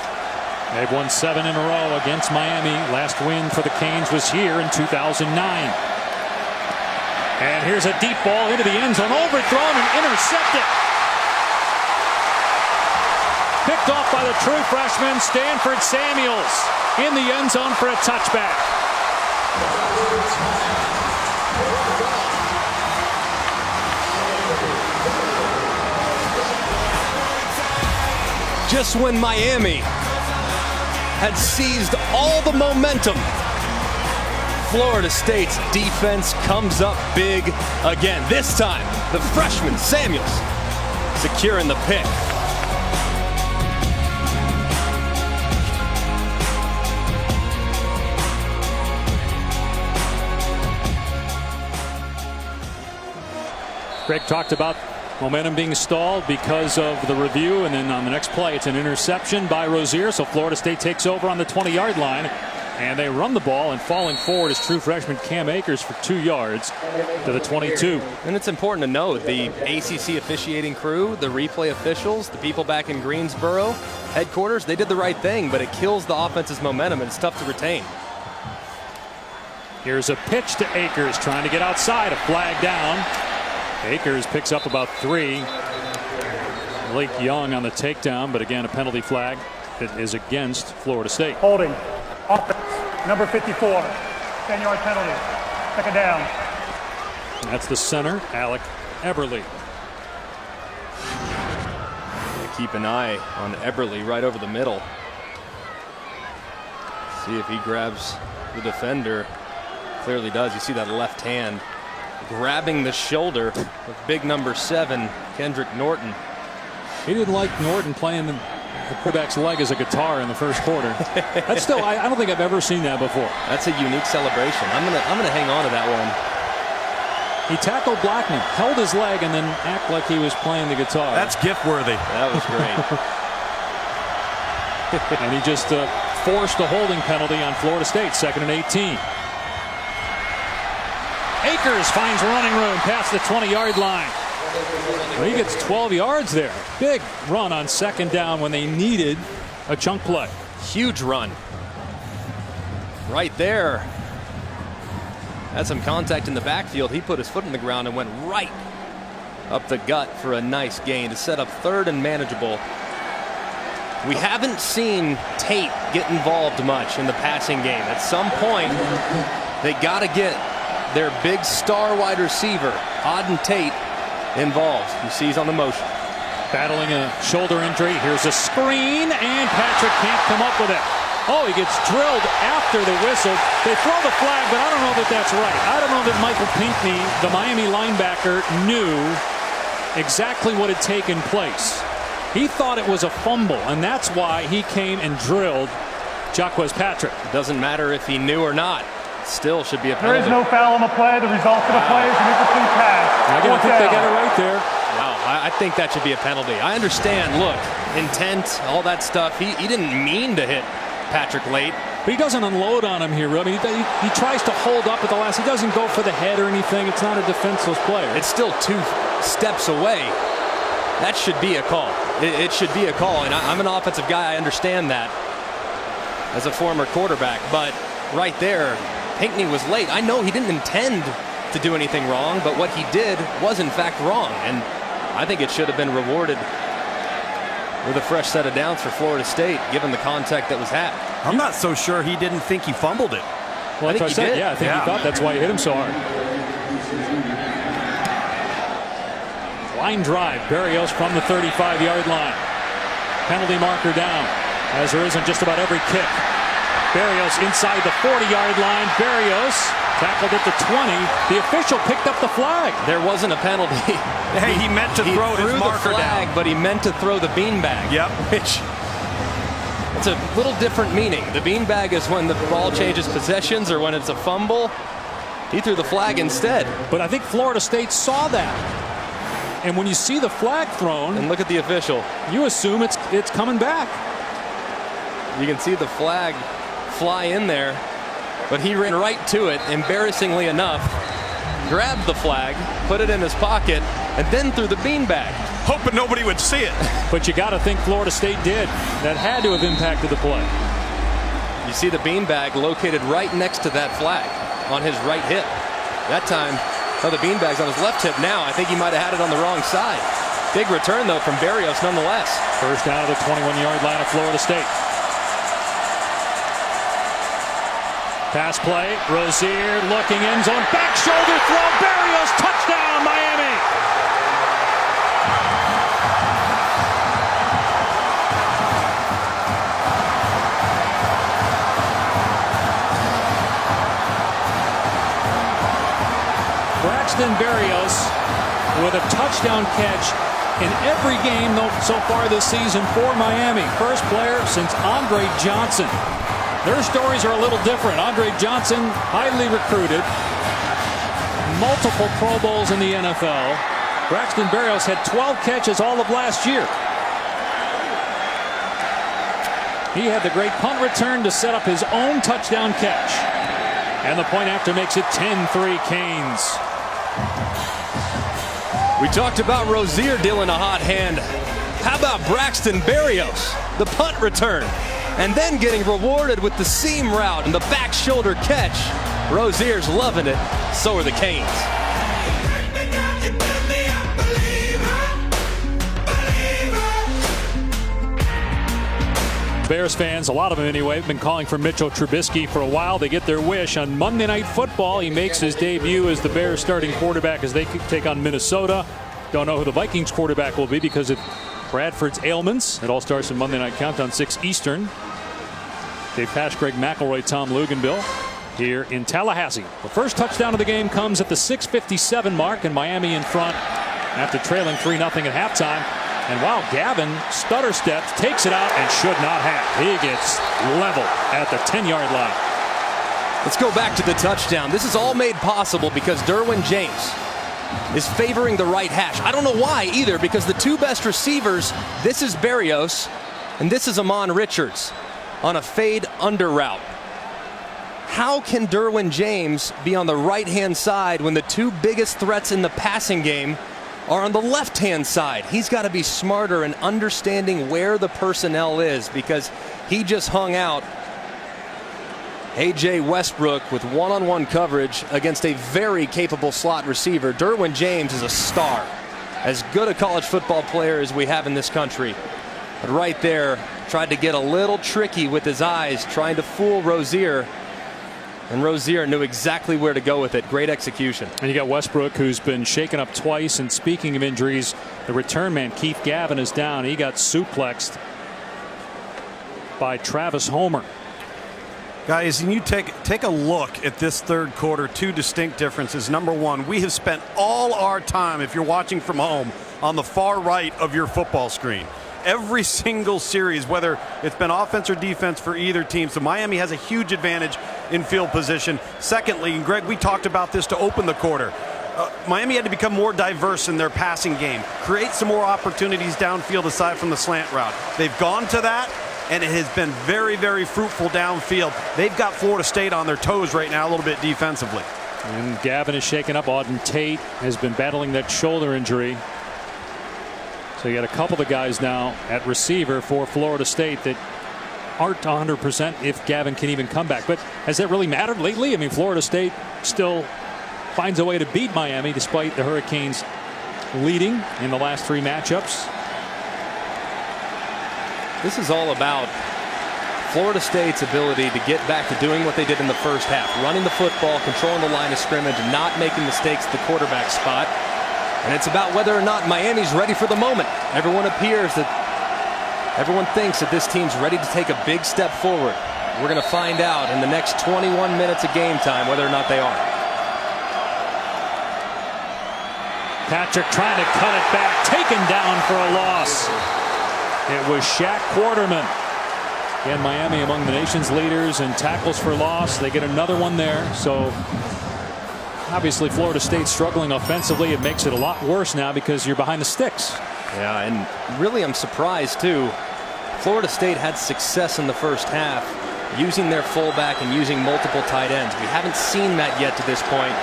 They've won 7 in a row against Miami. Last win for the Canes was here in 2009. And here's a deep ball into the end zone, overthrown and intercepted. Picked off by the true freshman Stanford Samuels in the end zone for a touchback. Just when Miami had seized all the momentum, Florida State's defense comes up big again. This time, the freshman Samuels securing the pick. Greg talked about momentum being stalled because of the review, and then on the next play it's an interception by Rozier, so Florida State takes over on the 20-yard line, and they run the ball, and falling forward is true freshman Cam Akers for 2 yards to the 22. And it's important to note the ACC officiating crew, the replay officials, the people back in Greensboro headquarters, they did the right thing, but it kills the offense's momentum, and it's tough to retain. Here's a pitch to Akers trying to get outside, a flag down. Akers picks up about 3. Blake Young on the takedown, but again a penalty flag that is against Florida State. Holding. Offense. Number 54. 10-yard penalty. Second down. And that's the center, Alec Eberle. Keep an eye on Eberle right over the middle. See if he grabs the defender. Clearly does. You see that left hand grabbing the shoulder of big number 7, Kendrick Norton. He didn't like Norton playing the quarterback's leg as a guitar in the first quarter. That's still, I don't think I've ever seen that before. That's a unique celebration. I'm gonna hang on to that one. He tackled Blackman, held his leg, and then act like he was playing the guitar. That's gift worthy. That was great. And he just forced a holding penalty on Florida State, 2nd and 18. Akers finds running room past the 20-yard line. Well, he gets 12 yards there. Big run on 2nd down when they needed a chunk play. Huge run. Right there. Had some contact in the backfield. He put his foot in the ground and went right up the gut for a nice gain to set up 3rd and manageable. We haven't seen Tate get involved much in the passing game. At some point, they got to get their big star wide receiver, Auden Tate, involved. You see he's on the motion. Battling a shoulder injury. Here's a screen, and Patrick can't come up with it. Oh, he gets drilled after the whistle. They throw the flag, but I don't know that that's right. I don't know that Michael Pinckney, the Miami linebacker, knew exactly what had taken place. He thought it was a fumble, and that's why he came and drilled Jaquez Patrick. It doesn't matter if he knew or not. Still should be a penalty. There is no foul on the play. The result of the play is an incomplete pass. I think they got it right there. Wow, I think that should be a penalty. I understand, look, intent, all that stuff. He didn't mean to hit Patrick late. But he doesn't unload on him here. I mean, he tries to hold up at the last. He doesn't go for the head or anything. It's not a defenseless player. It's still 2 steps away. That should be a call. It should be a call. And I'm an offensive guy. I understand that as a former quarterback. But right there, Pinckney was late. I know he didn't intend to do anything wrong, but what he did was in fact wrong. And I think it should have been rewarded with a fresh set of downs for Florida State, given the contact that was had. I'm not so sure he didn't think he fumbled it. Well, I think he did. Yeah, I think he thought that's why he hit him so hard. Line drive, Berrios from the 35-yard line. Penalty marker down, as there isn't just about every kick. Berrios inside the 40-yard line. Berrios tackled at the 20. The official picked up the flag. There wasn't a penalty. Hey, he meant to throw his marker the flag, down. but he meant to throw the beanbag. Yep. Which, it's a little different meaning. The beanbag is when the ball changes possessions or when it's a fumble. He threw the flag instead. But I think Florida State saw that. And when you see the flag thrown, And look at the official. you assume it's coming back. You can see the flag fly in there, but he ran right to it, embarrassingly enough, grabbed the flag, put it in his pocket, and then threw the beanbag. Hoping nobody would see it. But you got to think Florida State did. That had to have impacted the play. You see the beanbag located right next to that flag on his right hip. That time, the beanbag's on his left hip now. I think he might have had it on the wrong side. Big return, though, from Berrios nonetheless. First down of the 21-yard line of Florida State. Pass play, Rozier looking end zone, back shoulder throw, Berrios, touchdown, Miami. Braxton Berrios with a touchdown catch in every game so far this season for Miami. First player since Andre Johnson. Their stories are a little different. Andre Johnson, highly recruited, multiple Pro Bowls in the NFL. Braxton Berrios had 12 catches all of last year. He had the great punt return to set up his own touchdown catch. And the point after makes it 10-3 Canes. We talked about Rozier dealing a hot hand. How about Braxton Berrios, the punt return, and then getting rewarded with the seam route and the back shoulder catch. Rozier's loving it. So are the Canes. Bears fans, a lot of them anyway, have been calling for Mitchell Trubisky for a while. They get their wish on Monday Night Football. He makes his debut as the Bears starting quarterback as they take on Minnesota. Don't know who the Vikings quarterback will be because of Bradford's ailments. It all starts in Monday Night Countdown, 6 Eastern. Dave Pasch, Greg McElroy, Tom Luganbill here in Tallahassee. The first touchdown of the game comes at the 6:57 mark, and Miami in front after trailing 3-0 at halftime. And wow, Gavin stutter steps, takes it out, and should not have. He gets leveled at the 10-yard line. Let's go back to the touchdown. This is all made possible because Derwin James is favoring the right hash. I don't know why either, because the two best receivers, this is Berrios and this is Amon Richards on a fade under route. How can Derwin James be on the right-hand side when the two biggest threats in the passing game are on the left-hand side? He's got to be smarter in understanding where the personnel is, because he just hung out A.J. Westbrook with one-on-one coverage against a very capable slot receiver. Derwin James is a star, as good a college football player as we have in this country. But right there, tried to get a little tricky with his eyes, trying to fool Rozier. And Rozier knew exactly where to go with it. Great execution. And you got Westbrook, who's been shaken up twice. And speaking of injuries, the return man, Keith Gavin, is down. He got suplexed by Travis Homer. Guys, and you take a look at this third quarter. Two distinct differences. Number one, we have spent all our time, if you're watching from home, on the far right of your football screen. Every single series, whether it's been offense or defense for either team. So Miami has a huge advantage in field position. Secondly, and Greg, we talked about this to open the quarter. Miami had to become more diverse in their passing game. Create some more opportunities downfield aside from the slant route. They've gone to that, and it has been very, very fruitful downfield. They've got Florida State on their toes right now a little bit defensively. And Gavin is shaken up. Auden Tate has been battling that shoulder injury. So you got a couple of guys now at receiver for Florida State that aren't 100% if Gavin can even come back. But has that really mattered lately? I mean, Florida State still finds a way to beat Miami despite the Hurricanes leading in the last 3 matchups. This is all about Florida State's ability to get back to doing what they did in the first half. Running the football, controlling the line of scrimmage, and not making mistakes at the quarterback spot. And it's about whether or not Miami's ready for the moment. Everyone thinks that this team's ready to take a big step forward. We're going to find out in the next 21 minutes of game time whether or not they are. Patrick trying to cut it back, taken down for a loss. It was Shaq Quarterman. Again, Miami among the nation's leaders in tackles for loss. They get another one there. So obviously Florida State struggling offensively. It makes it a lot worse now because you're behind the sticks. Yeah, and really I'm surprised too. Florida State had success in the first half using their fullback and using multiple tight ends. We haven't seen that yet to this point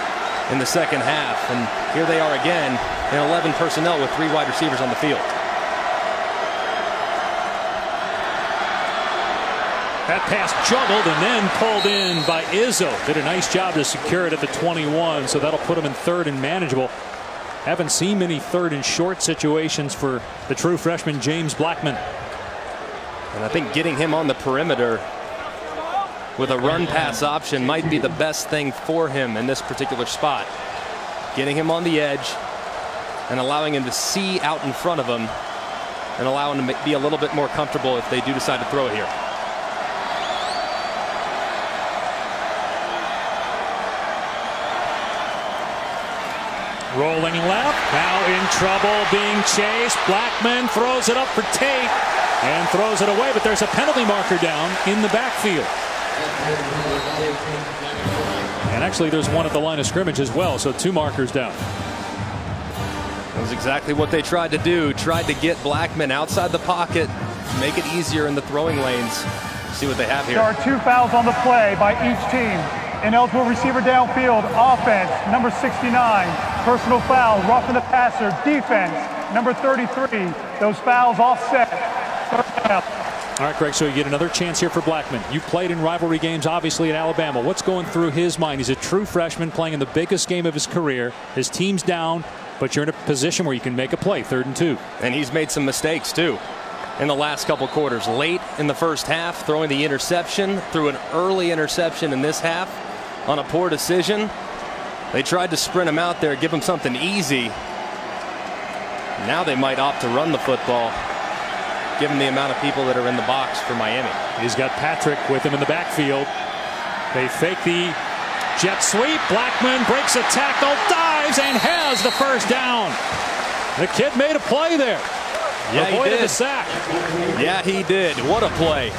in the second half. And here they are again in 11 personnel with 3 wide receivers on the field. That pass juggled and then pulled in by Izzo. Did a nice job to secure it at the 21, so that'll put him in 3rd and manageable. Haven't seen many 3rd and short situations for the true freshman James Blackman. And I think getting him on the perimeter with a run pass option might be the best thing for him in this particular spot. Getting him on the edge and allowing him to see out in front of him and allowing him to be a little bit more comfortable if they do decide to throw it here. Rolling left, now in trouble, being chased. Blackman throws it up for Tate and throws it away, but there's a penalty marker down in the backfield. And actually there's one at the line of scrimmage as well, so 2 markers down. That was exactly what they tried to do. Tried to get Blackman outside the pocket, make it easier in the throwing lanes. See what they have here. There are 2 fouls on the play by each team. Ineligible receiver downfield, offense, number 69. Personal foul, roughing the passer, defense, number 33. Those fouls offset. Third down. All right, Greg, so you get another chance here for Blackman. You played in rivalry games, obviously, at Alabama. What's going through his mind? He's a true freshman playing in the biggest game of his career. His team's down, but you're in a position where you can make a play, 3rd and 2. And he's made some mistakes, too, in the last couple quarters. Late in the first half, throwing the interception, threw an early interception in this half on a poor decision. They tried to sprint him out there, give him something easy. Now they might opt to run the football, given the amount of people that are in the box for Miami. He's got Patrick with him in the backfield. They fake the jet sweep. Blackman breaks a tackle, dives, and has the first down. The kid made a play there. Yeah, avoided he did. the sack. Yeah, he did. What a play.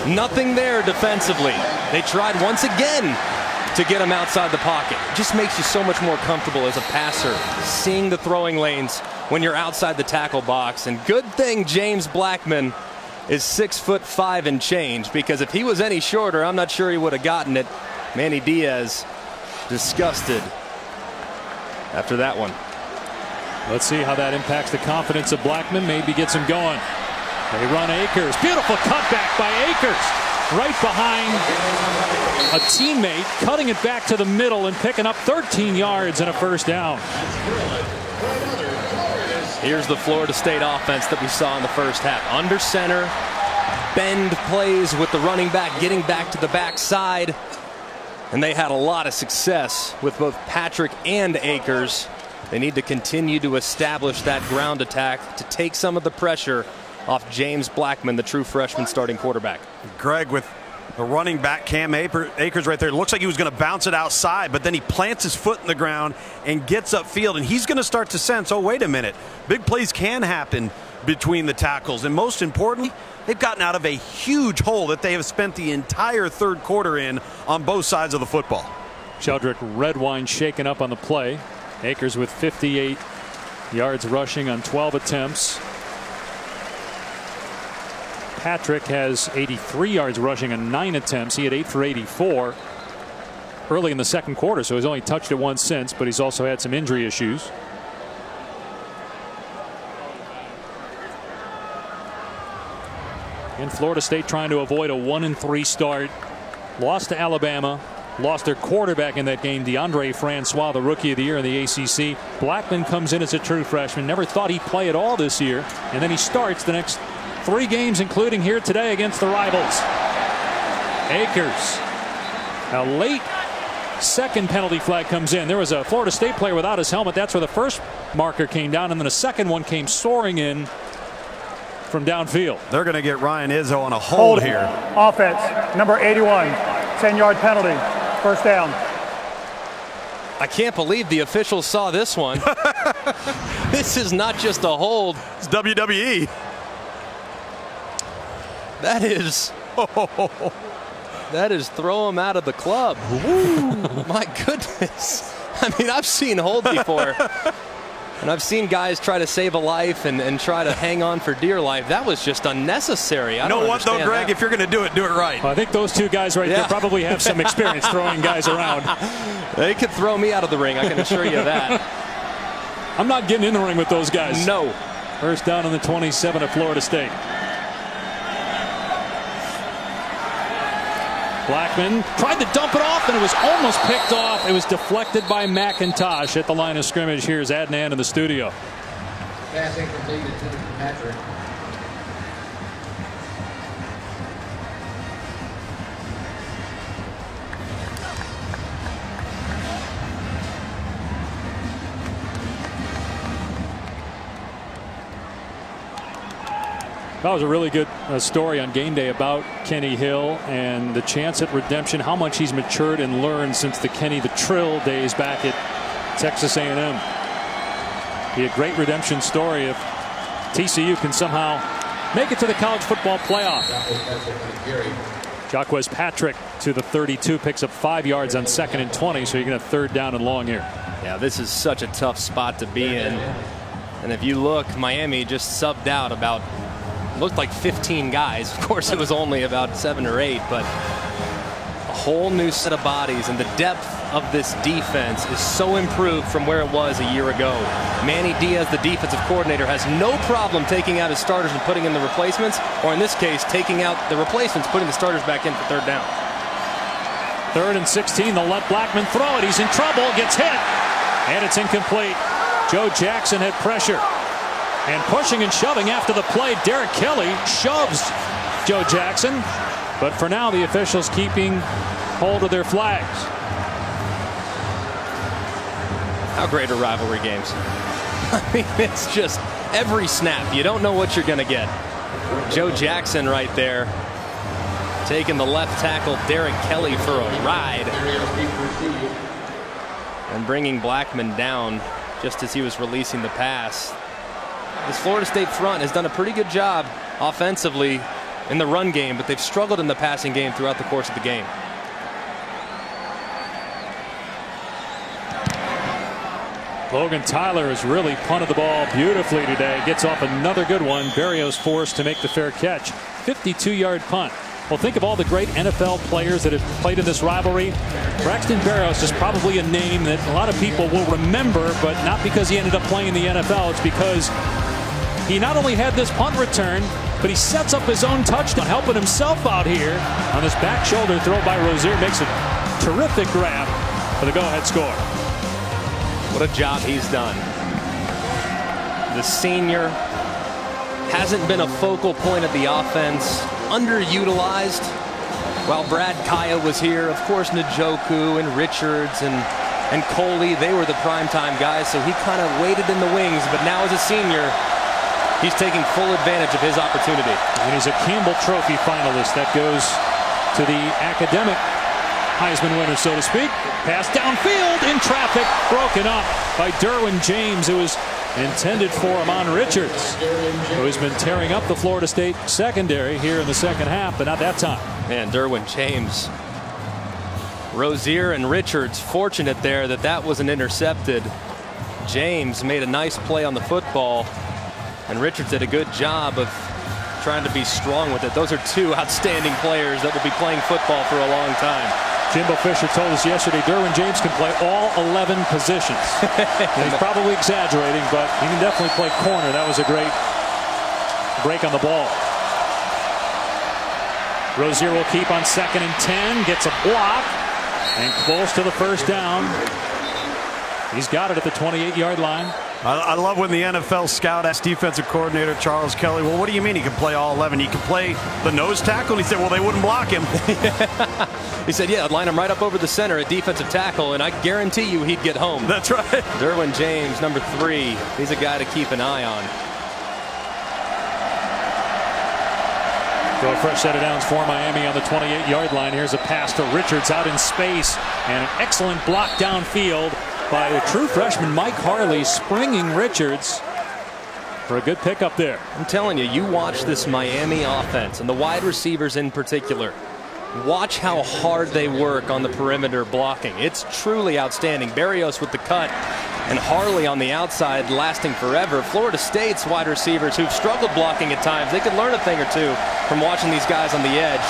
Nothing there defensively. They tried once again to get him outside the pocket. It just makes you so much more comfortable as a passer, seeing the throwing lanes when you're outside the tackle box. And good thing James Blackman is 6'5" and change, because if he was any shorter, I'm not sure he would have gotten it. Manny Diaz disgusted after that one. Let's see how that impacts the confidence of Blackman. Maybe gets him going. They run Akers. Beautiful cutback by Akers. Right behind a teammate, cutting it back to the middle and picking up 13 yards and a first down. Here's the Florida State offense that we saw in the first half. Under center, bend plays with the running back, getting back to the backside. And they had a lot of success with both Patrick and Akers. They need to continue to establish that ground attack to take some of the pressure off James Blackman, the true freshman starting quarterback. Greg, with the running back Cam Akers right there, it looks like he was going to bounce it outside, but then he plants his foot in the ground and gets upfield, and he's going to start to sense, oh, wait a minute, big plays can happen between the tackles. And most importantly, they've gotten out of a huge hole that they have spent the entire 3rd quarter in on both sides of the football. Sheldrick Redwine shaken up on the play. Akers with 58 yards rushing on 12 attempts. Patrick has 83 yards rushing on 9 attempts. He had 8 for 84 early in the 2nd quarter, so he's only touched it once since, but he's also had some injury issues. And Florida State trying to avoid a 1-3 start. Lost to Alabama. Lost their quarterback in that game, DeAndre Francois, the rookie of the year in the ACC. Blackman comes in as a true freshman. Never thought he'd play at all this year. And then he starts the next 3 games, including here today against the rivals. Akers. A late 2nd penalty flag comes in. There was a Florida State player without his helmet. That's where the first marker came down. And then a second one came soaring in from downfield. They're going to get Ryan Izzo on a hold here. Offense, number 81, 10-yard penalty, first down. I can't believe the officials saw this one. This is not just a hold. It's WWE. That is throw him out of the club. My goodness. I mean, I've seen hold before. And I've seen guys try to save a life and try to hang on for dear life. That was just unnecessary. You know what, though, Greg? If you're going to do it right. Well, I think those 2 guys right there probably have some experience throwing guys around. They could throw me out of the ring, I can assure you of that. I'm not getting in the ring with those guys. No. First down on the 27 of Florida State. Blackman tried to dump it off, and it was almost picked off. It was deflected by McIntosh at the line of scrimmage. Here's Adnan in the studio. Pass incomplete to Patrick. That was a really good story on game day about Kenny Hill and the chance at redemption, how much he's matured and learned since the Kenny the Trill days back at Texas A&M. Be a great redemption story if TCU can somehow make it to the college football playoff. Jacquez Patrick to the 32, picks up 5 yards on 2nd and 20, so you're going to 3rd down and long here. Yeah, this is such a tough spot to be in. And if you look, Miami just subbed out about, looked like 15 guys. Of course, it was only about 7 or 8, but a whole new set of bodies, and the depth of this defense is so improved from where it was a year ago. Manny Diaz, the defensive coordinator, has no problem taking out his starters and putting in the replacements, or in this case, taking out the replacements, putting the starters back in for 3rd down. 3rd and 16, they'll let Blackman throw it. He's in trouble, gets hit, and it's incomplete. Joe Jackson had pressure. And pushing and shoving after the play, Derek Kelly shoves Joe Jackson. But for now, the officials keeping hold of their flags. How great are rivalry games? I mean, it's just every snap. You don't know what you're going to get. Joe Jackson right there taking the left tackle Derek Kelly for a ride and bringing Blackman down just as he was releasing the pass. This Florida State front has done a pretty good job offensively in the run game, but they've struggled in the passing game throughout the course of the game. Logan Tyler has really punted the ball beautifully today. Gets off another good one. Berrios forced to make the fair catch. 52-yard punt. Well, think of all the great NFL players that have played in this rivalry. Braxton Berrios is probably a name that a lot of people will remember, but not because he ended up playing in the NFL. It's because he not only had this punt return, but he sets up his own touchdown, helping himself out here on this back shoulder throw by Rozier. Makes a terrific grab for the go-ahead score. What a job he's done. The senior hasn't been a focal point of the offense, underutilized. While Brad Kaya was here, of course, Njoku and Richards and Coley, they were the primetime guys, so he kind of waited in the wings. But now as a senior, he's taking full advantage of his opportunity. And he's a Campbell Trophy finalist. That goes to the academic Heisman winner, so to speak. Pass downfield in traffic, broken up by Derwin James. It was intended for Amon Richards, who has been tearing up the Florida State secondary here in the second half, but not that time. Man, Derwin James. Rozier and Richards fortunate there that wasn't intercepted. James made a nice play on the football, and Richards did a good job of trying to be strong with it. Those are two outstanding players that will be playing football for a long time. Jimbo Fisher told us yesterday Derwin James can play all 11 positions. He's probably exaggerating, but he can definitely play corner. That was a great break on the ball. Rozier will keep on 2nd and 10, gets a block, and close to the 1st down. He's got it at the 28-yard line. I love when the NFL scout asked defensive coordinator Charles Kelly, well, what do you mean he can play all 11? He can play the nose tackle? And he said, well, they wouldn't block him. He said, yeah, I'd line him right up over the center at defensive tackle, and I guarantee you he'd get home. That's right. Derwin James, number 3. He's a guy to keep an eye on. So a fresh set of downs for Miami on the 28-yard line. Here's a pass to Richards out in space, and an excellent block downfield by the true freshman Mike Harley, springing Richards for a good pickup there. I'm telling you, you watch this Miami offense, and the wide receivers in particular. Watch how hard they work on the perimeter blocking. It's truly outstanding. Berrios with the cut, and Harley on the outside lasting forever. Florida State's wide receivers who've struggled blocking at times, they could learn a thing or two from watching these guys on the edge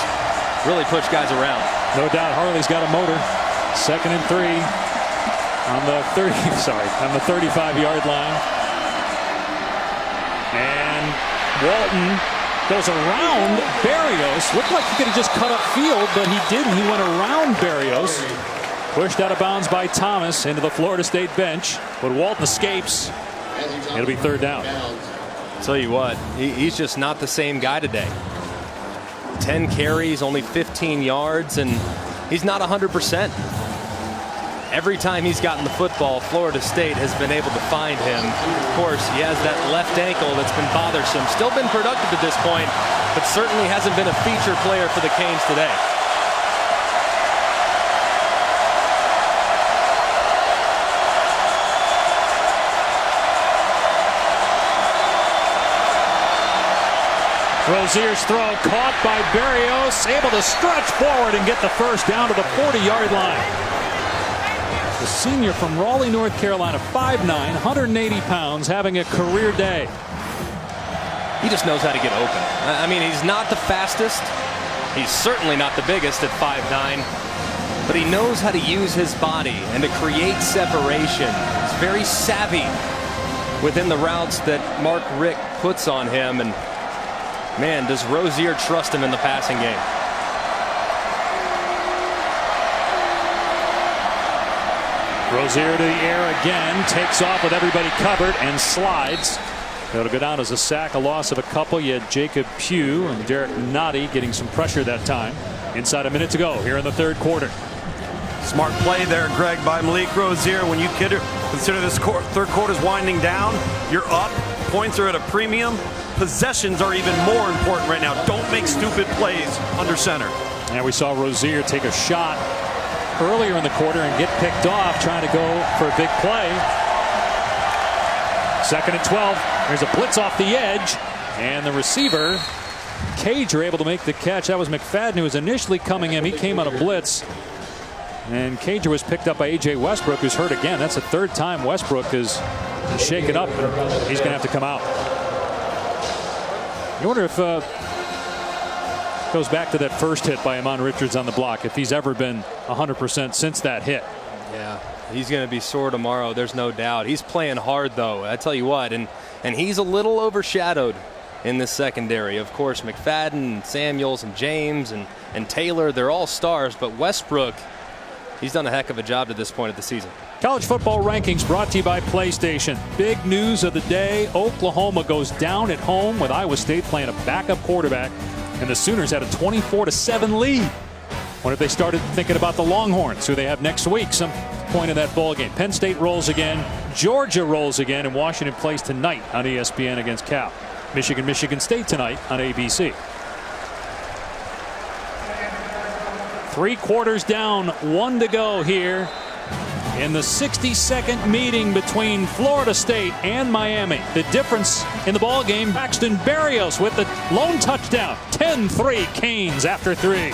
really push guys around. No doubt Harley's got a motor. 2nd and 3. On the 35-yard line. And Walton goes around Berrios. Looked like he could have just cut up field, but he didn't. He went around Berrios. Pushed out of bounds by Thomas into the Florida State bench. But Walton escapes. It'll be 3rd down. Tell you what, he's just not the same guy today. 10 carries, only 15 yards, and he's not 100%. Every time he's gotten the football, Florida State has been able to find him. Of course, he has that left ankle that's been bothersome. Still been productive at this point, but certainly hasn't been a feature player for the Canes today. Rozier's throw caught by Berrios, able to stretch forward and get the first down to the 40-yard line. The senior from Raleigh, North Carolina, 5'9", 180 pounds, having a career day. He just knows how to get open. I mean, he's not the fastest. He's certainly not the biggest at 5'9", but he knows how to use his body and to create separation. He's very savvy within the routes that Mark Richt puts on him, and man, does Rozier trust him in the passing game. Rozier to the air again, takes off with everybody covered and slides. It'll go down as a sack, a loss of a couple. You had Jacob Pugh and Derek Nottie getting some pressure that time. Inside a minute to go here in the third quarter. Smart play there, Greg, by Malik Rozier. When you consider this third quarter's winding down, you're up. Points are at a premium. Possessions are even more important right now. Don't make stupid plays under center. And we saw Rozier take a shot earlier in the quarter and get picked off trying to go for a big play. 2nd and 12. There's a blitz off the edge, and the receiver, Cage, are able to make the catch. That was McFadden who was initially coming in. He came on a blitz, and Cager was picked up by A.J. Westbrook, who's hurt again. That's the third time Westbrook is shaken up, and he's going to have to come out. I wonder if goes back to that first hit by Amon Richards on the block, if he's ever been 100% since that hit. Yeah, he's going to be sore tomorrow. There's no doubt. He's playing hard, though. I tell you what, and he's a little overshadowed in this secondary. Of course, McFadden, Samuels, and James, and Taylor, they're all stars, but Westbrook, he's done a heck of a job to this point of the season. College football rankings brought to you by PlayStation. Big news of the day: Oklahoma goes down at home with Iowa State playing a backup quarterback, and the Sooners had a 24-7 lead. What if they started thinking about the Longhorns, who they have next week, some point in that ball game? Penn State rolls again, Georgia rolls again, and Washington plays tonight on ESPN against Cal. Michigan State tonight on ABC. 3 quarters down, 1 to go here in the 62nd meeting between Florida State and Miami. The difference in the ball game: Braxton Berrios with the lone touchdown. 10-3 Canes after 3.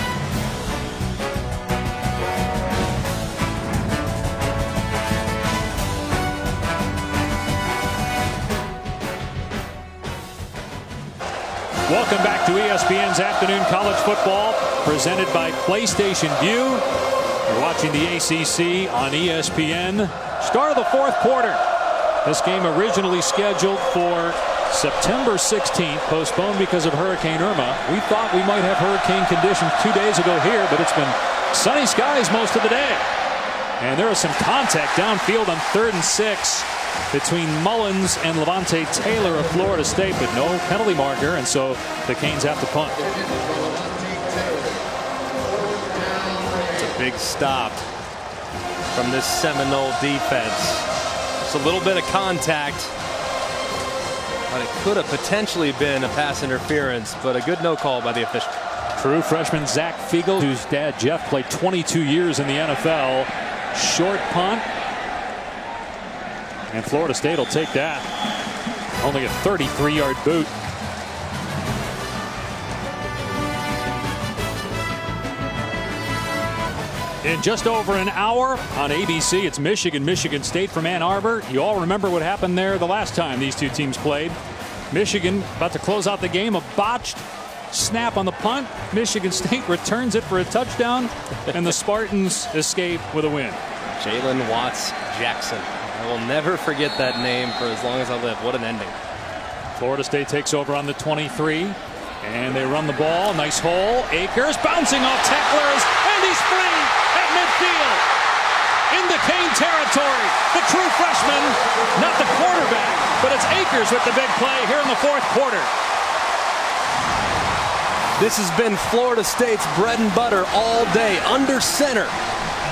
Welcome back to ESPN's Afternoon College Football, presented by PlayStation Vue. You're watching the ACC on ESPN. Start of the fourth quarter. This game originally scheduled for September 16th, postponed because of Hurricane Irma. We thought we might have hurricane conditions 2 days ago here, but it's been sunny skies most of the day. And there is some contact downfield on 3rd and 6 between Mullins and Levante Taylor of Florida State, but no penalty marker, and so the Canes have to punt. It's a big stop from this Seminole defense. Just a little bit of contact, but it could have potentially been a pass interference, but a good no call by the official. True freshman Zach Fiegel, whose dad Jeff played 22 years in the NFL. Short punt. And Florida State will take that. Only a 33-yard boot. In just over an hour on ABC, it's Michigan State from Ann Arbor. You all remember what happened there the last time these two teams played. Michigan about to close out the game. A botched snap on the punt. Michigan State returns it for a touchdown, and the Spartans escape with a win. Jalen Watts Jackson. I will never forget that name for as long as I live. What an ending. Florida State takes over on the 23, and they run the ball. Nice hole. Akers bouncing off tacklers, and he's free at midfield. Into Cane territory. The true freshman, not the quarterback, but it's Akers with the big play here in the fourth quarter. This has been Florida State's bread and butter all day. Under center,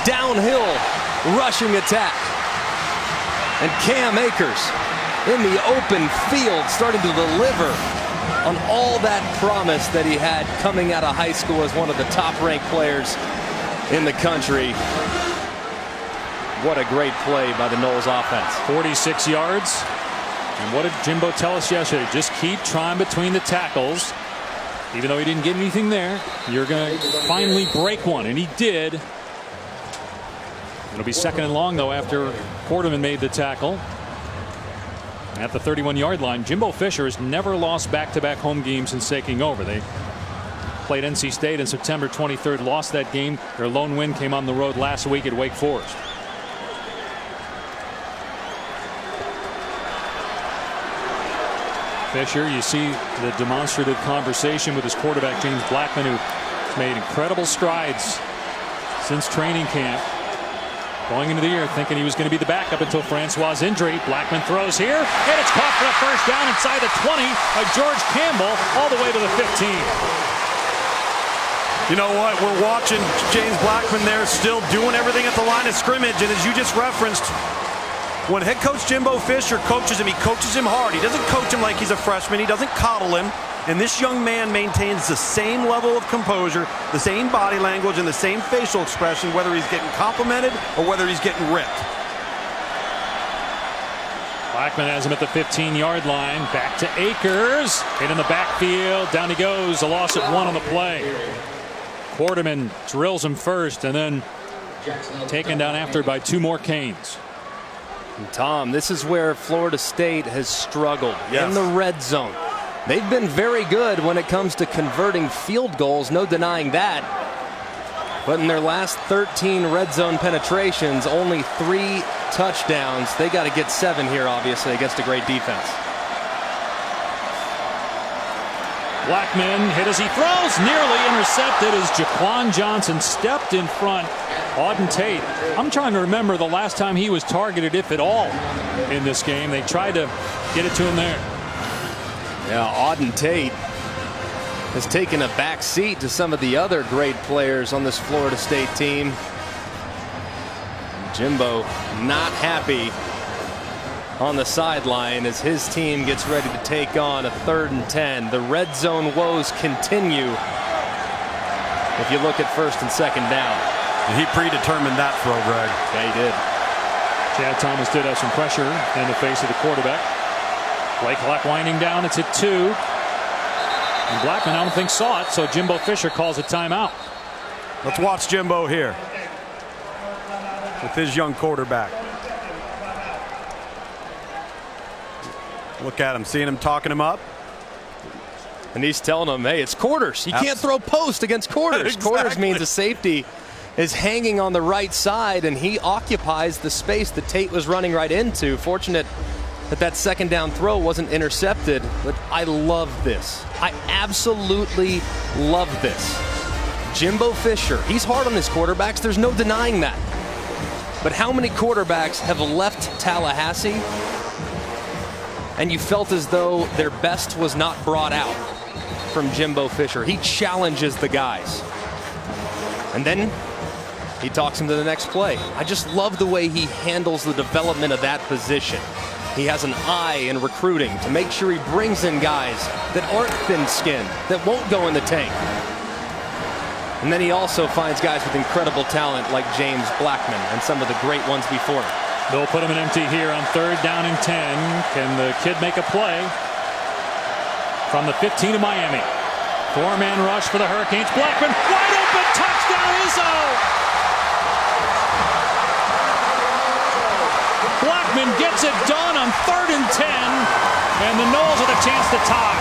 downhill, rushing attack. And Cam Akers in the open field, starting to deliver on all that promise that he had coming out of high school as one of the top-ranked players in the country. What a great play by the Noles offense. 46 yards. And what did Jimbo tell us yesterday? Just keep trying between the tackles. Even though he didn't get anything there, you're going to finally break one, and he did. It'll be second and long, though, after Quarterman made the tackle. At the 31-yard line, Jimbo Fisher has never lost back-to-back home games since taking over. They played NC State on September 23rd, lost that game. Their lone win came on the road last week at Wake Forest. Fisher, you see the demonstrative conversation with his quarterback, James Blackman, who's made incredible strides since training camp. Going into the year thinking he was going to be the backup until Francois' injury. Blackman throws here, and it's caught for a first down inside the 20 by George Campbell all the way to the 15. You know what? We're watching James Blackman there still doing everything at the line of scrimmage, and as you just referenced, when head coach Jimbo Fisher coaches him, he coaches him hard. He doesn't coach him like he's a freshman. He doesn't coddle him. And this young man maintains the same level of composure, the same body language, and the same facial expression, whether he's getting complimented or whether he's getting ripped. Blackman has him at the 15-yard line. Back to Akers. Hit in the backfield. Down he goes. A loss at 1 on the play. Quarterman drills him first and then taken down after by 2 more Canes. And Tom, this is where Florida State has struggled Yes. in the red zone. They've been very good when it comes to converting field goals, no denying that. But in their last 13 red zone penetrations, only 3 touchdowns. They got to get 7 here, obviously, against a great defense. Blackman hit as he throws, nearly intercepted as Jaquan Johnson stepped in front. Auden Tate, I'm trying to remember the last time he was targeted, if at all, in this game. They tried to get it to him there. Yeah, Auden Tate has taken a back seat to some of the other great players on this Florida State team. Jimbo not happy on the sideline as his team gets ready to take on a 3rd and 10. The red zone woes continue if you look at 1st and 2nd down. And he predetermined that throw, Greg. Yeah, he did. Chad Thomas did have some pressure in the face of the quarterback. Play clock winding down. It's at 2. And Blackman, I don't think, saw it, so Jimbo Fisher calls a timeout. Let's watch Jimbo here with his young quarterback. Look at him, seeing him talking him up. And he's telling him, hey, it's quarters. You can't throw post against quarters. Exactly. Quarters means a safety is hanging on the right side, and he occupies the space that Tate was running right into. Fortunate that 2nd down throw wasn't intercepted, but I love this. I absolutely love this. Jimbo Fisher, he's hard on his quarterbacks. There's no denying that. But how many quarterbacks have left Tallahassee and you felt as though their best was not brought out from Jimbo Fisher? He challenges the guys. And then he talks him to the next play. I just love the way he handles the development of that position. He has an eye in recruiting to make sure he brings in guys that aren't thin-skinned, that won't go in the tank. And then he also finds guys with incredible talent like James Blackman and some of the great ones before him. They'll put him in empty here on 3rd down and 10. Can the kid make a play? From the 15 of Miami. 4-man rush for the Hurricanes. Blackman, wide open, touchdown Izzo! Blackman gets it done on 3rd and 10, and the Noles with a chance to tie.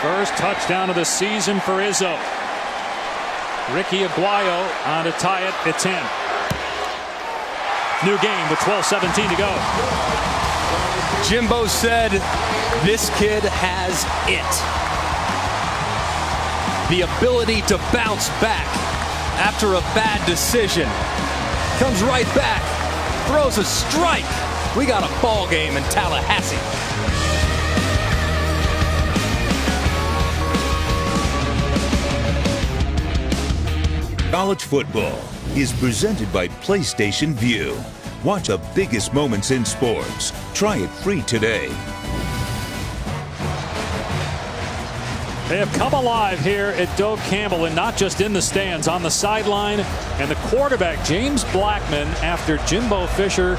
First touchdown of the season for Izzo. Ricky Aguayo on to tie it at 10. New game with 12:17 to go. Jimbo said this kid has it. The ability to bounce back after a bad decision. Comes right back, throws a strike. We got a ball game in Tallahassee. College football is presented by PlayStation Vue. Watch the biggest moments in sports. Try it free today. They have come alive here at Doak Campbell, and not just in the stands, on the sideline. And the quarterback, James Blackman, after Jimbo Fisher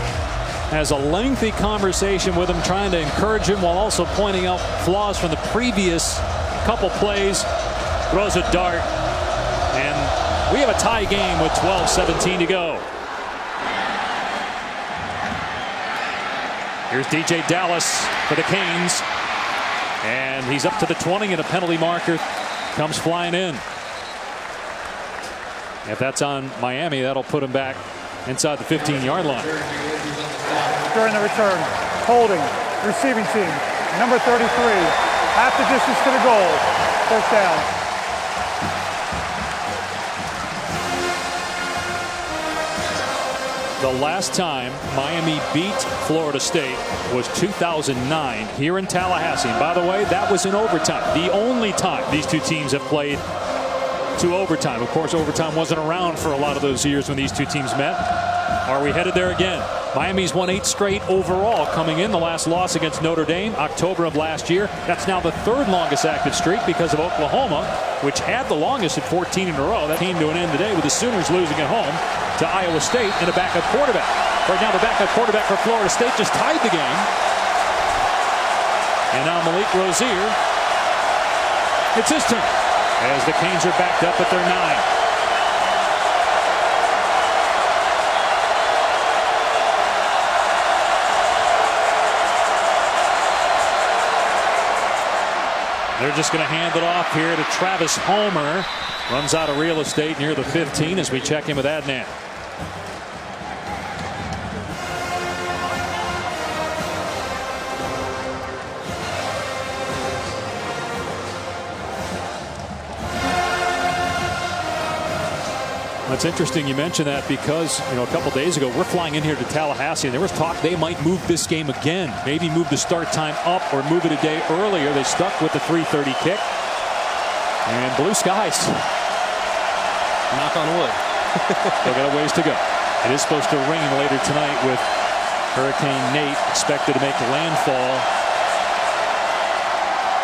has a lengthy conversation with him, trying to encourage him while also pointing out flaws from the previous couple plays, throws a dart. And we have a tie game with 12:17 to go. Here's DJ Dallas for the Canes. And he's up to the 20, and a penalty marker comes flying in. If that's on Miami, that'll put him back inside the 15-yard line. During the return, holding, receiving team, number 33, half the distance to the goal, first down. The last time Miami beat Florida State was 2009 here in Tallahassee. And by the way, that was in overtime. The only time these two teams have played to overtime. Of course, overtime wasn't around for a lot of those years when these two teams met. Are we headed there again? Miami's won 8 straight overall coming in. The last loss against Notre Dame, October of last year. That's now the 3rd longest active streak because of Oklahoma, which had the longest at 14 in a row. That came to an end today with the Sooners losing at home to Iowa State and a backup quarterback. Right now the backup quarterback for Florida State just tied the game. And now Malik Rozier, it's his turn as the Canes are backed up at their 9. They're just going to hand it off here to Travis Homer. Runs out of real estate near the 15 as we check in with Adnan. It's interesting you mentioned that because, a couple days ago, we're flying in here to Tallahassee, and there was talk they might move this game again. Maybe move the start time up or move it a day earlier. They stuck with the 3:30 kick. And blue skies. Knock on wood. They've got a ways to go. It is supposed to rain later tonight with Hurricane Nate expected to make landfall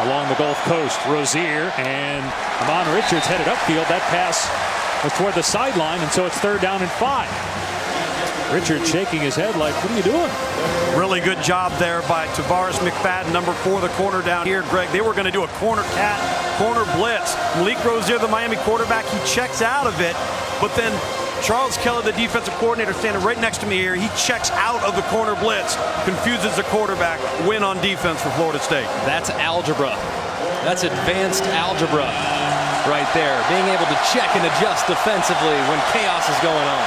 along the Gulf Coast. Rozier and Amon Richards headed upfield. That pass was toward the sideline, and so it's 3rd down and 5. Richard shaking his head like, what are you doing? Really good job there by Tavares McFadden, number 4, the corner down here. Greg, they were going to do a corner cat, corner blitz. Malik Rozier, the Miami quarterback, he checks out of it, but then Charles Keller, the defensive coordinator, standing right next to me here, he checks out of the corner blitz, confuses the quarterback. Win on defense for Florida State. That's algebra. That's advanced algebra right there. Being able to check and adjust defensively when chaos is going on.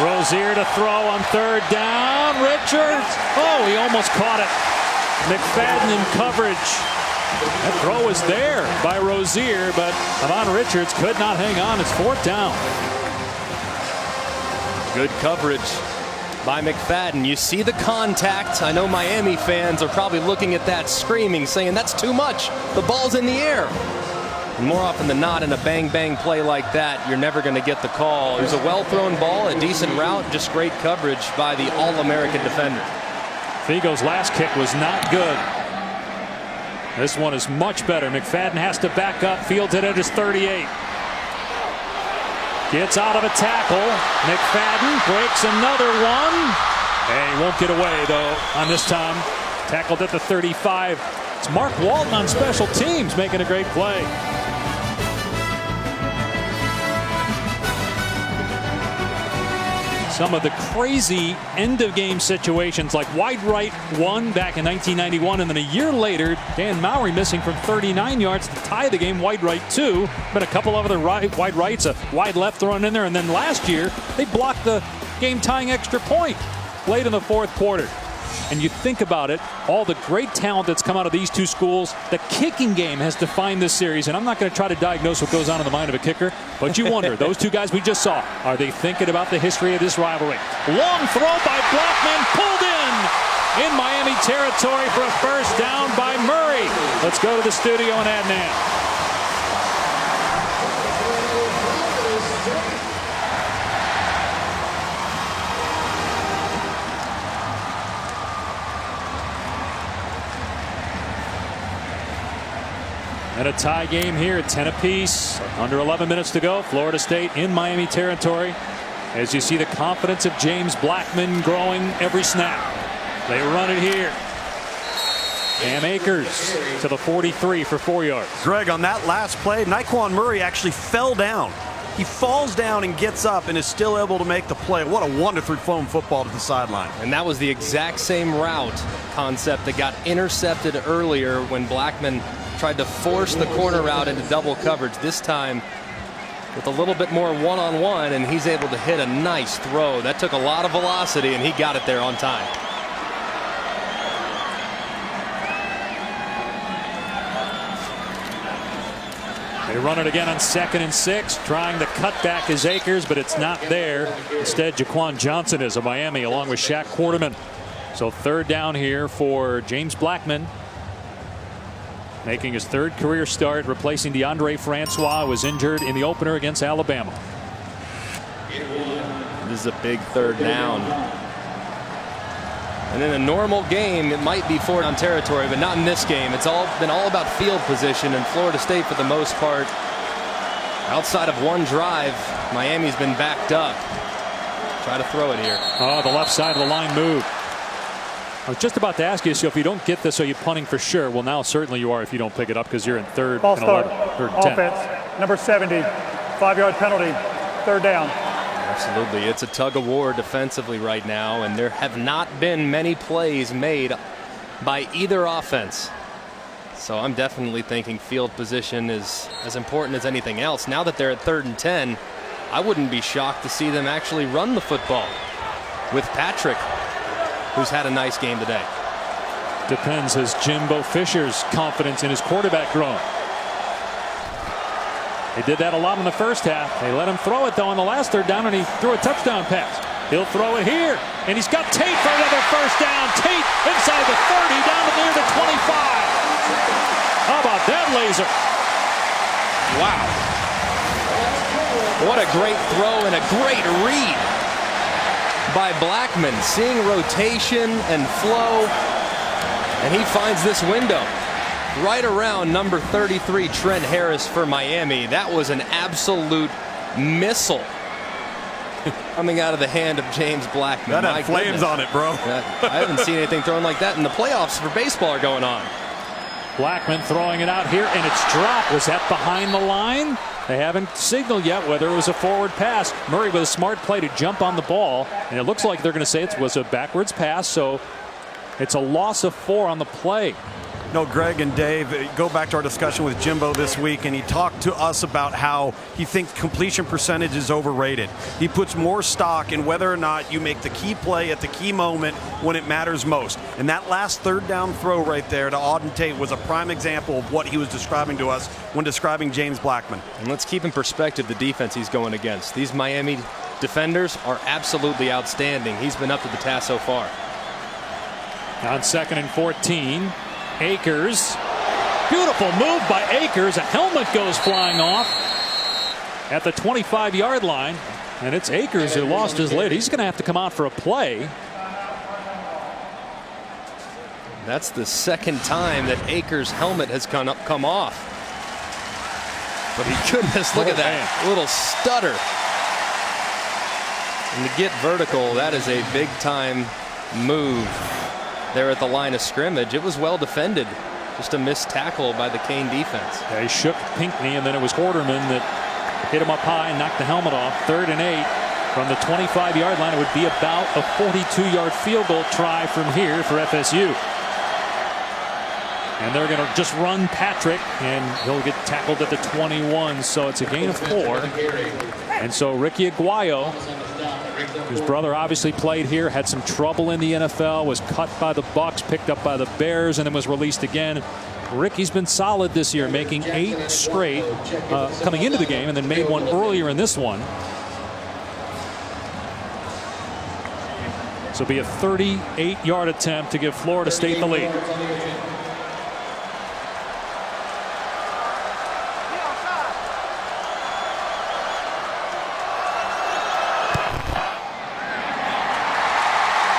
Rozier to throw on 3rd down. Richards. Oh, he almost caught it. McFadden in coverage. That throw was there by Rozier, but Amon Richards could not hang on. It's 4th down. Good coverage by McFadden. You see the contact. I know Miami fans are probably looking at that screaming, saying that's too much. The ball's in the air. And more often than not, in a bang-bang play like that, you're never going to get the call. It was a well-thrown ball, a decent route, just great coverage by the All-American defender. Figo's last kick was not good. This one is much better. McFadden has to back up. Fields it at his 38. Gets out of a tackle. McFadden breaks another one. And he won't get away, though, on this time. Tackled at the 35. It's Mark Walton on special teams making a great play. Some of the crazy end-of-game situations like wide right one back in 1991, and then a year later, Dan Mowry missing from 39 yards to tie the game, wide right 2. But a couple of other wide rights, a wide left thrown in there, and then last year, they blocked the game-tying extra point late in the 4th quarter. And you think about it, all the great talent that's come out of these two schools, the kicking game has defined this series. And I'm not going to try to diagnose what goes on in the mind of a kicker, but you wonder, those two guys we just saw, are they thinking about the history of this rivalry? Long throw by Blackman, pulled in Miami territory for a 1st down by Murray. Let's go to the studio and Adnan. And a tie game here at 10 apiece. Under 11 minutes to go. Florida State in Miami territory. As you see the confidence of James Blackman growing every snap. They run it here. Cam Akers to the 43 for 4 yards. Greg, on that last play, Nyquan Murray actually fell down. He falls down and gets up and is still able to make the play. What a wonderfully thrown football to the sideline. And that was the exact same route concept that got intercepted earlier when Blackman tried to force the corner route into double coverage. This time with a little bit more one-on-one, and he's able to hit a nice throw. That took a lot of velocity, and he got it there on time. They run it again on 2nd and 6. Trying to cut back is Akers, but it's not there. Instead, Jaquan Johnson is of Miami along with Shaq Quarterman. So 3rd down here for James Blackman. Making his 3rd career start, replacing DeAndre Francois, who was injured in the opener against Alabama. This is a big 3rd down. And in a normal game, it might be 4th down territory, but not in this game. It's been all about field position, and Florida State, for the most part, outside of one drive, Miami's been backed up. Try to throw it here. Oh, the left side of the line move. I was just about to ask you, so if you don't get this, are you punting for sure? Well, now certainly you are if you don't pick it up, because you're in 3rd False and start. 11, 3rd and 10. Offense, number 70, 5-yard penalty, 3rd down. Absolutely. It's a tug of war defensively right now, and there have not been many plays made by either offense. So I'm definitely thinking field position is as important as anything else. Now that they're at 3rd and 10, I wouldn't be shocked to see them actually run the football with Patrick, who's had a nice game today. Depends. Has Jimbo Fisher's confidence in his quarterback grown? They did that a lot in the first half. They let him throw it, though, on the last 3rd down, and he threw a touchdown pass. He'll throw it here, and he's got Tate for another 1st down. Tate inside the 30, down to near the 25. How about that laser? Wow. What a great throw and a great read by Blackman. Seeing rotation and flow, and he finds this window right around number 33, Trent Harris for Miami. That was an absolute missile coming out of the hand of James Blackman. That had flames on it, bro. I haven't seen anything thrown like that, and the playoffs for baseball are going on. Blackman throwing it out here, and it's dropped. Was that behind the line? They haven't signaled yet whether it was a forward pass. Murray with a smart play to jump on the ball, and it looks like they're going to say it was a backwards pass, so it's a loss of 4 on the play. No, Greg and Dave, go back to our discussion with Jimbo this week, and he talked to us about how he thinks completion percentage is overrated. He puts more stock in whether or not you make the key play at the key moment when it matters most. And that last 3rd down throw right there to Auden Tate was a prime example of what he was describing to us when describing James Blackman. And let's keep in perspective the defense he's going against. These Miami defenders are absolutely outstanding. He's been up to the task so far. On 2nd and 14. Akers. Beautiful move by Akers. A helmet goes flying off at the 25-yard line. And it's Akers who lost his lid. He's going to have to come out for a play. That's the 2nd time that Akers' helmet has come off. But goodness, look at that little stutter. And to get vertical, that is a big-time move. There at the line of scrimmage. It was well defended. Just a missed tackle by the Kane defense. Yeah, he shook Pinckney, and then it was Quarterman that hit him up high and knocked the helmet off. 3rd and 8 from the 25-yard line. It would be about a 42-yard field goal try from here for FSU. And they're going to just run Patrick, and he'll get tackled at the 21. So it's a gain of 4. And so Ricky Aguayo, whose brother obviously played here, had some trouble in the NFL, was cut by the Bucks, picked up by the Bears, and then was released again. Ricky's been solid this year, making 8 straight coming into the game, and then made one earlier in this one. So it'll be a 38-yard attempt to give Florida State the lead.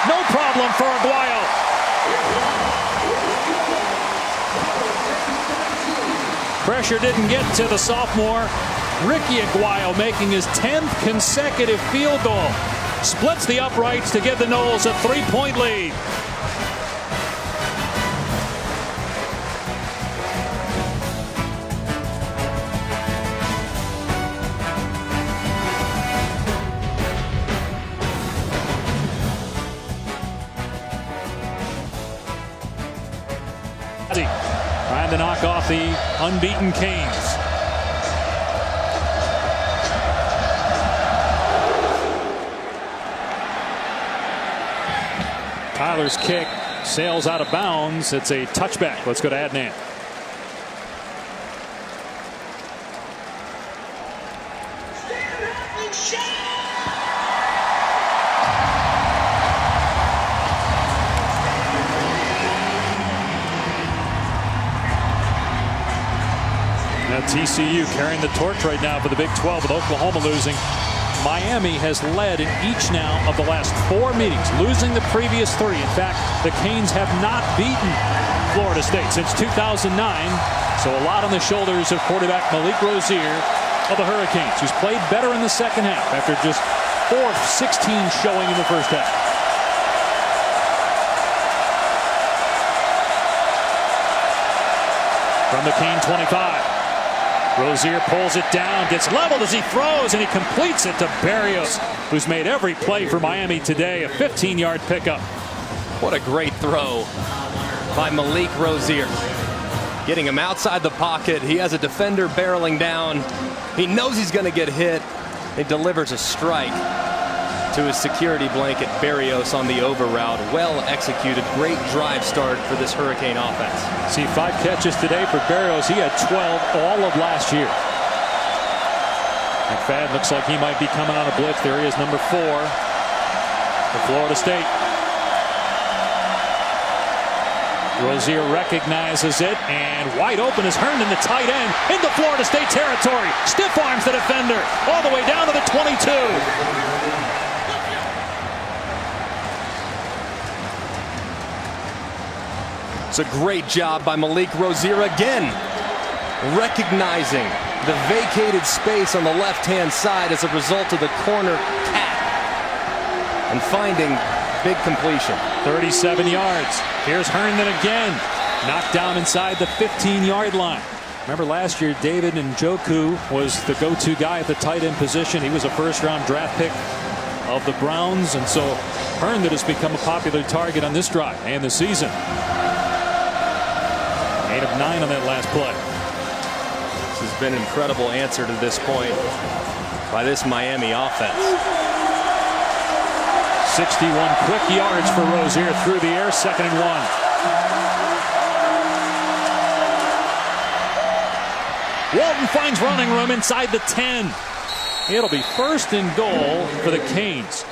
No problem for Aguayo. pressure didn't get to the sophomore. Ricky Aguayo making his 10th consecutive field goal. Splits the uprights to give the Noles a 3-point lead. Trying to knock off the unbeaten Canes. Tyler's kick sails out of bounds. It's a touchback. Let's go to Adnan. Now TCU carrying the torch right now for the Big 12 with Oklahoma losing. Miami has led in each now of the last 4 meetings, losing the previous 3. In fact, the Canes have not beaten Florida State since 2009. So a lot on the shoulders of quarterback Malik Rozier of the Hurricanes, who's played better in the second half after just 4 of 16 showing in the first half. From the Cane 25. Rozier pulls it down, gets leveled as he throws, and he completes it to Berrios, who's made every play for Miami today. A 15-yard pickup. What a great throw by Malik Rozier. Getting him outside the pocket. He has a defender barreling down. He knows he's going to get hit. He delivers a strike to his security blanket, Berrios, on the over route. Well executed. Great drive start for this Hurricane offense. See 5 catches today for Berrios. He had 12 all of last year. McFadden looks like he might be coming on a blitz. There he is, number 4 for Florida State. Rozier recognizes it, and wide open is Herndon, the tight end, into Florida State territory. Stiff arms the defender all the way down to the 22. It's a great job by Malik Rozier again, recognizing the vacated space on the left-hand side as a result of the corner cap and finding big completion. 37 yards. Here's Herndon again, knocked down inside the 15-yard line. Remember last year, David Njoku was the go-to guy at the tight end position. He was a first-round draft pick of the Browns, and so Herndon has become a popular target on this drive and the season. 8 of 9 on that last play. This has been an incredible answer to this point by this Miami offense. 61 quick yards for Rozier through the air, 2nd and 1. Walton finds running room inside the 10. It'll be 1st and goal for the Canes.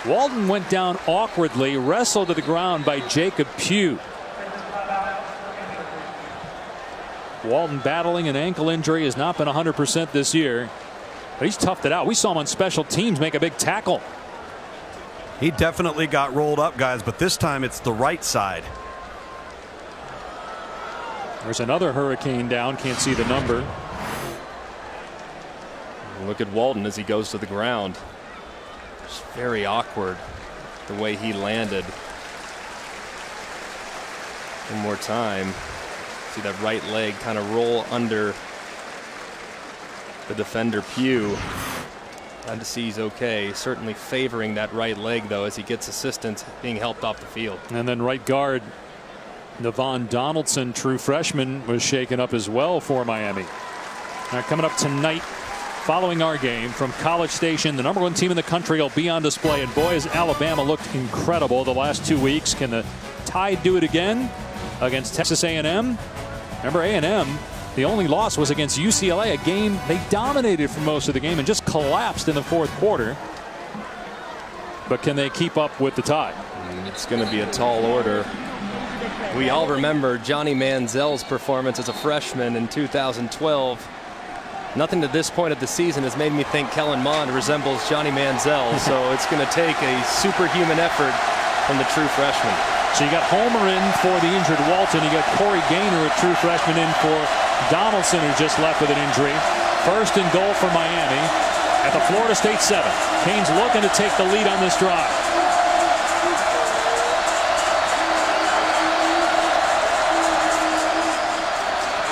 Walton went down awkwardly, wrestled to the ground by Jacob Pugh. Walton battling an ankle injury, has not been 100% this year, but he's toughed it out. We saw him on special teams make a big tackle. He definitely got rolled up, guys, but this time it's the right side. There's another Hurricane down, can't see the number. Look at Walton as he goes to the ground. It's very awkward the way he landed. One more time. See that right leg kind of roll under the defender Pugh. Glad to see he's okay. Certainly favoring that right leg, though, as he gets assistance being helped off the field. And then right guard Navon Donaldson, true freshman, was shaken up as well for Miami. Now coming up tonight following our game from College Station, the #1 team in the country will be on display. And boy, has Alabama looked incredible the last 2 weeks. Can the Tide do it again against Texas A&M? Remember, A&M, the only loss was against UCLA, a game they dominated for most of the game and just collapsed in the 4th quarter. But can they keep up with the Tide? It's going to be a tall order. We all remember Johnny Manziel's performance as a freshman in 2012. Nothing to this point of the season has made me think Kellen Mond resembles Johnny Manziel. So it's going to take a superhuman effort from the true freshman. So you got Homer in for the injured Walton. You got Corey Gaynor, a true freshman, in for Donaldson, who just left with an injury. First and goal for Miami at the Florida State 7. Canes looking to take the lead on this drive.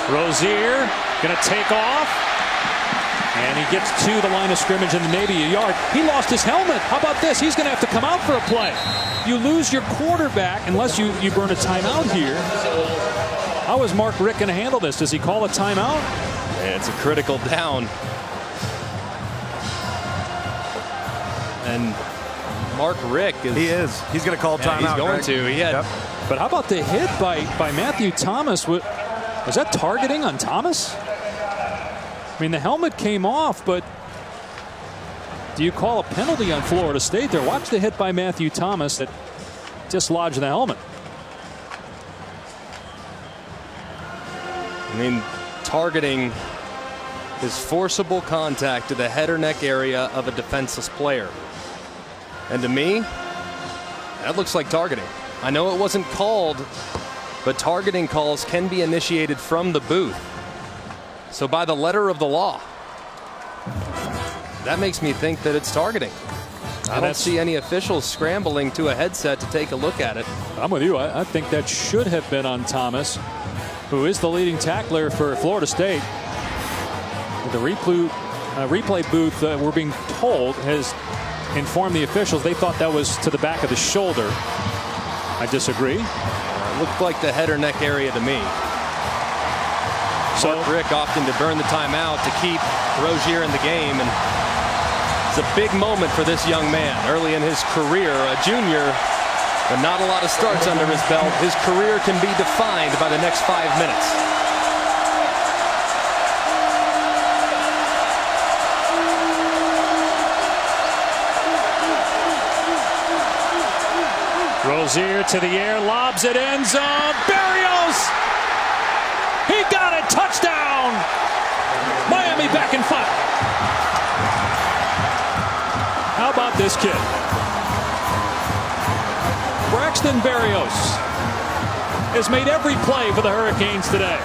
Rozier going to take off. And he gets to the line of scrimmage and maybe a yard. He lost his helmet. How about this? He's going to have to come out for a play. You lose your quarterback unless you burn a timeout here. How is Mark Richt going to handle this? Does he call a timeout? Yeah, it's a critical down. And Mark Richt is. He is. He's going to call timeout. He's going to. He had. Yep. But how about the hit by Matthew Thomas? Was that targeting on Thomas? I mean, the helmet came off, but do you call a penalty on Florida State there? Watch the hit by Matthew Thomas that dislodged the helmet. I mean, targeting is forcible contact to the head or neck area of a defenseless player. And to me, that looks like targeting. I know it wasn't called, but targeting calls can be initiated from the booth. So by the letter of the law, that makes me think that it's targeting. I don't see any officials scrambling to a headset to take a look at it. I'm with you. I think that should have been on Thomas, who is the leading tackler for Florida State. The replay booth, we're being told, has informed the officials they thought that was to the back of the shoulder. I disagree. It looked like the head or neck area to me. So Mark Richt opting to burn the timeout to keep Rozier in the game, and it's a big moment for this young man early in his career. A junior, but not a lot of starts under his belt. His career can be defined by the next 5 minutes. Rozier to the air, lobs it, end zone. Berrios! He got it! Touchdown! Miami back in five. How about this kid? Braxton Berrios has made every play for the Hurricanes today.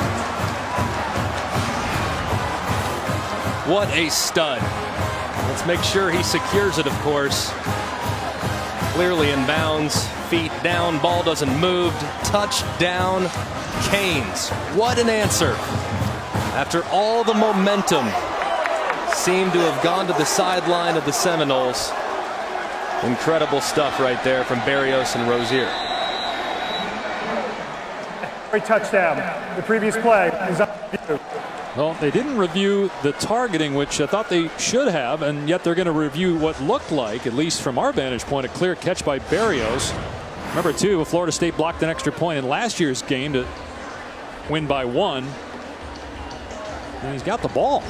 What a stud. Let's make sure he secures it, of course. Clearly in bounds, feet down, ball doesn't move. Touchdown, Canes. What an answer. After all the momentum seemed to have gone to the sideline of the Seminoles. Incredible stuff right there from Berrios and Rozier. Great touchdown. The previous play is on you. Well, they didn't review the targeting, which I thought they should have, and yet they're going to review what looked like, at least from our vantage point, a clear catch by Berrios. Remember, too, Florida State blocked an extra point in last year's game to win by 1. And he's got the ball.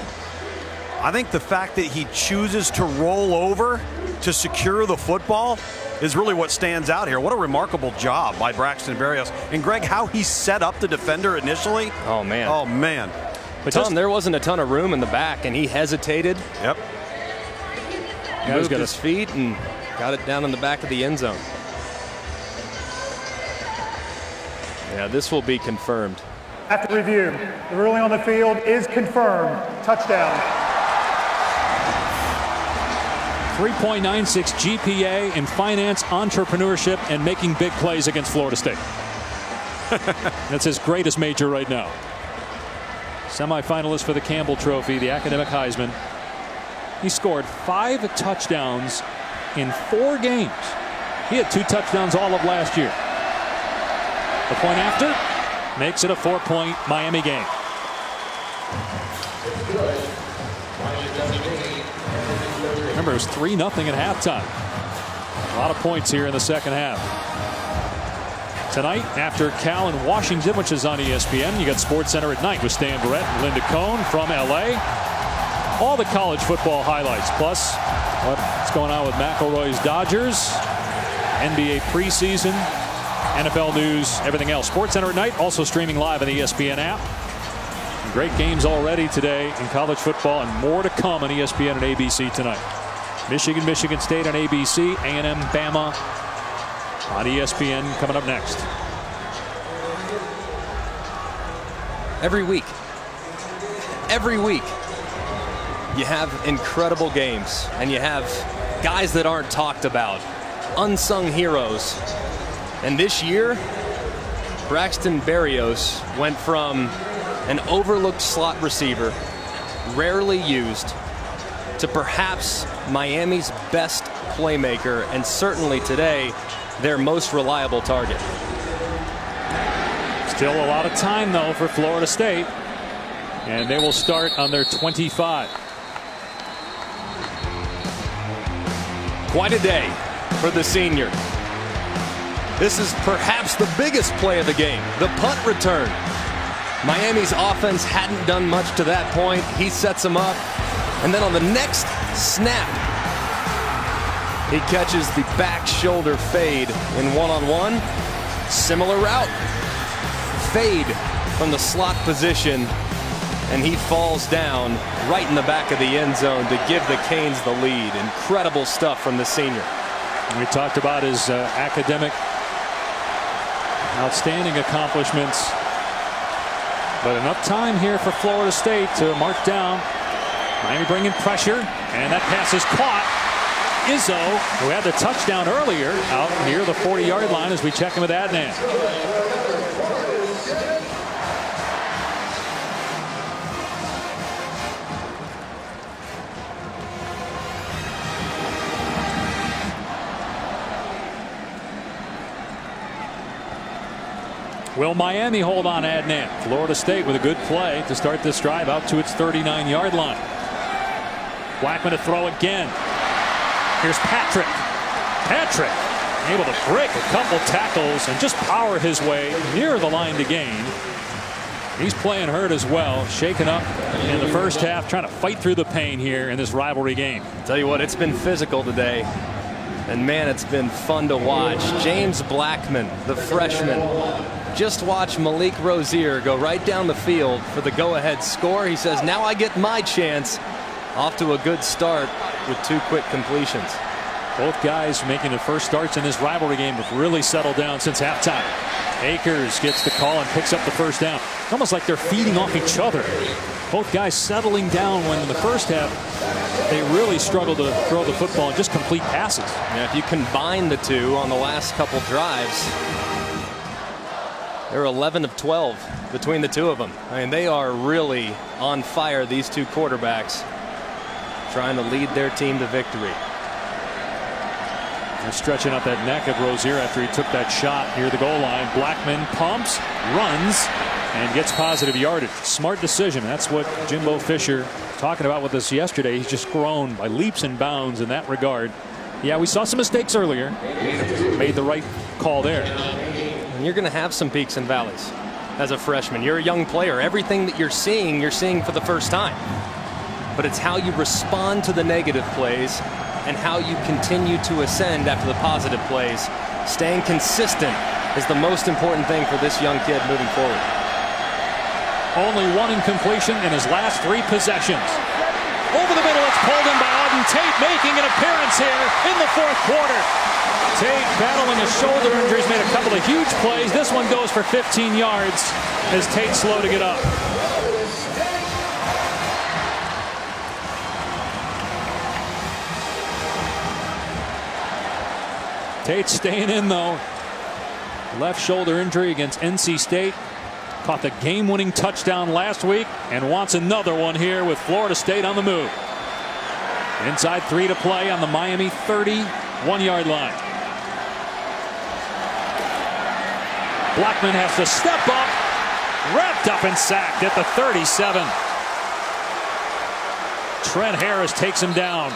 I think the fact that he chooses to roll over to secure the football is really what stands out here. What a remarkable job by Braxton Berrios. And Greg, how he set up the defender initially. Oh, man. Oh, man. But there wasn't a ton of room in the back, and he hesitated. Yep. Moved his feet and got it down in the back of the end zone. Yeah, this will be confirmed. After review, the ruling on the field is confirmed. Touchdown. 3.96 GPA in finance, entrepreneurship, and making big plays against Florida State. That's his greatest major right now. Semifinalist for the Campbell Trophy, the academic Heisman. He scored 5 touchdowns in 4 games. He had 2 touchdowns all of last year. The point after makes it a 4-point Miami game. Remember, it was 3-0 at halftime. A lot of points here in the second half. Tonight, after Cal and Washington, which is on ESPN, you got SportsCenter at night with Stan Barrett and Linda Cohn from LA. All the college football highlights, plus what's going on with McElroy's Dodgers, NBA preseason, NFL news, everything else. SportsCenter at night, also streaming live on the ESPN app. Great games already today in college football, and more to come on ESPN and ABC tonight. Michigan, Michigan State on ABC, A&M, Bama on ESPN coming up next. Every week, every week you have incredible games, and you have guys that aren't talked about, unsung heroes. And this year, Braxton Berrios went from an overlooked slot receiver, rarely used, to perhaps Miami's best playmaker, and certainly today their most reliable target. Still a lot of time though for Florida State, and they will start on their 25. Quite a day for the senior. This is perhaps the biggest play of the game, the punt return. Miami's offense hadn't done much to that point. He sets him up, and then on the next snap, he catches the back shoulder fade in one-on-one. Similar route. Fade from the slot position, and he falls down right in the back of the end zone to give the Canes the lead. Incredible stuff from the senior. We talked about his academic outstanding accomplishments, but enough time here for Florida State to mark down. Miami bringing pressure, and that pass is caught. Izzo, who had the touchdown earlier, out near the 40-yard line as we check in with Adnan. Will Miami hold on, Adnan? Florida State with a good play to start this drive out to its 39-yard line. Blackman to throw again. Here's Patrick. Patrick able to break a couple tackles and just power his way near the line to gain. He's playing hurt as well, shaken up in the first half, trying to fight through the pain here in this rivalry game. Tell you what, it's been physical today, and man, it's been fun to watch. James Blackman, the freshman, just watch Malik Rozier go right down the field for the go-ahead score. He says, now I get my chance. Off to a good start with 2 quick completions. Both guys making the first starts in this rivalry game have really settled down since halftime. Akers gets the call and picks up the first down. Almost like they're feeding off each other. Both guys settling down when in the first half they really struggled to throw the football and just complete passes. Yeah, if you combine the two on the last couple drives, they're 11 of 12 between the two of them. I mean, they are really on fire, these two quarterbacks, trying to lead their team to victory. They're stretching out that neck of Rozier after he took that shot near the goal line. Blackman pumps, runs, and gets positive yardage. Smart decision. That's what Jimbo Fisher talking about with us yesterday. He's just grown by leaps and bounds in that regard. Yeah, we saw some mistakes earlier. Made the right call there. And you're going to have some peaks and valleys as a freshman. You're a young player. Everything that you're seeing for the first time. But it's how you respond to the negative plays and how you continue to ascend after the positive plays. Staying consistent is the most important thing for this young kid moving forward. Only one incompletion in his last 3 possessions. Over the middle, it's pulled in by Auden Tate, making an appearance here in the 4th quarter. Tate battling a shoulder injury, he's made a couple of huge plays. This one goes for 15 yards as Tate's slow to get up. Tate staying in though. Left shoulder injury against NC State. Caught the game-winning touchdown last week and wants another one here with Florida State on the move. Inside 3 to play on the Miami 31-yard line. Blackman has to step up, wrapped up and sacked at the 37. Trent Harris takes him down.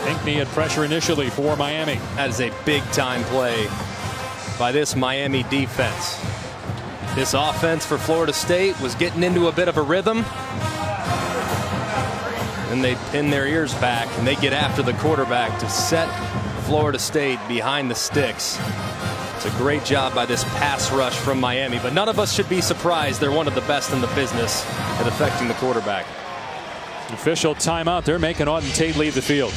Pinkney had pressure initially for Miami. That is a big-time play by this Miami defense. This offense for Florida State was getting into a bit of a rhythm. And they pin their ears back and they get after the quarterback to set Florida State behind the sticks. It's a great job by this pass rush from Miami, but none of us should be surprised. They're one of the best in the business at affecting the quarterback. Official timeout. They're making Auden Tate leave the field.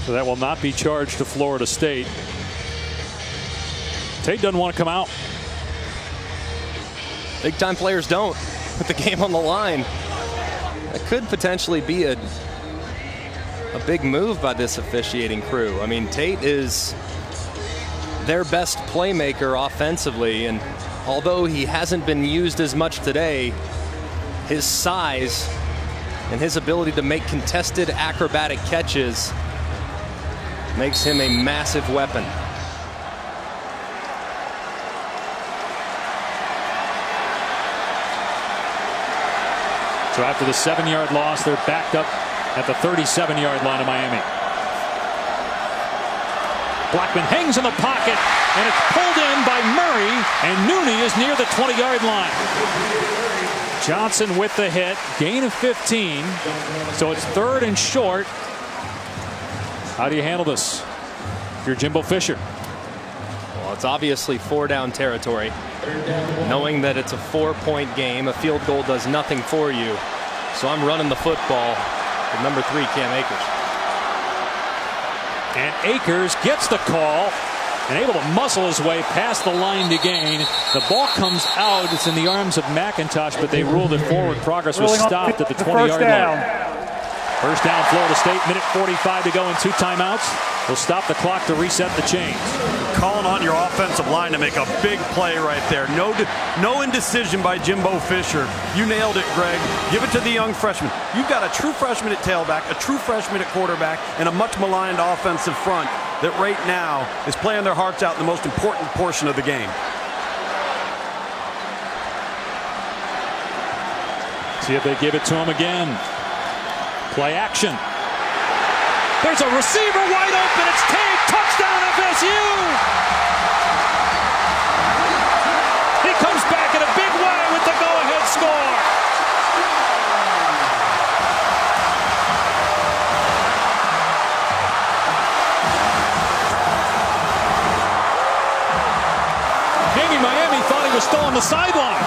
So that will not be charged to Florida State. Tate doesn't want to come out. Big time players don't put the game on the line. That could potentially be a big move by this officiating crew. I mean, Tate is their best playmaker offensively, and although he hasn't been used as much today, his size and his ability to make contested acrobatic catches makes him a massive weapon. So after the 7-yard loss, they're backed up at the 37-yard line of Miami. Blackman hangs in the pocket, and it's pulled in by Murray, and Nooney is near the 20-yard line. Johnson with the hit, gain of 15, so it's 3rd and short. How do you handle this if you're Jimbo Fisher? Well, it's obviously 4-down territory. Knowing that it's a 4-point game, a field goal does nothing for you. So I'm running the football with number 3, Cam Akers. And Akers gets the call and able to muscle his way past the line to gain. The ball comes out. It's in the arms of McIntosh, but they ruled it forward. Progress was stopped at the 20-yard line. First down, Florida State. Minute 45 to go and 2 timeouts. We'll stop the clock to reset the chains. Calling on your offensive line to make a big play right there. No indecision by Jimbo Fisher. You nailed it, Greg. Give it to the young freshman. You've got a true freshman at tailback, a true freshman at quarterback, and a much maligned offensive front that right now is playing their hearts out in the most important portion of the game. See if they give it to him again. Play action. There's a receiver wide open. It's Tate. Touchdown FSU. He comes back in a big way with the go-ahead score. Maybe Miami thought he was still on the sideline.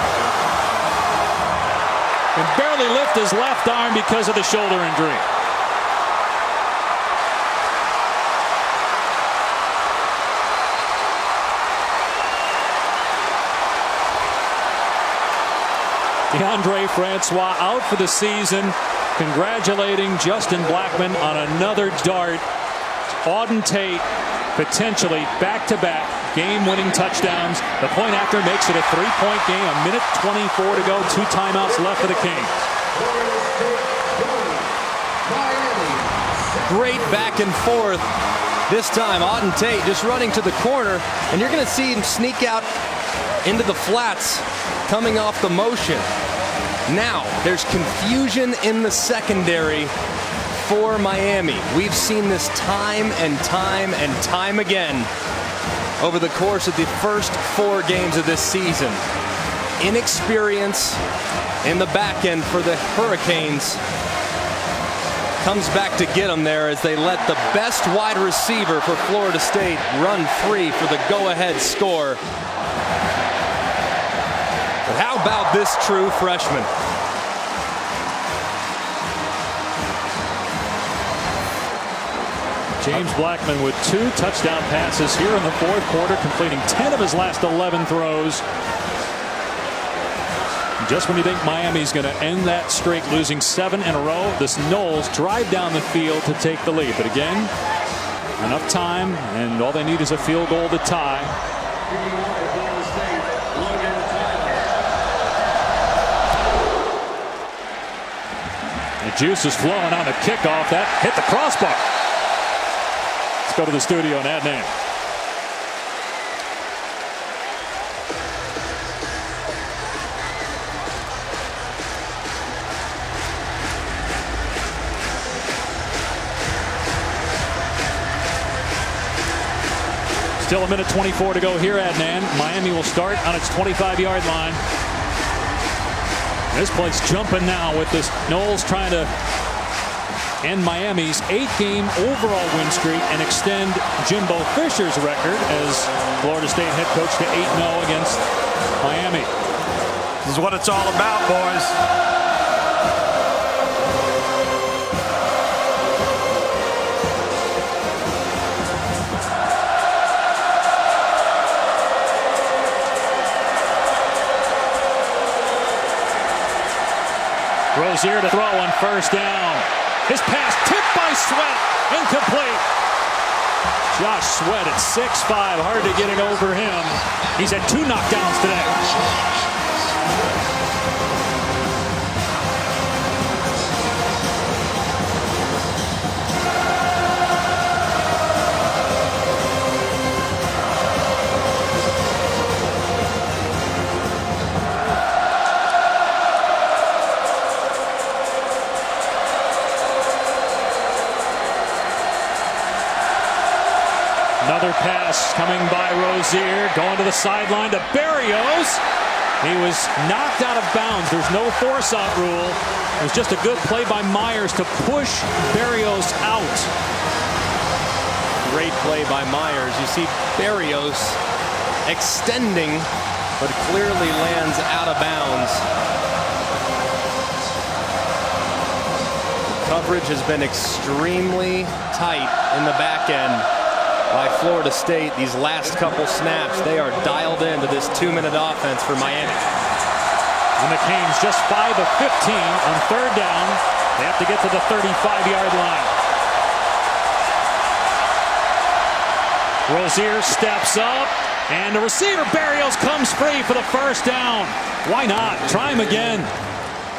And barely lift his left arm because of the shoulder injury. DeAndre Francois out for the season. Congratulating Justin Blackman on another dart. Auden Tate potentially back-to-back game-winning touchdowns. The point after makes it a 3-point game. A minute 24 to go. 2 timeouts left for the Kings. Great back and forth. This time, Auden Tate just running to the corner, and you're going to see him sneak out into the flats coming off the motion. Now, there's confusion in the secondary for Miami. We've seen this time and time and time again over the course of the first 4 games of this season. Inexperience in the back end for the Hurricanes comes back to get them there as they let the best wide receiver for Florida State run free for the go-ahead score. But how about this true freshman? James Blackman with 2 touchdown passes here in the 4th quarter, completing 10 of his last 11 throws. Just when you think Miami's going to end that streak, losing 7 in a row, this Knowles drive down the field to take the lead. But again, enough time, and all they need is a field goal to tie. The juice is flowing on the kickoff. That hit the crossbar. Let's go to the studio and Adnan. Still a minute 24 to go here, Adnan. Miami will start on its 25-yard line. This place jumping now with this Knowles trying to end Miami's 8-game overall win streak and extend Jimbo Fisher's record as Florida State head coach to 8-0 against Miami. This is what it's all about, boys. Rozier to throw on first down. His pass tipped by Sweat, incomplete. Josh Sweat at 6'5", hard to get it over him. He's had 2 knockdowns today. Another pass coming by Rozier, going to the sideline to Berrios. He was knocked out of bounds. There's no force-out rule. It was just a good play by Myers to push Berrios out. Great play by Myers. You see Berrios extending, but clearly lands out of bounds. Coverage has been extremely tight in the back end by Florida State. These last couple snaps, they are dialed into this 2-minute offense for Miami. And the Canes just 5 of 15 on third down. They have to get to the 35-yard line. Rozier steps up, and the receiver Berrios comes free for the first down. Why not? Try him again.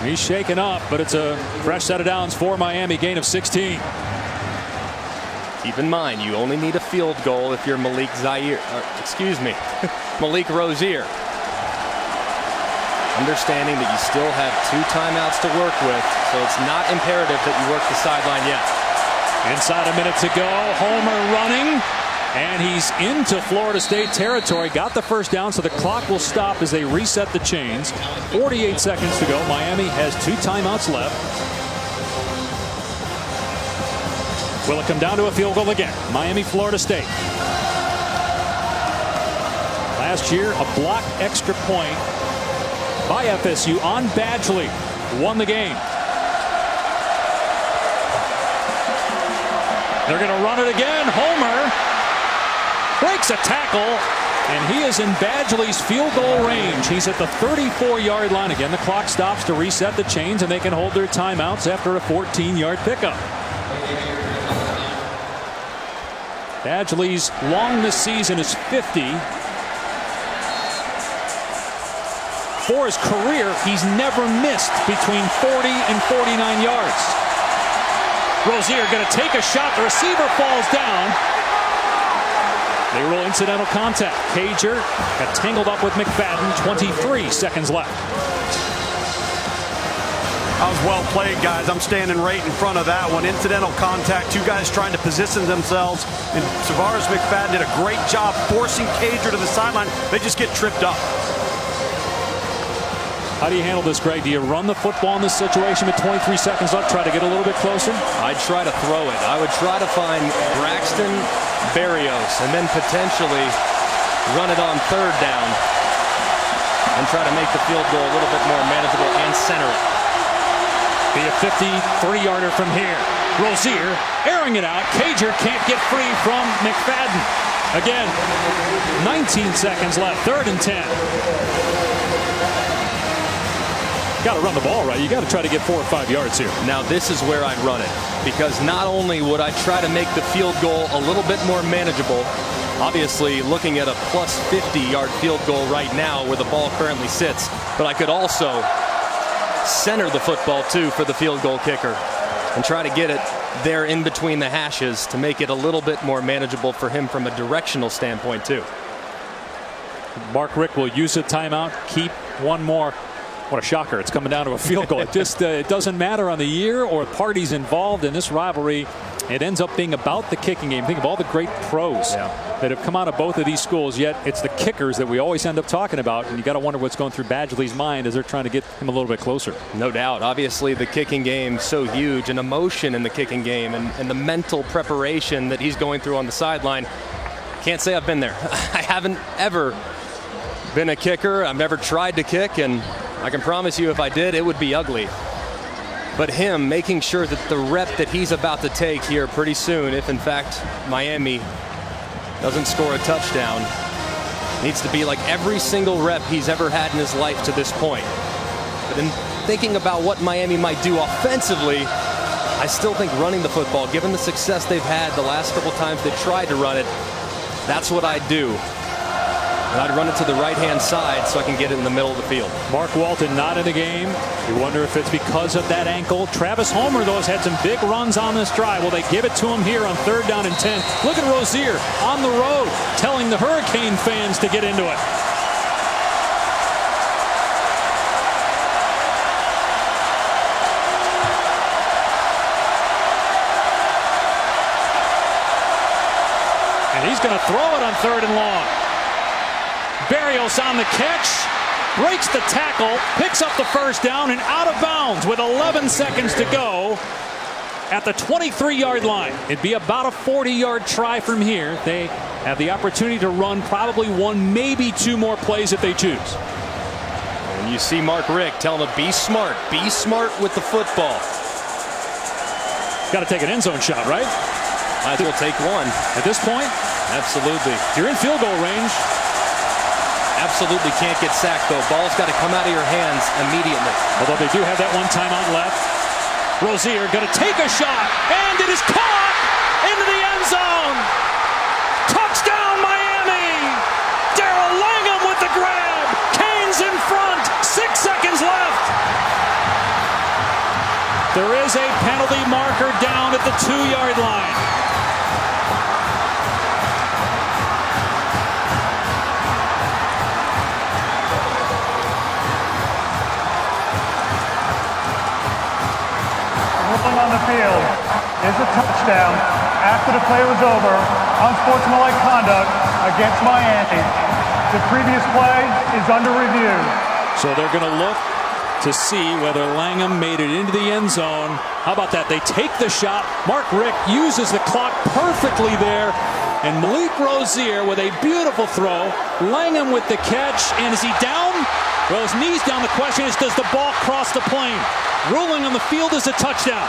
He's shaken up, but it's a fresh set of downs for Miami, gain of 16. Keep in mind, you only need a field goal if you're Malik Rozier. Understanding that you still have 2 timeouts to work with, so it's not imperative that you work the sideline yet. Inside a minute to go, Homer running, and he's into Florida State territory. Got the first down, so the clock will stop as they reset the chains. 48 seconds to go. Miami has 2 timeouts left. Will it come down to a field goal again? Miami, Florida State. Last year, a blocked extra point by FSU on Badgley won the game. They're going to run it again. Homer breaks a tackle, and he is in Badgley's field goal range. He's at the 34-yard line. Again, the clock stops to reset the chains, and they can hold their timeouts after a 14-yard pickup. Badgley's long this season is 50. For his career, he's never missed between 40 and 49 yards. Rozier going to take a shot. The receiver falls down. They rule incidental contact. Cager got tangled up with McFadden. 23 seconds left. That was well played, guys. I'm standing right in front of that one. Incidental contact. 2 guys trying to position themselves. And Tavares McFadden did a great job forcing Cager to the sideline. They just get tripped up. How do you handle this, Greg? Do you run the football in this situation with 23 seconds left, try to get a little bit closer? I'd try to throw it. I would try to find Braxton Berrios and then potentially run it on third down and try to make the field goal a little bit more manageable and center it. Be a 53-yarder from here. Rozier airing it out. Cager can't get free from McFadden. Again, 19 seconds left. 3rd and 10. Got to run the ball right. You got to try to get 4 or 5 yards here. Now this is where I'd run it, because not only would I try to make the field goal a little bit more manageable, obviously looking at a plus 50-yard field goal right now where the ball currently sits, but I could also center the football too for the field goal kicker and try to get it there in between the hashes to make it a little bit more manageable for him from a directional standpoint too. Mark Richt will use a timeout, keep one more. What a shocker. It's coming down to a field goal. It just it doesn't matter on the year or parties involved in this rivalry. It ends up being about the kicking game. Think of all the great pros that have come out of both of these schools, yet it's the kickers that we always end up talking about, and you got to wonder what's going through Badgley's mind as they're trying to get him a little bit closer. No doubt. Obviously the kicking game so huge, and emotion in the kicking game, and the mental preparation that he's going through on the sideline. Can't say I've been there. I haven't ever been a kicker. I've never tried to kick, and I can promise you if I did, it would be ugly. But him making sure that the rep that he's about to take here pretty soon, if in fact Miami doesn't score a touchdown, needs to be like every single rep he's ever had in his life to this point. But thinking about what Miami might do offensively, I still think running the football, given the success they've had the last couple times they tried to run it, that's what I'd do. And I'd run it to the right-hand side so I can get it in the middle of the field. Mark Walton not in the game. You wonder if it's because of that ankle. Travis Homer, though, has had some big runs on this drive. Will they give it to him here on 3rd down and 10? Look at Rozier on the road telling the Hurricane fans to get into it. And he's going to throw it on 3rd and long. Berrios on the catch, breaks the tackle, picks up the 1st down, and out of bounds with 11 seconds to go at the 23-yard line. It'd be about a 40-yard try from here. They have the opportunity to run probably 1, maybe 2 more plays if they choose. And you see Mark Richt telling him, be smart with the football. Got to take an end zone shot, right? Might as well take one. At this point? Absolutely. You're in field goal range. Absolutely can't get sacked, though. Ball's got to come out of your hands immediately. Although they do have that 1 timeout left. Rozier going to take a shot, and it is caught into the end zone. Touchdown, Miami! Darrell Langham with the grab. Canes in front. 6 seconds left. There is a penalty marker down at the 2-yard line. On the field is a touchdown after the play was over. Unsportsmanlike conduct against Miami. The previous play is under review. So they're going to look to see whether Langham made it into the end zone. How about that? They take the shot. Mark Richt uses the clock perfectly there. And Malik Rozier with a beautiful throw. Langham with the catch. And is he down? Well, his knee's down. The question is, does the ball cross the plane? Ruling on the field is a touchdown.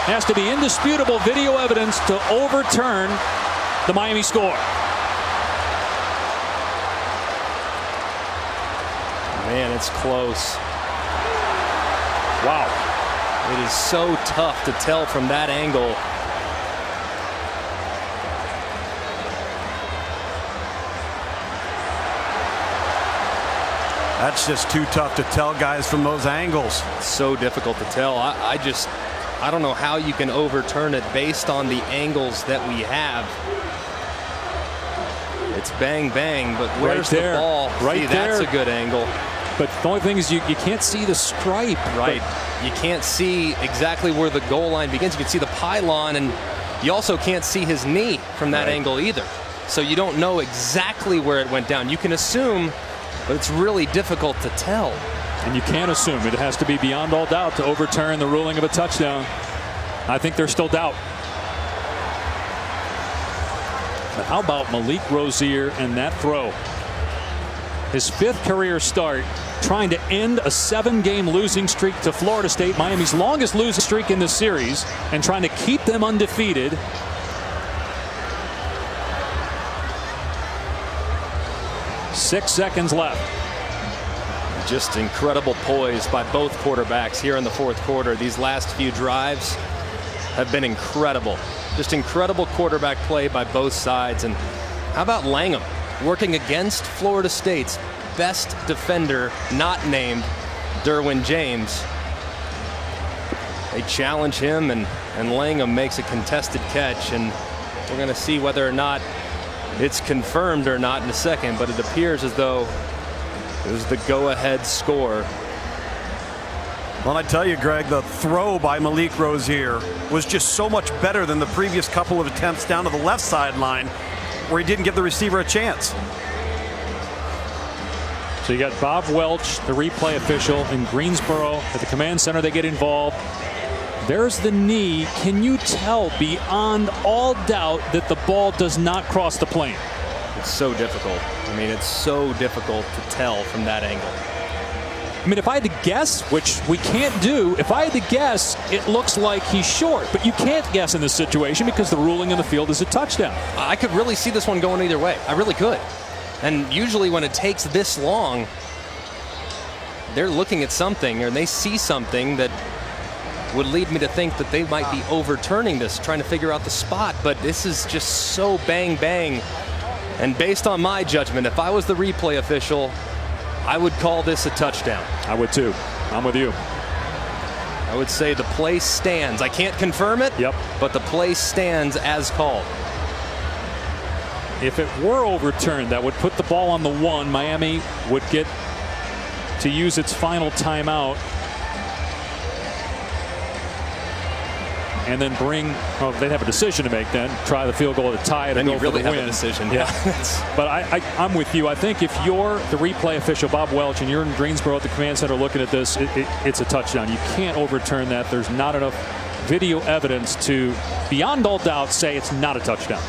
Has to be indisputable video evidence to overturn the Miami score. Man, it's close. Wow. It is so tough to tell from that angle. That's just too tough to tell, guys, from those angles. It's so difficult to tell. I don't know how you can overturn it based on the angles that we have. It's bang, bang, but where's the ball? Right there. That's a good angle. But the only thing is you can't see the stripe. Right. You can't see exactly where the goal line begins. You can see the pylon, and you also can't see his knee from that angle either. So you don't know exactly where it went down. You can assume, but it's really difficult to tell. And you can't assume. It has to be beyond all doubt to overturn the ruling of a touchdown. I think there's still doubt. But how about Malik Rozier and that throw? His 5th career start, trying to end a 7-game losing streak to Florida State, Miami's longest losing streak in the series, and trying to keep them undefeated. Six seconds left. Just incredible poise by both quarterbacks here in the 4th quarter. These last few drives have been incredible. Just incredible quarterback play by both sides. And how about Langham working against Florida State's best defender, not named Derwin James? They challenge him, and Langham makes a contested catch, and we're going to see whether or not it's confirmed or not in a second, but it appears as though it was the go-ahead score. Well, I tell you, Greg, the throw by Malik Rozier was just so much better than the previous couple of attempts down to the left sideline where he didn't give the receiver a chance. So you got Bob Welch, the replay official in Greensboro at the command center. They get involved. There's the knee. Can you tell beyond all doubt that the ball does not cross the plane? It's so difficult. I mean, it's so difficult to tell from that angle. I mean, if I had to guess, which we can't do, if I had to guess, it looks like he's short. But you can't guess in this situation because the ruling on the field is a touchdown. I could really see this one going either way. I really could. And usually when it takes this long, they're looking at something, or they see something that would lead me to think that they might be overturning this, trying to figure out the spot. But this is just so bang bang. And based on my judgment, if I was the replay official, I would call this a touchdown. I would too. I'm with you. I would say the play stands. I can't confirm it, Yep. but the play stands as called. If it were overturned, that would put the ball on the 1. Miami would get to use its final timeout. And then they'd have a decision to make then. Try the field goal to tie it Then and you go really for the have win. a decision. Yeah. But I'm with you. I think if you're the replay official, Bob Welch, and you're in Greensboro at the command center looking at this, it's a touchdown. You can't overturn that. There's not enough video evidence to, beyond all doubt, say it's not a touchdown.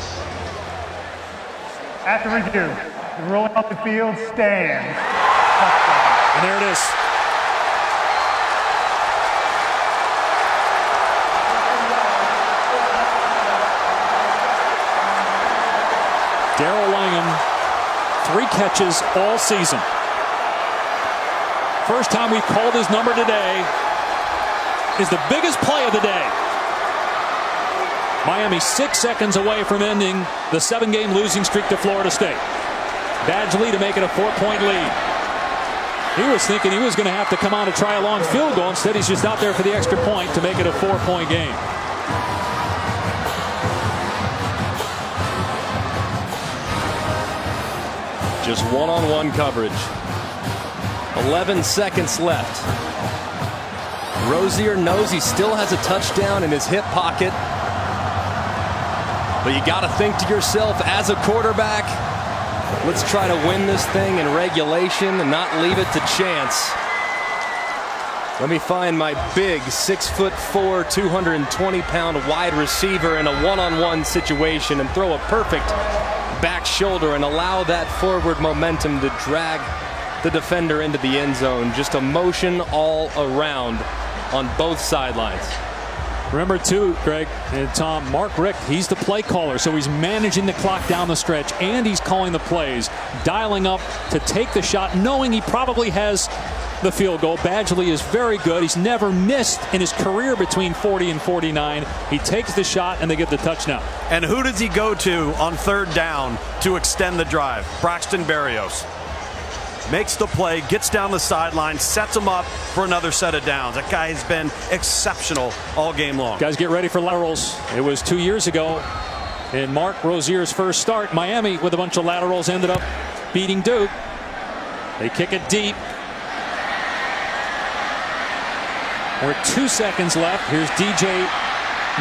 After review, the ruling on the field stands. Touchdown. And there it is. Darrell Langham, 3 catches all season. First time we've called his number today is the biggest play of the day. Miami 6 seconds away from ending the 7-game losing streak to Florida State. Badgley to make it a 4-point lead. He was thinking he was going to have to come out and try a long field goal. Instead, he's just out there for the extra point to make it a 4-point game. Just one-on-one coverage. 11 seconds left. Rozier knows he still has a touchdown in his hip pocket. But you got to think to yourself, as a quarterback, let's try to win this thing in regulation and not leave it to chance. Let me find my big 6'4", 220-pound wide receiver in a one-on-one situation and throw a perfect back shoulder and allow that forward momentum to drag the defender into the end zone. Just a motion all around on both sidelines. Remember too, Greg and Tom, Mark Richt, he's the play caller, so he's managing the clock down the stretch and he's calling the plays, dialing up to take the shot, knowing he probably has the field goal. Badgley is very good. He's never missed in his career between 40 and 49. He takes the shot and they get the touchdown. And who does he go to on 3rd down to extend the drive? Braxton Berrios. Makes the play, gets down the sideline, sets him up for another set of downs. That guy has been exceptional all game long. Guys, get ready for laterals. It was 2 years ago in Mark Rozier's first start. Miami, with a bunch of laterals, ended up beating Duke. They kick it deep. We're 2 seconds left. Here's DJ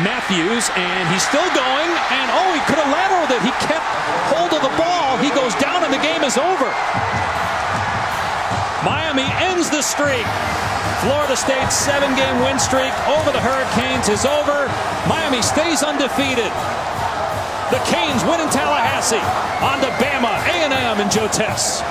Matthews, and he's still going. And oh, he could have lateraled it. He kept hold of the ball. He goes down, and the game is over. Miami ends the streak. Florida State's 7-game win streak over the Hurricanes is over. Miami stays undefeated. The Canes win in Tallahassee. On to Bama, A&M, and Joe Tess.